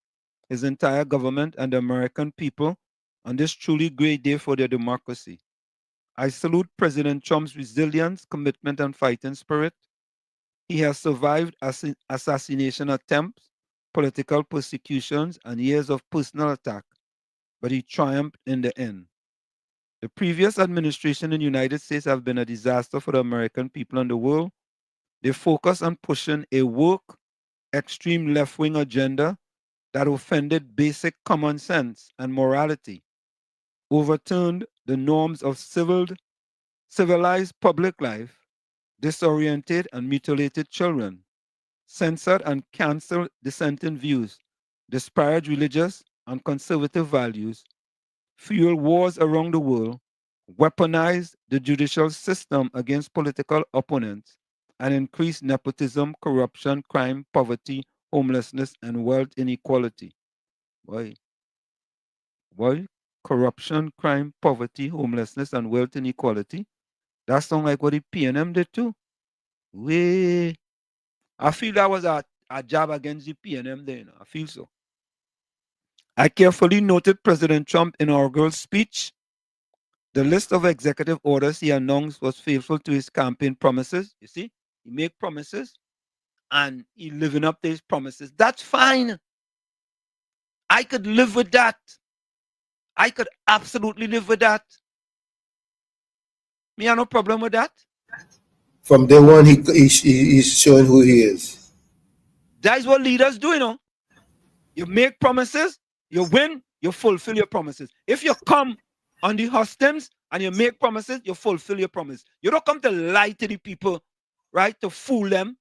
his entire government, and the American people on this truly great day for their democracy. I salute President Trump's resilience, commitment, and fighting spirit. He has survived assassination attempts, political persecutions, and years of personal attack, but he triumphed in the end. The previous administration in the United States have been a disaster for the American people and the world. They focus on pushing a woke, extreme left-wing agenda that offended basic common sense and morality, overturned the norms of civilized public life, disoriented and mutilated children, censored and canceled dissenting views, disparaged religious and conservative values, fueled wars around the world, weaponized the judicial system against political opponents, and increased nepotism, corruption, crime, poverty, homelessness, and wealth inequality. Why? Corruption, crime, poverty, homelessness, and wealth inequality. That sounds like what the PNM did too. I feel that was a job against the PNM there. I feel so. I carefully noted President Trump's inaugural speech. The list of executive orders he announced was faithful to his campaign promises. You see, he made promises and he living up to his promises. That's fine. I could live with that. I could absolutely live with that. Me have no problem with that. From day one, he's showing who he is. That is what leaders do, you know. You make promises, you win, you fulfill your promises. If you come on the hustings and you make promises, you fulfill your promise. You don't come to lie to the people, right? To fool them.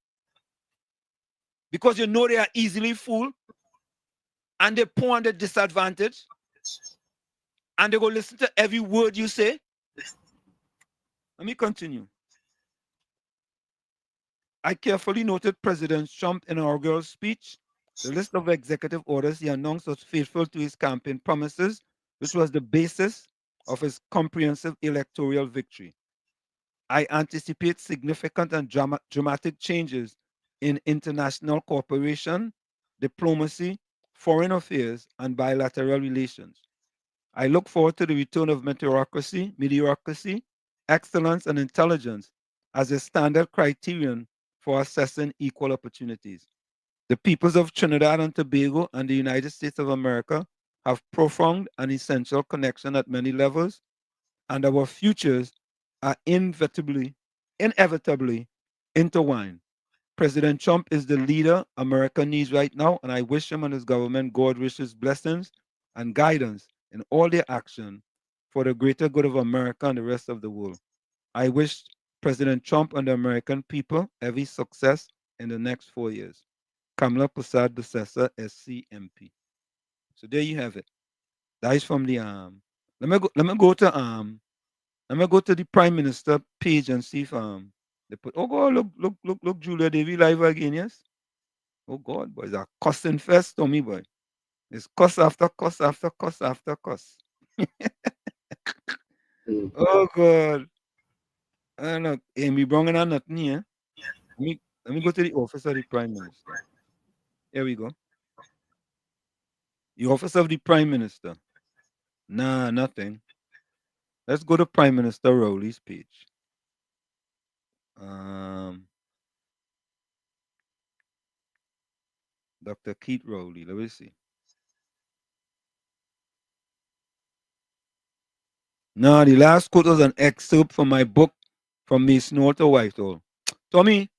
Because you know they are easily fooled. And they poor and they're disadvantaged. And they go listen to every word you say. Let me continue. I carefully noted President Trump's inaugural speech. The list of executive orders he announced was faithful to his campaign promises, which was the basis of his comprehensive electoral victory. I anticipate significant and dramatic changes in international cooperation, diplomacy, foreign affairs, and bilateral relations. I look forward to the return of mediocrity, excellence, and intelligence as a standard criterion for assessing equal opportunities. The peoples of Trinidad and Tobago and the United States of America have profound and essential connection at many levels, and our futures are inevitably intertwined. President Trump is the leader America needs right now, and I wish him and his government God wishes blessings and guidance in all their action for the greater good of America and the rest of the world. I wish President Trump and the American people every success in the next 4 years. Kamala Prasad Dusesa, SCMP. So there you have it. That is from the let me go to the Prime Minister page and see if they put, oh God, look, Julia Davy live again, yes? Oh God, boy, it's a cussing fest to me, boy. It's cuss after cuss after cuss after cuss. Oh God. I know Amy Brown and nothing here. Let me go to the office of the Prime Minister. Here we go. The office of the Prime Minister. Nah, nothing. Let's go to Prime Minister Rowley's page. Dr. Keith Rowley. Let me see. No, the last quote was an excerpt from my book from Miss North to Whitehall. Tommy,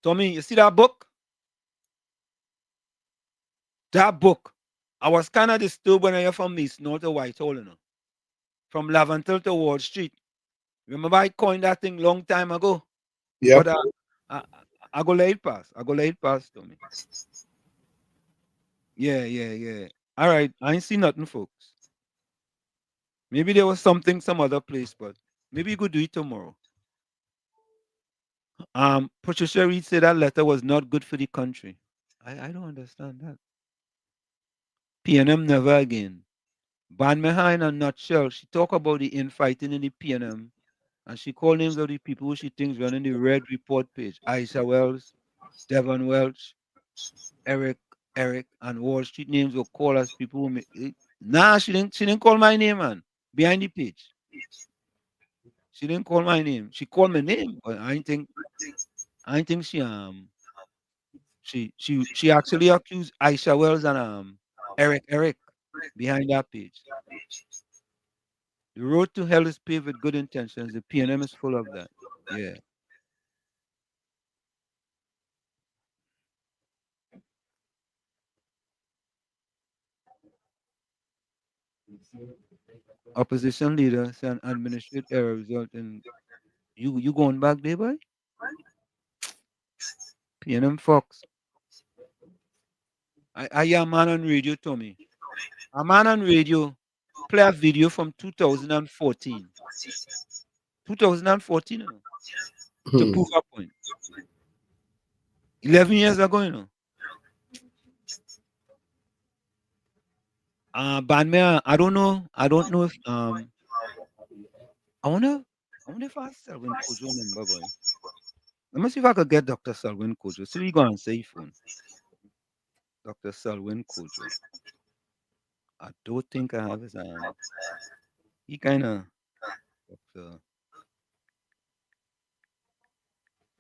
you see that book? That book. I was kind of disturbed when I hear from Miss North to Whitehall, you know. From Laventel to Wall Street. Remember I coined that thing long time ago? Yep. But I go lay it past, Tommy. Yeah. All right. I ain't see nothing, folks. Maybe there was something some other place, but maybe you could do it tomorrow. Patricia Reed said that letter was not good for the country. I don't understand that. PNM never again. Ban Meha in a nutshell, she talked about the infighting in the PNM and she called names of the people who she thinks running the red report page. Aisha Wells, Devon Welch, Eric, and Wall Street names were called as people who nah, she didn't call my name, man. Behind the page. She didn't call my name. She called my name, but I think she actually accused Aisha Wells and Eric behind that page. The road to hell is paved with good intentions. The PNM is full of that. Yeah. Opposition leader say an administrative error result in you going back there, boy? PNM Fox. I hear a man on radio, Tommy. A man on radio play a video from 2014. 2014, you know, to prove a point. 11 years ago, you know. Banmea, I don't know if I wonder if I Selwyn Kojo number, boy. Let me see if I could get Dr. Selwyn Kojo. See, we go and say phone. Dr. Selwyn Kojo. I don't think I have his he kinda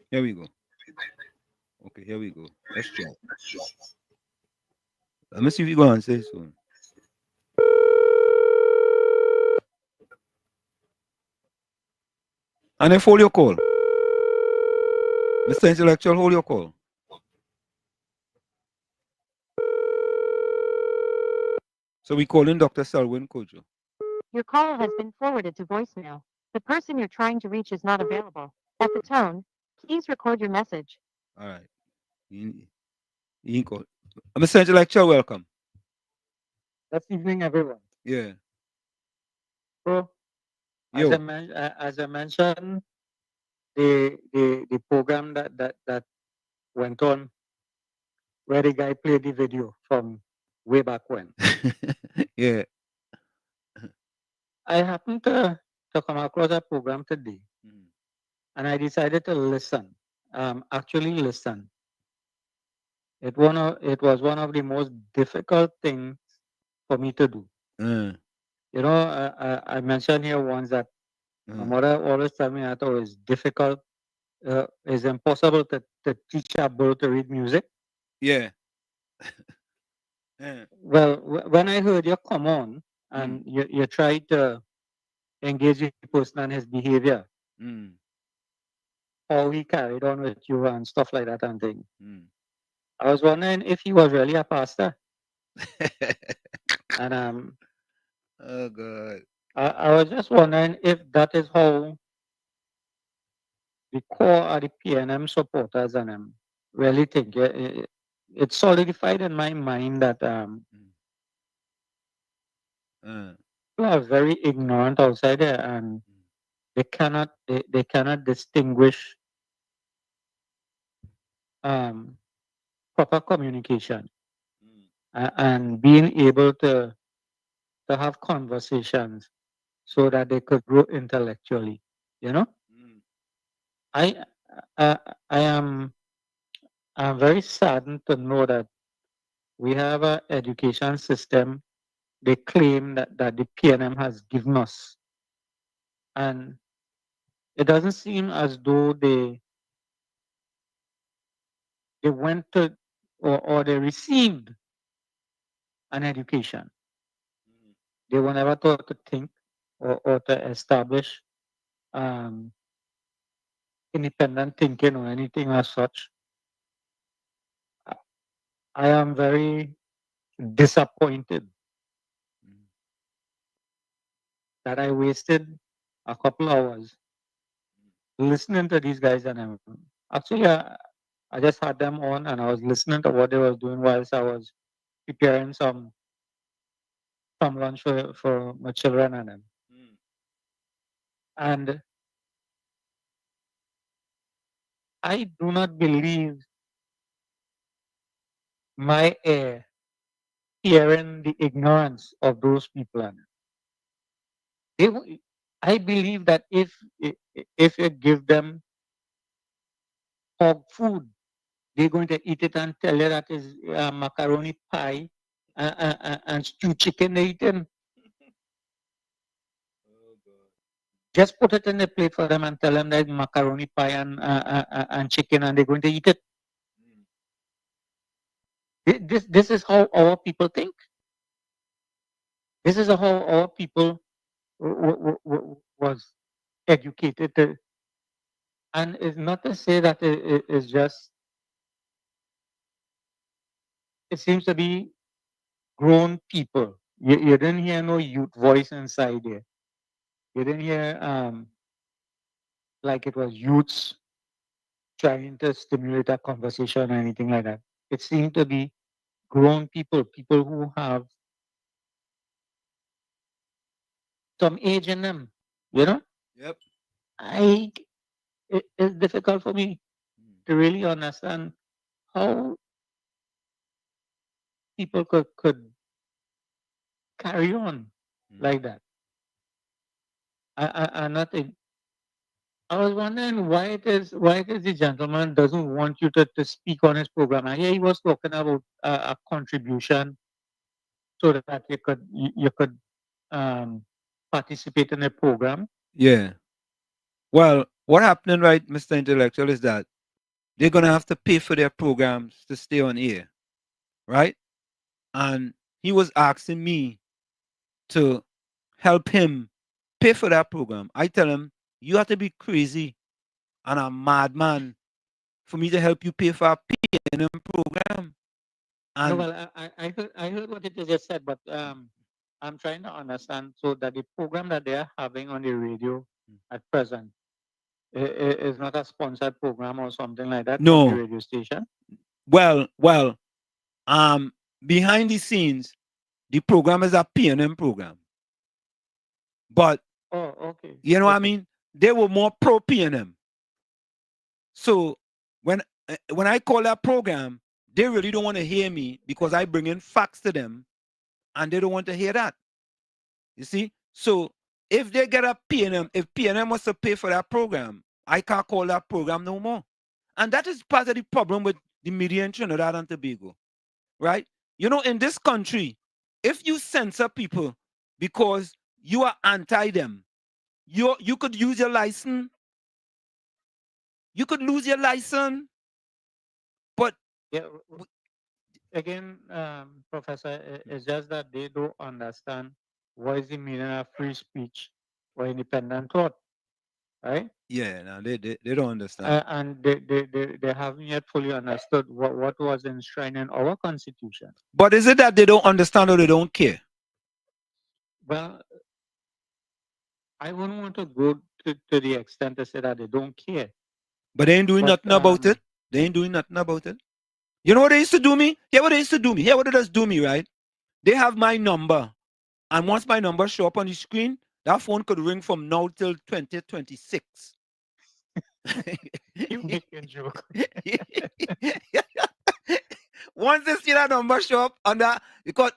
here we go. Okay, here we go. Let's try. Let me see if we go and say soon. And if hold your call. Mr. Intellectual, hold your call. So we calling Dr. Selwyn Kojo. Your call has been forwarded to voicemail. The person you're trying to reach is not available. At the tone, please record your message. All right. You call. Mr. Intellectual, welcome. Good evening, everyone. Yeah. So, as I mentioned, the program that went on where the guy played the video from way back when. Yeah. I happened to come across a program today, and I decided to listen. Actually listen. it was one of the most difficult things for me to do. Mm. You know, I mentioned here once that my mother always told me that it's difficult, it's impossible to teach a bird to read music. Yeah. Yeah. Well, when I heard you come on and you try to engage with the person and his behavior, Mm. how he carried on with you and stuff like that and thing. Mm. I was wondering if he was really a pastor. And Oh God. I was just wondering if that is how the core of the PNM supporters and really think. It's solidified in my mind that people are very ignorant outside there and they cannot distinguish proper communication and being able to have conversations so that they could grow intellectually. You know, I I I am I'm very saddened to know that we have an education system they claim that the PNM has given us, and it doesn't seem as though they went to or they received an education. They were never taught to think or to establish independent thinking or anything as such. I am very disappointed that I wasted a couple hours listening to these guys, and actually I just had them on and I was listening to what they were doing whilst I was preparing some lunch for my children and them. And I do not believe my ear hearing the ignorance of those people. And I believe that if you give them hog food, they're going to eat it and tell you that is macaroni pie and stew chicken they eating. Just put it in the plate for them and tell them that macaroni pie and chicken, and they're going to eat it. This is how our people think. This is how our people was educated to, and it's not to say that it's just. It seems to be grown people. You didn't hear no youth voice inside there. You didn't hear like it was youths trying to stimulate a conversation or anything like that. It seemed to be grown people, people who have some age in them, you know? Yep. It's difficult for me to really understand how people could carry on like that. I'm not I was wondering why it is the gentleman doesn't want you to speak on his program. I hear he was talking about a contribution so that you could participate in the program. Yeah. Well, what happening, right, Mr. Intellectual, is that they're gonna have to pay for their programs to stay on air, right? And he was asking me to help him pay for that program. I tell him, you have to be crazy and a madman for me to help you pay for a PNM program. No, And well, I heard what it is you said, but I'm trying to understand so that the program that they are having on the radio at present is not a sponsored program or something like that from the no, radio station. well, behind the scenes, the program is a PNM program. But Oh, okay. you know what I mean? They were more pro PNM. So when I call that program, they really don't want to hear me because I bring in facts to them, and they don't want to hear that. You see? So if they get a PNM, if PNM wants to pay for that program, I can't call that program no more. And that is part of the problem with the media in Trinidad and Tobago, right? You know, in this country, if you censor people because you are anti them, you could use your license. You could lose your license, but Yeah. Again, Professor, it's just that they don't understand what is the meaning of free speech or independent thought, right? yeah, no, they don't understand. And they haven't yet fully understood what was enshrined in our constitution. But is it that they don't understand or they don't care? Well, I wouldn't want to go to the extent to say that they don't care. But they ain't doing But, nothing about it. They ain't doing nothing about it. You know what they used to do me? Hear what they used to do me. Hear what it does do me, right? They have my number. And once my number show up on the screen, that phone could ring from now till 2026. You make a joke. Once they see that number show up on that, because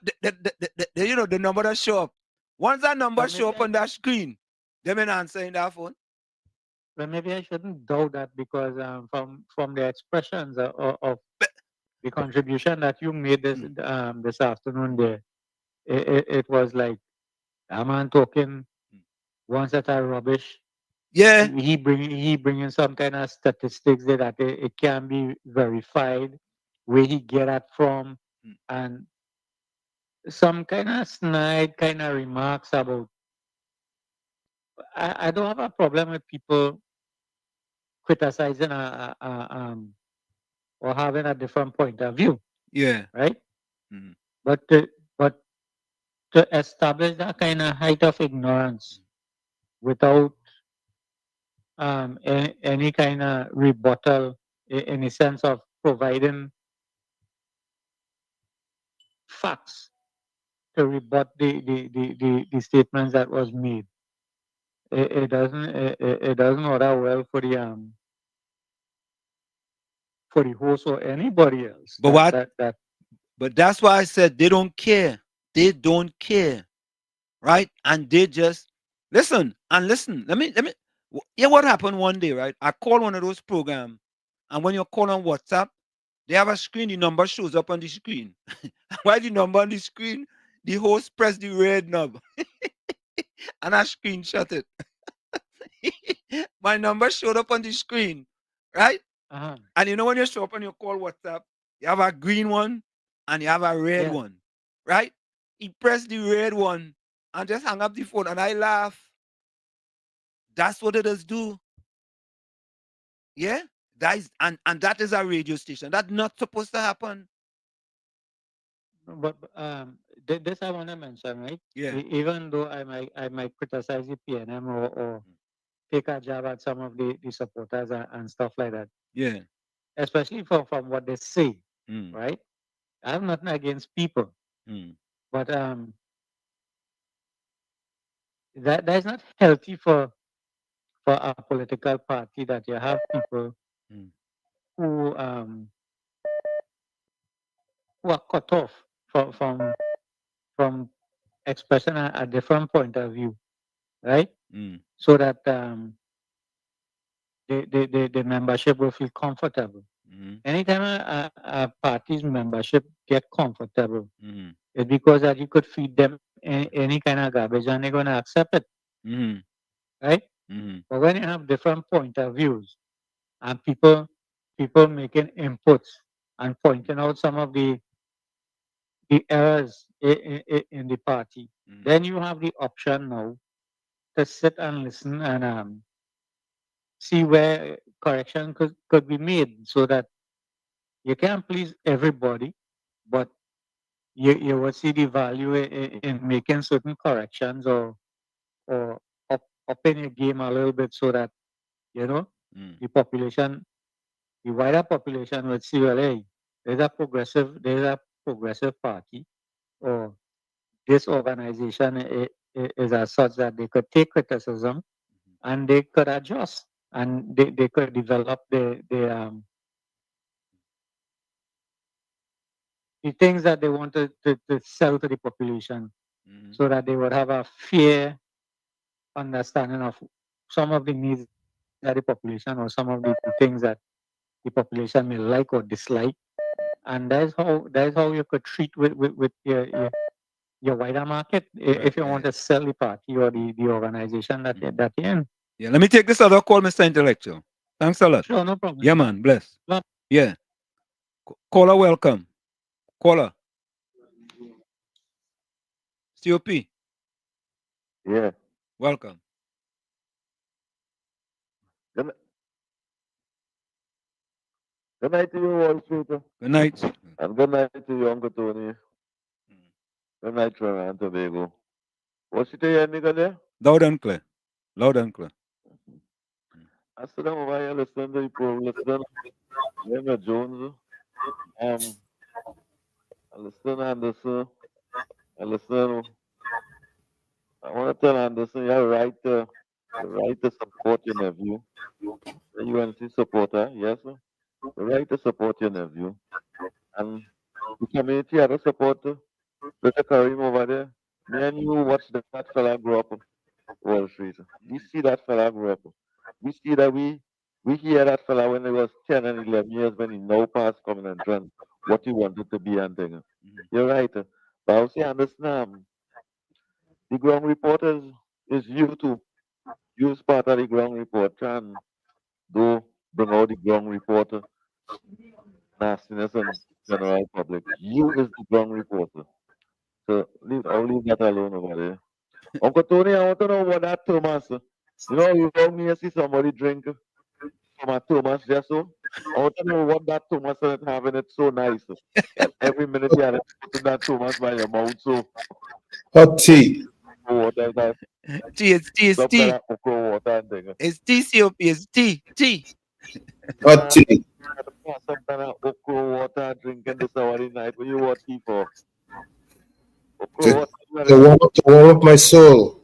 you know the number that show up. Once that number show up on that screen, they may not answer in that phone. Well, maybe I shouldn't doubt that because from the expressions of the contribution that you made this afternoon, there, it was like a man talking one set of rubbish. Yeah, he bringing some kind of statistics there that it can be verified, where he get that from, and some kind of snide kind of remarks about. I don't have a problem with people criticizing or having a different point of view, yeah. right? But to establish that kind of height of ignorance without any kind of rebuttal in the sense of providing facts to rebut the statements that was made. It doesn't order well for the host or anybody else. But but that's why I said they don't care. They don't care, right? And they just listen and listen. Let me. Yeah, what happened one day, right? I called one of those programs, and when you call on WhatsApp, they have a screen. The number shows up on the screen. While the number on the screen, the host press the red knob, and I screenshot it. My number showed up on the screen, right? And you know when you show up on your call WhatsApp, you have a green one and you have a red one, right? He pressed the red one and just hung up the phone, and I laugh. That's what it does do. Yeah, that is, and that is a radio station. That's not supposed to happen. But this I want to mention, right? Yeah. Even though I might criticize the PNM or take a jab at some of the supporters and stuff like that. Yeah. Especially from what they say, right? I have nothing against people, but that is not healthy for a political party that you have people who are cut off from expressing a different point of view, right? So that the membership will feel comfortable. Anytime a party's membership get comfortable, it's because that you could feed them any kind of garbage and they're going to accept it, right? But when you have different point of views and people making inputs and pointing out some of the errors in the party, then you have the option now to sit and listen and see where correction could be made so that you can't please everybody, but you will see the value in making certain corrections or upping your game a little bit so that the population, the wider population would see, well, hey, there's a progressive party, or this organization is as such that they could take criticism and they could adjust and they could develop the things that they wanted to sell to the population so that they would have a fair understanding of some of the needs of the population or some of the things that the population may like or dislike, and that's how you could treat with your wider market if you want to sell the party or the organization that you're in. Yeah, let me take this other call, Mr. Intellectual. Thanks a lot. Sure, no problem. Yeah, man, bless. Well, Yeah. Caller, welcome. Caller. COP. Yeah. Welcome. Good night to you, Wall Street. Good night. And good night to you, Uncle Tony. Good night, Trinidad and Tobago. What's it here, nigga there? Loud and clear. Loud and clear. I sit down over here listening to people, listening to Leonard Jones. I listen to Anderson. I want to tell Anderson, you have the right to support your nephew. The UNC supporter, yes. The right to support your nephew. And the community had to support Mr. Karim over there. Me and you watch that fella grow up Wall Street. We see that fella grow up. We see that we hear that fella when he was 10 and 11 years when he now past coming and done what he wanted to be and thing. You're right. But I say understand. The ground report is you to use part of the ground report and do bring out the ground report nastiness and general public. You is the ground reporter. So I'll leave that alone over there. Uncle Tony, I want to know what that Thomas. You know, you told me you see somebody drink from a Thomas just so. I want to know what that Thomas is having it so nice. And every minute you had to put that Thomas by your mouth so Hot tea. water that Tea, it's tea, it's some tea. kind of okra water and thing. It's tea, COP, it's tea, tea. Hot tea. Some kind of okra water drinking this hour of the night. What you want tea for? Okra To, water. to warm up my soul.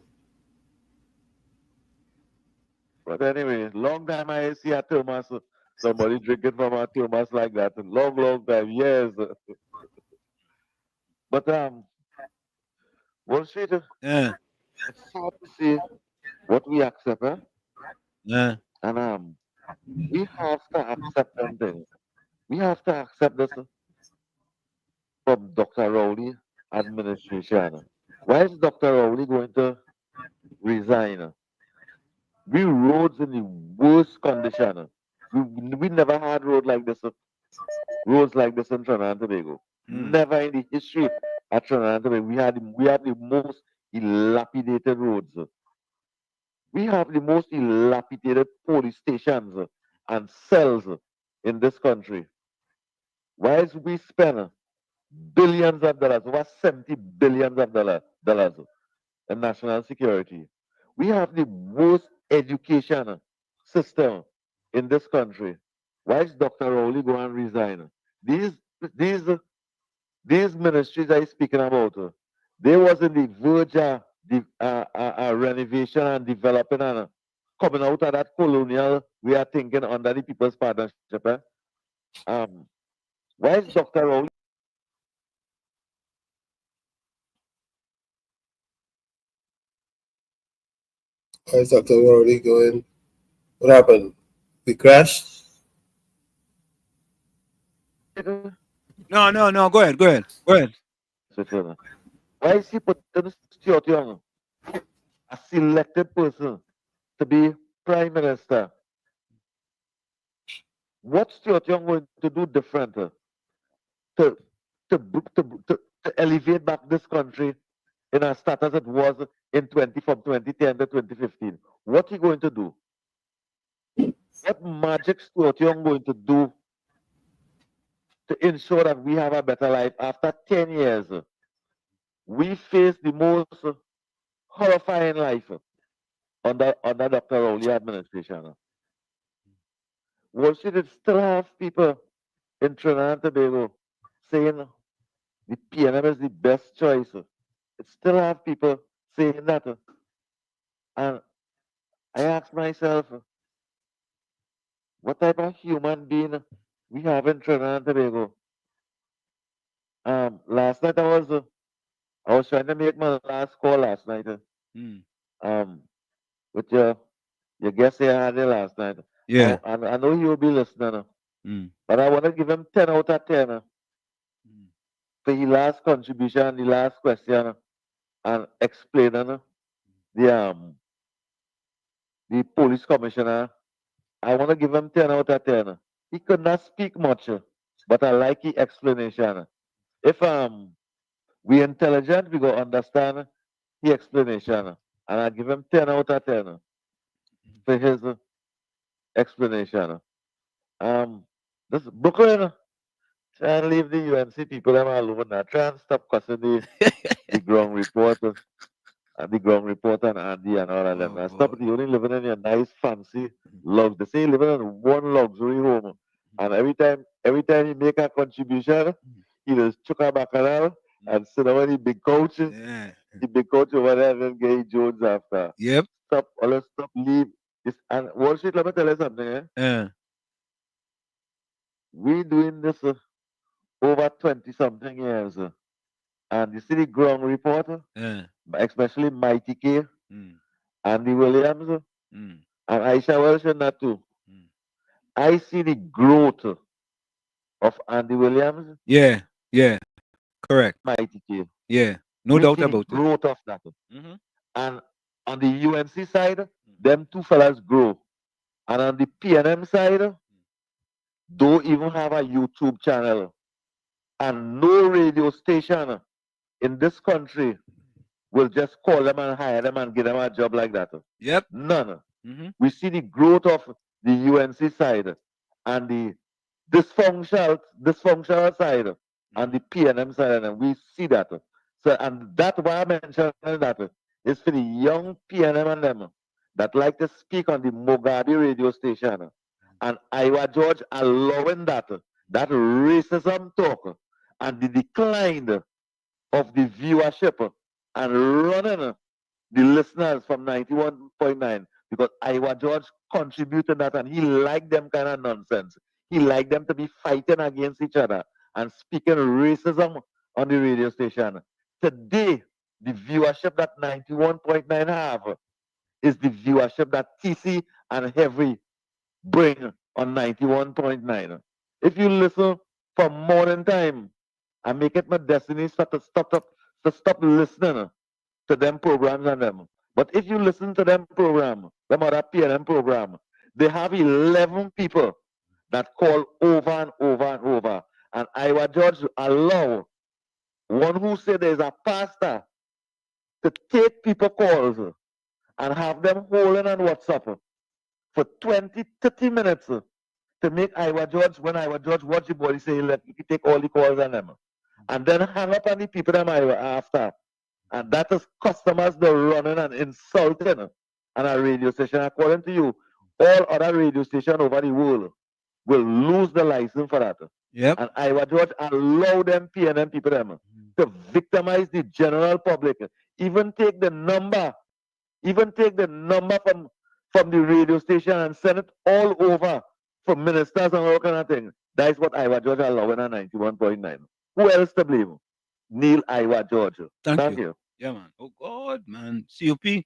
But anyway, long time I see a Thomas, somebody drinking from a Thomas like that. Long time, years. But Wall Street, Yeah. it's hard to see what we accept, Yeah. and we have to accept something. We have to accept this from Dr. Rowley administration. Why is Dr. Rowley going to resign? We roads in the worst condition. We never had roads like this in Trinidad and Tobago. Never in the history of Trinidad and Tobago. We have the most dilapidated roads. We have the most dilapidated police stations and cells in this country. Whilst we spend billions of dollars, over 70 billions of dollars in national security, we have the worst education system in this country. Why is Dr. Rowley going to resign? These these these ministries I'm speaking about, they was in the verge of renovation and developing and coming out of that colonial we are thinking under the People's Partnership. Why is Dr. Rowley? Why is Dr. Worley going? What happened? We crashed? No. Go ahead. Go ahead. Why is he putting Stuart Young, a selected person, to be prime minister? What's Stuart Young going to do different to elevate back this country in a status it was from 2010 to 2015? What he going to do? What magic Stuart Young going to do to ensure that we have a better life after 10 years? We face the most horrifying life under Dr. Rowley administration. Wall Street still have people in Trinidad and Tobago saying the PNM is the best choice. It still have people saying that. And I ask myself, what type of human being we have in Trinidad and Tobago? Last night I was trying to make my last call last night. With your guest here had it last night. Yeah. I know you'll be listening. But I want to give him 10 out of 10 for his last contribution, the last question, and explaining the police commissioner. I want to give him 10 out of 10. He could not speak much, but I like his explanation. If we intelligent, we go understand the explanation. And I give him 10 out of 10 for his explanation. This Brooklyn, try and leave the UNC people them alone now. Try and stop cussing the ground reporter and the ground reporter and Andy and all of them. Now stop it. You only living in your nice fancy log. They say you living in one luxury home. And every time you make a contribution, he just chuck a bacchanal and sit down on the big couch. The big couch over there and then get Jones after. Yep. Stop, let's stop, leave. This, and Wall Street, let me tell you something. We doing this over 20 something years. And you see the ground reporter, especially Mighty K, Andy Williams, and Aisha Wilson, that too. I see the growth of Andy Williams. Yeah, correct. Mighty K. Yeah, no We doubt see the about it. growth of that. And on the UNC side, them two fellas grow. And on the PNM side, don't even have a YouTube channel. And no radio station in this country will just call them and hire them and give them a job like that. Yep. None. We see the growth of the UNC side and the dysfunctional side and the PNM side, and we see that. So, and that's why I mentioned that is for the young PNM and them that like to speak on the Mugabe radio station, and Iowa George allowing that racism talk and the decline of the viewership and running the listeners from 91.9 because Iowa George contributed that and he liked them kind of nonsense. He liked them to be fighting against each other and speaking racism on the radio station. Today, the viewership that 91.9 have is the viewership that TC and Heavy bring on 91.9. If you listen for morning time, I make it my destiny to stop listening to them programs and them. But if you listen to them program, them other PNM program, they have 11 people that call over and over and over. And Iowa Judge allow one who said there's a pastor to take people calls and have them holding on WhatsApp for 20, 30 minutes to make Iowa Judge, when Iowa Judge watch the body say, let you take all the calls on them. And then hang up on the people them after. And that is customers they're running and insulting on a radio station. According to you, all other radio stations over the world will lose the license for that. Yep. And Iowa George allow them PNM people them to victimize the general public. Even take the number from the radio station and send it all over for ministers and all kind of things. That is what Iowa George allowing on 91.9. Who else to blame? Neil Iowa George. Thank you. Yeah, man. Oh God, man. COP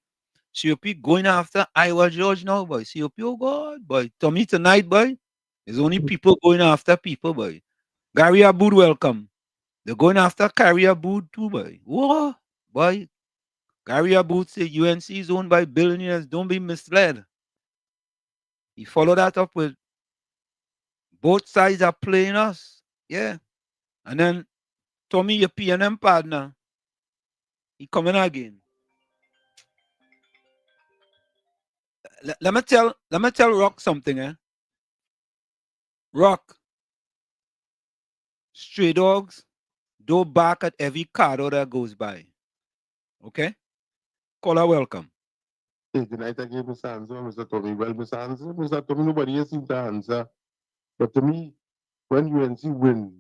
going after Iowa George now, boy. COP, oh God, boy. Tommy tonight, boy. There's only people going after people, boy. Gary Aboud, welcome. They're going after Gary Aboud too, boy. What? Boy. Gary Aboud say UNC is owned by billionaires. Don't be misled. He followed that up with both sides are playing us. Yeah. And then Tommy, your PNM partner, he coming again. Let me tell Rock something, eh? Rock, stray dogs don't bark at every car that goes by. Okay? Caller, welcome. Hey, good night again, Mr. Answer, Mr. Tommy. Well, Mr. Answer, Mr. Tommy, nobody else seems to answer. But to me, when UNC win,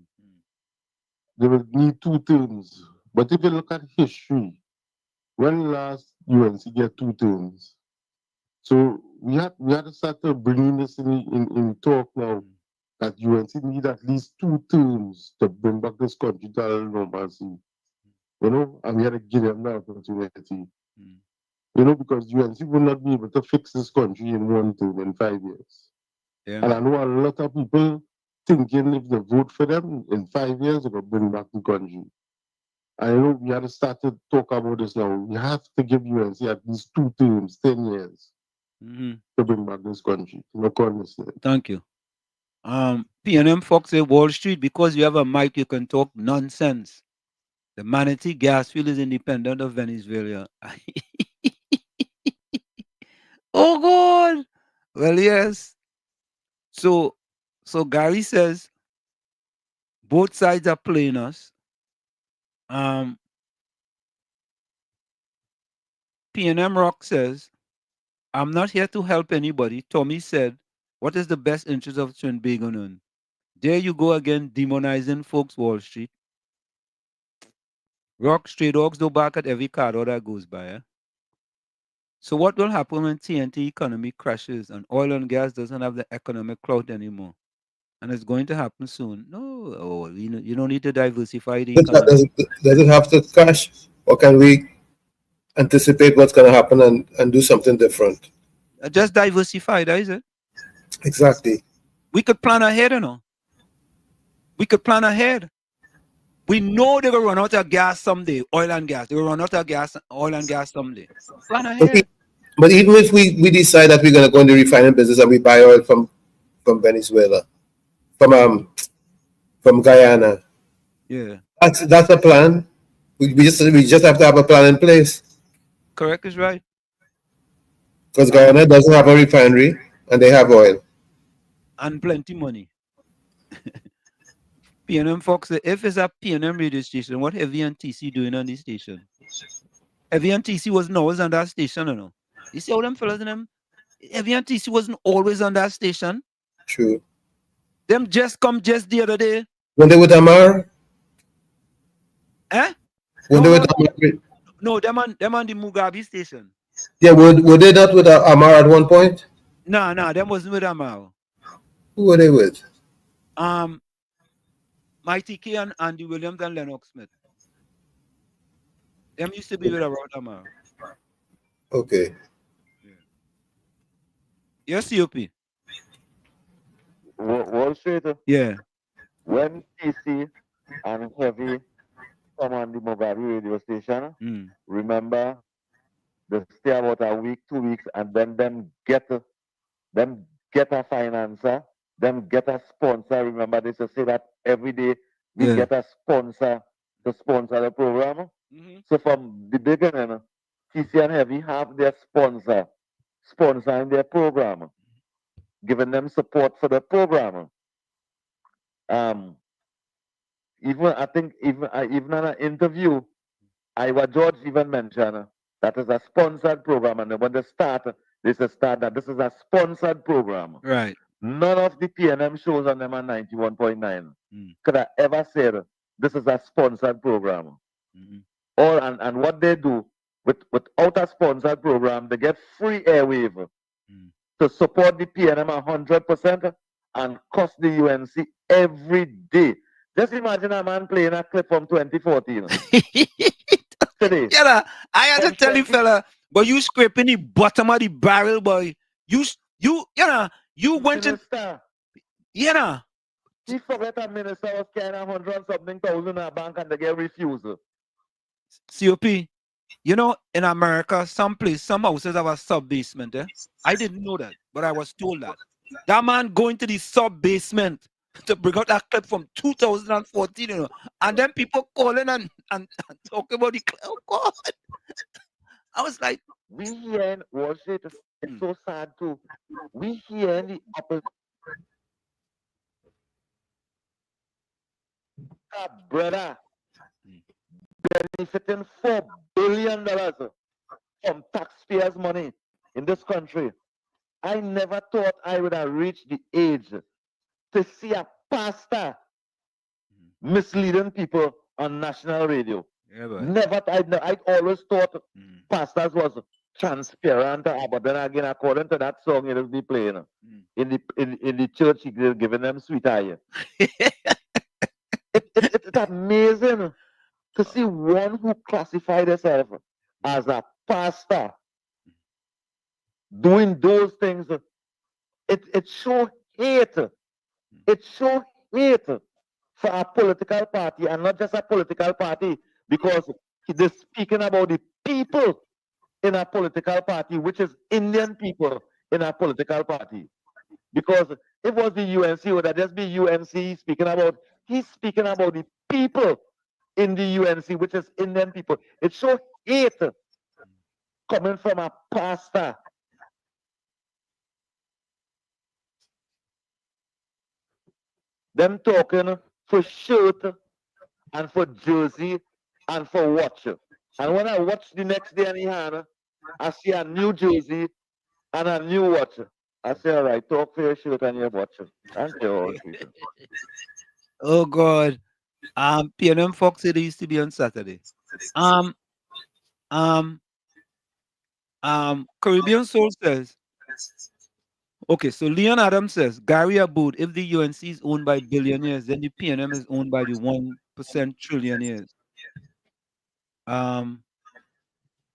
they will need 2 terms. But if you look at history, when last UNC get 2 terms? So we had to start to bring this in talk now that UNC need at least 2 terms to bring back this country to normalcy. You know, and we had to give them that opportunity. You know, because UNC will not be able to fix this country in 1 term, in 5 years. Yeah. And I know a lot of people thinking if they vote for them, in 5 years, they're going to bring back the country. I know we had to start to talk about this now. We have to give UNC at least 2 terms, 10 years to bring back this country. No corners there. Thank you. PNM Fox say Wall Street, because you have a mic, you can talk nonsense. The Manatee gas field is independent of Venezuela. Oh God. Well, yes. So Gary says both sides are playing us. PNM Rock says, I'm not here to help anybody. Tommy said, what is the best interest of Trinbago? There you go again, demonizing folks Wall Street. Rock stray dogs do back at every car that goes by. Eh? So what will happen when TNT economy crashes and oil and gas doesn't have the economic clout anymore? And it's going to happen soon. No, you don't need to diversify the economy. Does it have to crash, or can we anticipate what's going to happen and do something different? Just diversify, that is it. Exactly. We could plan ahead, We could plan ahead. We know they're going to run out of gas someday, oil and gas. They're going to run out of gas, oil and gas someday. Plan ahead. But even if we decide that we're going to go into the refining business and we buy oil from Venezuela, from Guyana, yeah, that's a plan. We just have to have a plan in place. Correct is right. Because Guyana doesn't have a refinery and they have oil and plenty money. PNM Fox, if it's a PNM radio station, what Heavy and TC doing on this station? Heavy and TC wasn't always on that station, You see all them fellas in them? Heavy and TC wasn't always on that station. True. Them just come just the other day. When they with Amar? Eh? When they with Amar? No, them on the Mugabe station. Yeah, were they not with Amar at one point? No, them wasn't with Amar. Who were they with? Mighty K and Andy Williams and Lennox Smith. Them used to be with around Amar. Okay. Yes, COP. Wall Street. Yeah. When TC and Heavy come on the Mugabe radio station, remember they stay about a week, 2 weeks, and then them get a financer, them get a sponsor. Remember, they say that every day we get a sponsor to sponsor the program. So from the beginning, TC and Heavy have their sponsor sponsoring their program, giving them support for the program. Even in an interview, Iowa George even mentioned that is a sponsored program, and when they start that this is a sponsored program. Right. None of the PNM shows on them are 91.9 could have ever said this is a sponsored program. And what they do without a sponsored program, they get free airwave to support the PNM 100% and cost the UNC every day. Just imagine a man playing a clip from 2014. Today. Yeah, I had to tell you, fella, but you scraping the bottom of the barrel, boy. You went in. Yeah. He forgot a minister was carrying 100-something thousand in a bank and they get refused. COP, in America, some houses have a sub-basement. I didn't know that, but I was told that. That man going to the sub-basement to bring out that clip from 2014, and then people calling and talking about the clip. Oh, God. I was like, we here in Wall Street, it's so sad too. We here in the upper brother benefiting $4 billion from taxpayers' money in this country. I never thought I would have reached the age to see a pastor misleading people on national radio. Yeah, I always thought pastors was transparent, but then again, according to that song, it will be playing in the church, they're giving them sweet eye. It's amazing to see one who classified himself as a pastor doing those things. It shows hate. It shows hate for a political party, and not just a political party, because they're speaking about the people in a political party, which is Indian people in a political party. Because if it was the UNC, would that just be UNC speaking about? He's speaking about the people in the UNC, which is Indian people. It shows hate coming from a pastor. Them talking for shirt and for jersey and for watch. And when I watch the next day anyhow, I see a new jersey and a new watch. I say, all right, talk for your shirt and your watch. Thank you all, people. Oh God. PNM Fox City used to be on Saturday. Caribbean Soul says, okay, so Leon Adams says, Gary Aboud, if the UNC is owned by billionaires, then the PNM is owned by the 1% trillionaires.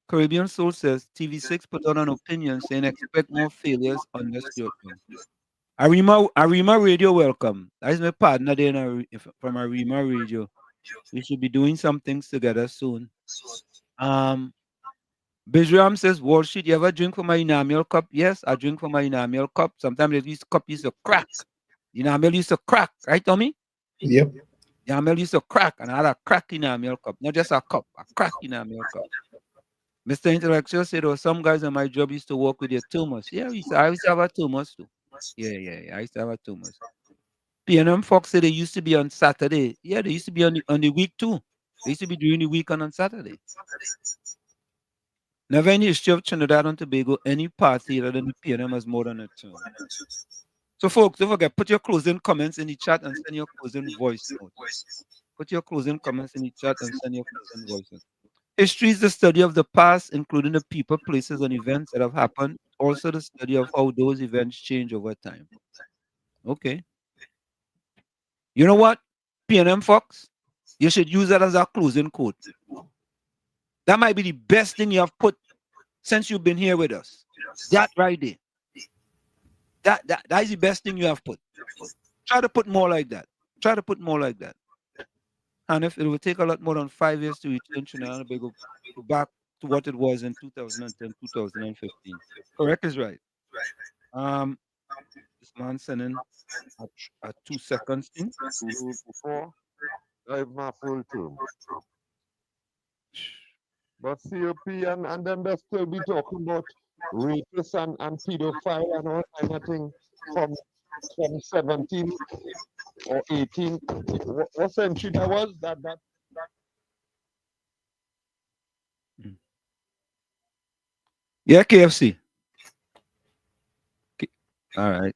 Caribbean Soul says, TV6 put out an opinion saying expect more failures on this scrutiny. Arima Radio, welcome. That is my partner there from Arima Radio. We should be doing some things together soon. Bijram says, Wall Street, you ever drink from my enamel cup? Yes, I drink from my enamel cup. Sometimes this cup used to crack. Enamel used to crack, right, Tommy? Yep. Enamel used to crack, and I had a crack enamel cup. Not just a cup, a crack enamel cup. Mr. Intellectual said, oh, some guys on my job used to work with their tumors. Yeah, I used to have a tumors too. Yeah, I used to have a tumors. PNM Fox said they used to be on Saturday. Yeah, they used to be on the week too. They used to be during the week on Saturday. Never in the history of Trinidad and Tobago, any party other than the PNM has more than a term. So, folks, don't forget, put your closing comments in the chat and send your closing voice notes. Put your closing comments in the chat and send your closing voices. History is the study of the past, including the people, places, and events that have happened. Also, the study of how those events change over time. Okay. You know what? PNM Fox, you should use that as a closing quote. That might be the best thing you have put since you've been here with us. That right there. That is the best thing you have put. Try to put more like that. Try to put more like that. And if it will take a lot more than 5 years to return Trinidad and Tobago back to what it was in 2010, 2015. Correct is right. This man sending a 2 seconds thing. Before, I my full term. But COP and then they still be talking about rapists and pedophile and all kind of thing from 17 or 18. What century that was? That Yeah, KFC. All right.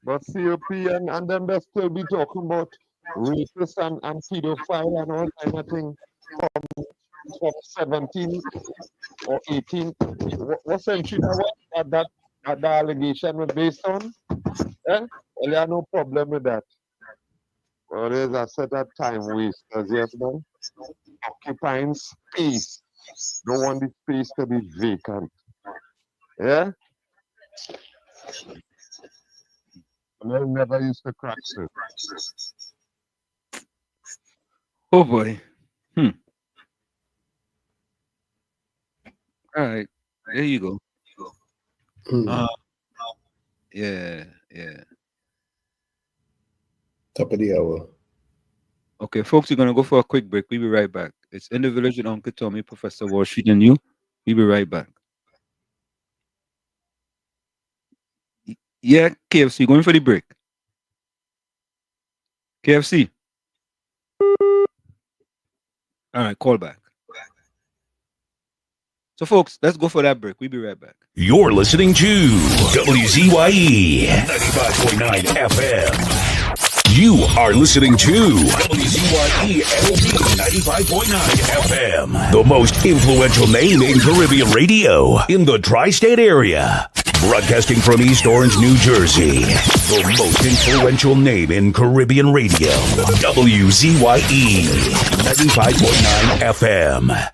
But COP and then they still be talking about rapists and pedophile and all kind of thing from 17 or 18. What century that was that the allegation was based on? Well, you have no problem with that. Well, there's a set of time wasters, yes, man. Occupying space. Don't want the space to be vacant. Yeah? And they never used to crack it. Oh boy. All right. There you go. Yeah. Top of the hour. Okay, folks, we're gonna go for a quick break. We'll be right back. It's In the Village with Uncle Tommy, Professor Wall Street, and you. We'll be right back. Yeah, KFC, going for the break. KFC. All right, call back. So, folks, let's go for that break. We'll be right back. You're listening to WZYE 95.9 FM. You are listening to WZYE LP 95.9 FM, the most influential name in Caribbean radio in the tri-state area. Broadcasting from East Orange, New Jersey, the most influential name in Caribbean radio. WZYE 95.9 FM.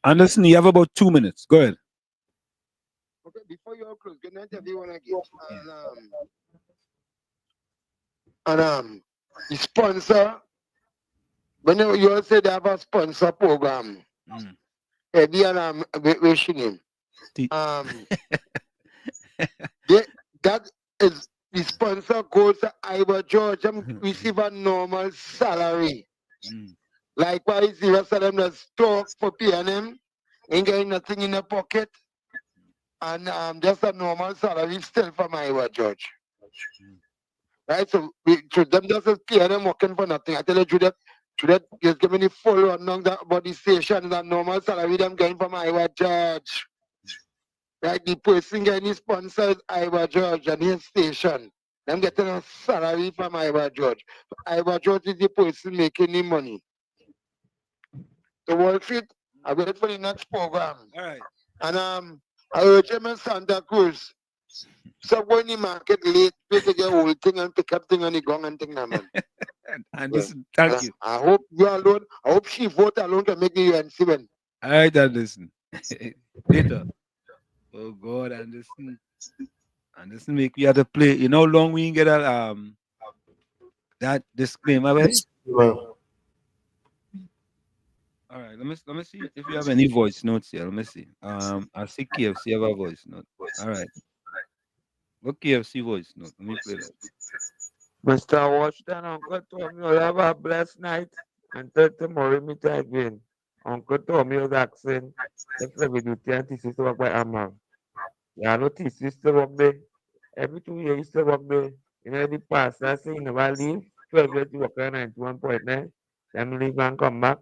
Anderson, you have about 2 minutes. Go ahead. Okay, before you all close, good night everyone again. And the sponsor, when you all say they have a sponsor program, Eddie and wishing him. That is the sponsor goes to Iowa, George, and receive a normal salary. Likewise, the rest of them that store for PNM, ain't getting nothing in their pocket. And just a normal salary still from Iowa, George. Right? So them just as PNM working for nothing. I tell you, Juliet, just give me the full rundown about the station, that normal salary them getting from Iowa, George. Right? The person getting the sponsor is Iowa, George, and his station. Them getting a salary from Iowa, George. Iowa, George is the person making the money. The Wall Street, I wait for the next program. All right. And I urge him in Santa Cruz. So go in the market late, pay to get whole thing and pick up thing on the gong and thing, man. And listen, thank you. I hope you alone, I hope she vote alone to make the UNC win. All right, Anderson. Later. Oh God, Anderson. Anderson make we have to play. You know how long we can get that disclaimer, right? Well, All right, let me see if you have any voice notes here. Let me see. I see KFC have a voice note. All right. What KFC voice note? Let me play that. Mr. Washington, Uncle Tommy will have a blessed night until tomorrow meet again. Uncle Tommy was asking if we do thesis work by Amal. Yeah, no thesis to work there. Every 2 years to work there. You know, the past, I say you never leave. 12 years you work at 91.9. Then leave and come back.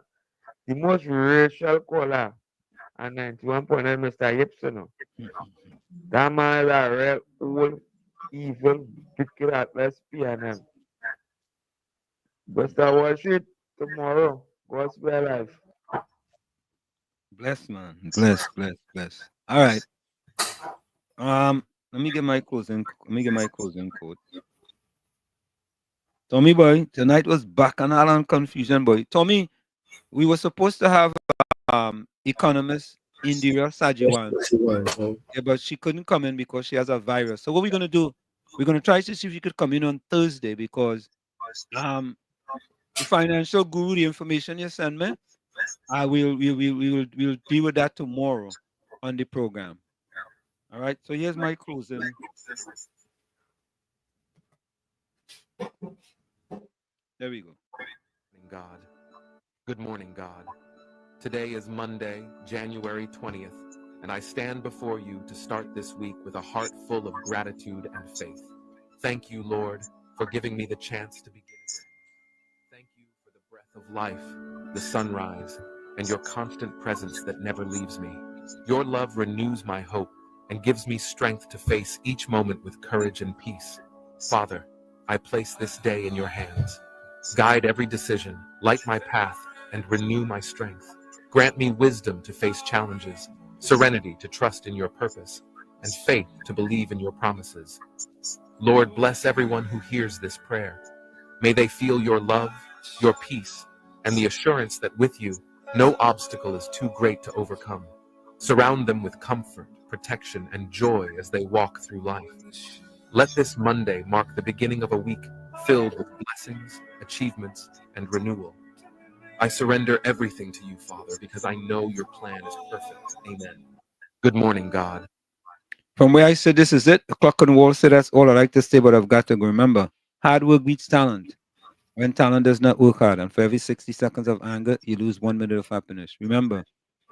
The most racial caller at 91.9, Mr. Yipson. That man is a real old, evil, wicked, atlas PNM. Mr. Worship tomorrow. God's way life. Bless, man. Bless. All right. Let me get my closing quote. Tommy boy, tonight was bacchanal and confusion, boy. Tommy, we were supposed to have economist Indira Sajiwan. Yeah, but she couldn't come in because she has a virus. So what we're gonna do? We're gonna try to see if she could come in on Thursday because the financial guru, the information you send me, we'll deal with that tomorrow on the program. All right. So here's my closing. There we go. God. Good morning, God. Today is Monday, January 20th, and I stand before you to start this week with a heart full of gratitude and faith. Thank you, Lord, for giving me the chance to begin again. Thank you for the breath of life, the sunrise, and your constant presence that never leaves me. Your love renews my hope and gives me strength to face each moment with courage and peace. Father, I place this day in your hands. Guide every decision, light my path, and renew my strength. Grant me wisdom to face challenges, serenity to trust in your purpose, and faith to believe in your promises. Lord, bless everyone who hears this prayer. May they feel your love, your peace, and the assurance that with you, no obstacle is too great to overcome. Surround them with comfort, protection, and joy as they walk through life. Let this Monday mark the beginning of a week filled with blessings, achievements, and renewal. I surrender everything to you, Father, because I know your plan is perfect. Amen. Good morning, God. From where I said this is it, the clock on the wall said that's all I like to say, but I've got to go. Remember, hard work beats talent. When talent does not work hard, and for every 60 seconds of anger, you lose 1 minute of happiness. Remember,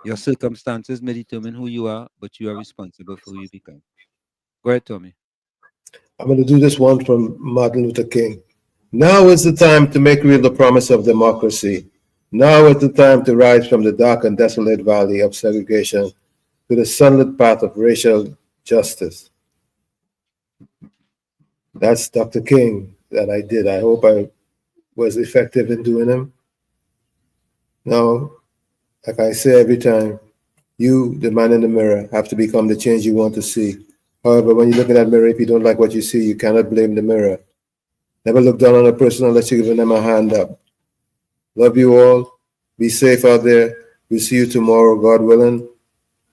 your circumstances may determine who you are, but you are responsible for who you become. Go ahead, Tommy. I'm going to do this one from Martin Luther King. Now is the time to make real the promise of democracy. Now is the time to rise from the dark and desolate valley of segregation to the sunlit path of racial justice. That's Dr. King that I did. I hope I was effective in doing them. Now, like I say every time, you, the man in the mirror, have to become the change you want to see. However, when you look in that mirror, if you don't like what you see, you cannot blame the mirror. Never look down on a person unless you're giving them a hand up. Love you all. Be safe out there. We'll see you tomorrow, God willing.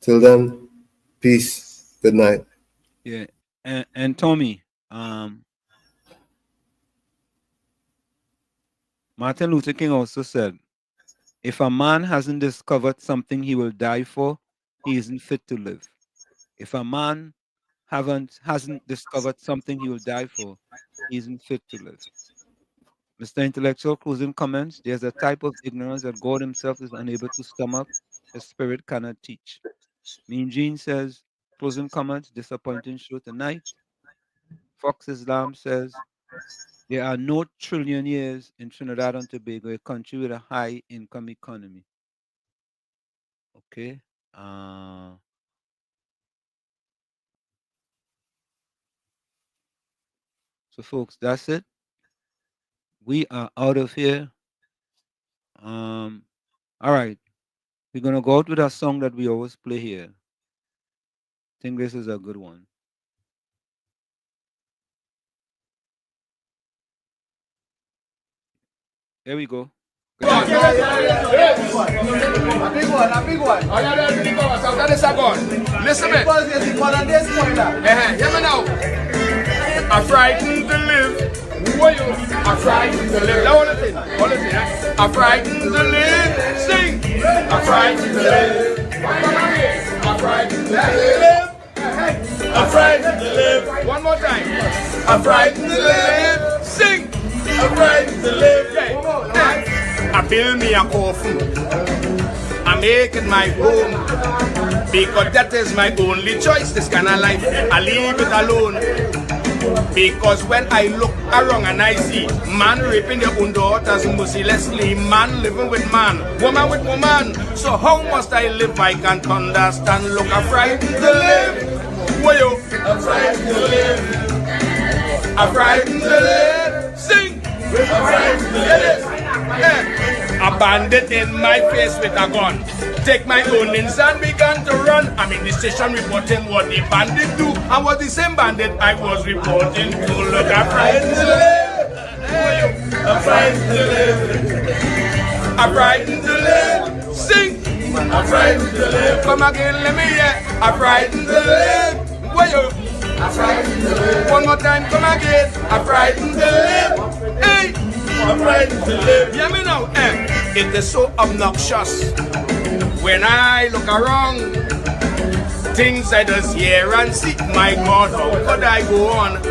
Till then, peace. Good night. Yeah, and Tommy, Martin Luther King also said, if a man hasn't discovered something he will die for, he isn't fit to live. If a man hasn't discovered something he will die for, he isn't fit to live. Mr. Intellectual, closing comments. There's a type of ignorance that God himself is unable to stomach, his spirit cannot teach. Mean Gene says, closing comments, disappointing show tonight. Fox Islam says, there are no trillionaires in Trinidad and Tobago, a country with a high income economy. Okay. So, folks, that's it. We are out of here. All right. We're going to go out with a song that we always play here. I think this is a good one. Here we go. A big one. Oh, yeah, that's big one. So that is a gun. Listen to me. Hear me now. I'm frightened to live. Who are you? I'm frightened to live. Now, all the thing. I'm frightened to live. Sing. I'm frightened to live. I'm frightened to live. I'm frightened to live. One more time. I'm frightened to live. Sing. I'm frightened to live. I build me a coffin. I make it my home. Because that is my only choice, this kind of life. I leave it alone. Because when I look around and I see man raping their own daughters mercilessly, man living with man, woman with woman. So how must I live? I can't understand. Look, I'm frightened to live. Why you? I'm frightened to live. I'm frightened to live. Sing. I'm frightened to live. A bandit in my face with a gun. Take my ownings and began to run. I'm in the station reporting what the bandit do. I was the same bandit I was reporting to. Look, I'm frightened to live. I'm frightened to live. I'm frightened to live. Sing. I'm frightened to live. Come again, let me hear. I'm frightened to live. Why you? I'm frightened to live. One more time, come again. I'm frightened to live. Hey. I'm frightened to live. Hear me now. It is so obnoxious when I look around. Things I just hear and see. My God, how could I go on?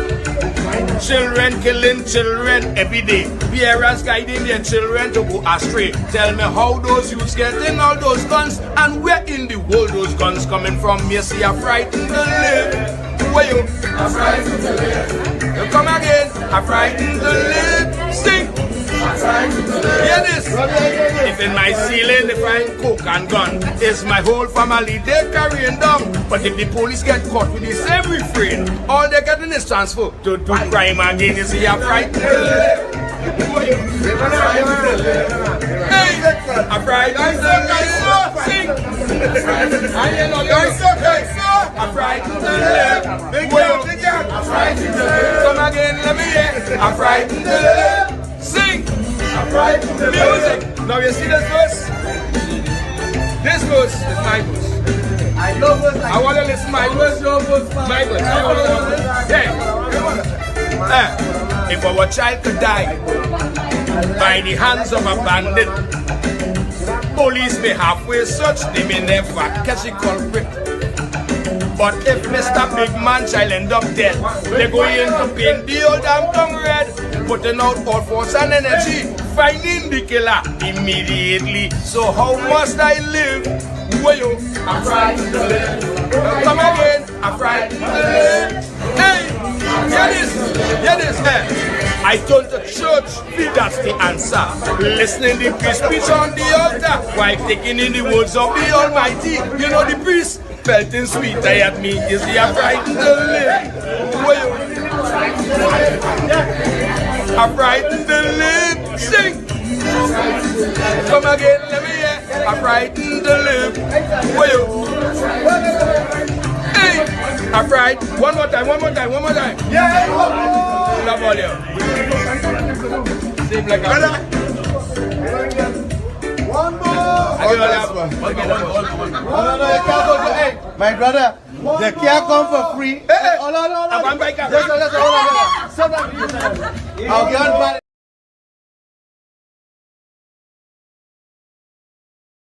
Children killing children every day. Parents guiding their children to go astray. Tell me how those youths getting all those guns, and where in the world those guns coming from? You see, I'm frightened to live. Where you? I'm frightened to live. You come again. I'm frightened to live. Sing. I'm frightened to live. Hear this. If in my ceiling they find coke and gun, it's my whole family they carrying down. But if the police get caught with the same refrain, all they're getting is transfer to do crime again. You see, I'm frightened to live. Hey, I'm frightened to live. Sing. I'm frightened to live. I'm frightened to live. Come again, let me hear. I'm frightened to live. Sing. I'm frightened to live. Music. Now you see this verse? This verse is my verse. I want to listen to my verse. My verse. Yeah. If our child could die by the hands of a bandit, police may halfway search, they may never catch the culprit. But if Mr. Big Man child end up dead, they're going to paint the old damn tongue red, putting out all force and energy, finding the killer immediately. So how must I live? Where you? I'm frightened to live. Come again. I'm frightened to live. Hey, hear this, I turn to church, that's the answer. Listening to the speech on the altar, while taking in the words of the Almighty. You know the priest pelting sweet at me, is the I'm frightened to live. Where you? I'm frightened to live. Sing. Come again, let me hear. I'm frightened to live. Where you? Hey, I'm frightened. One more time. Yeah. Love all you. Same like a one more. Hey, my brother, they can't come for free. Hey, hold on. I'll get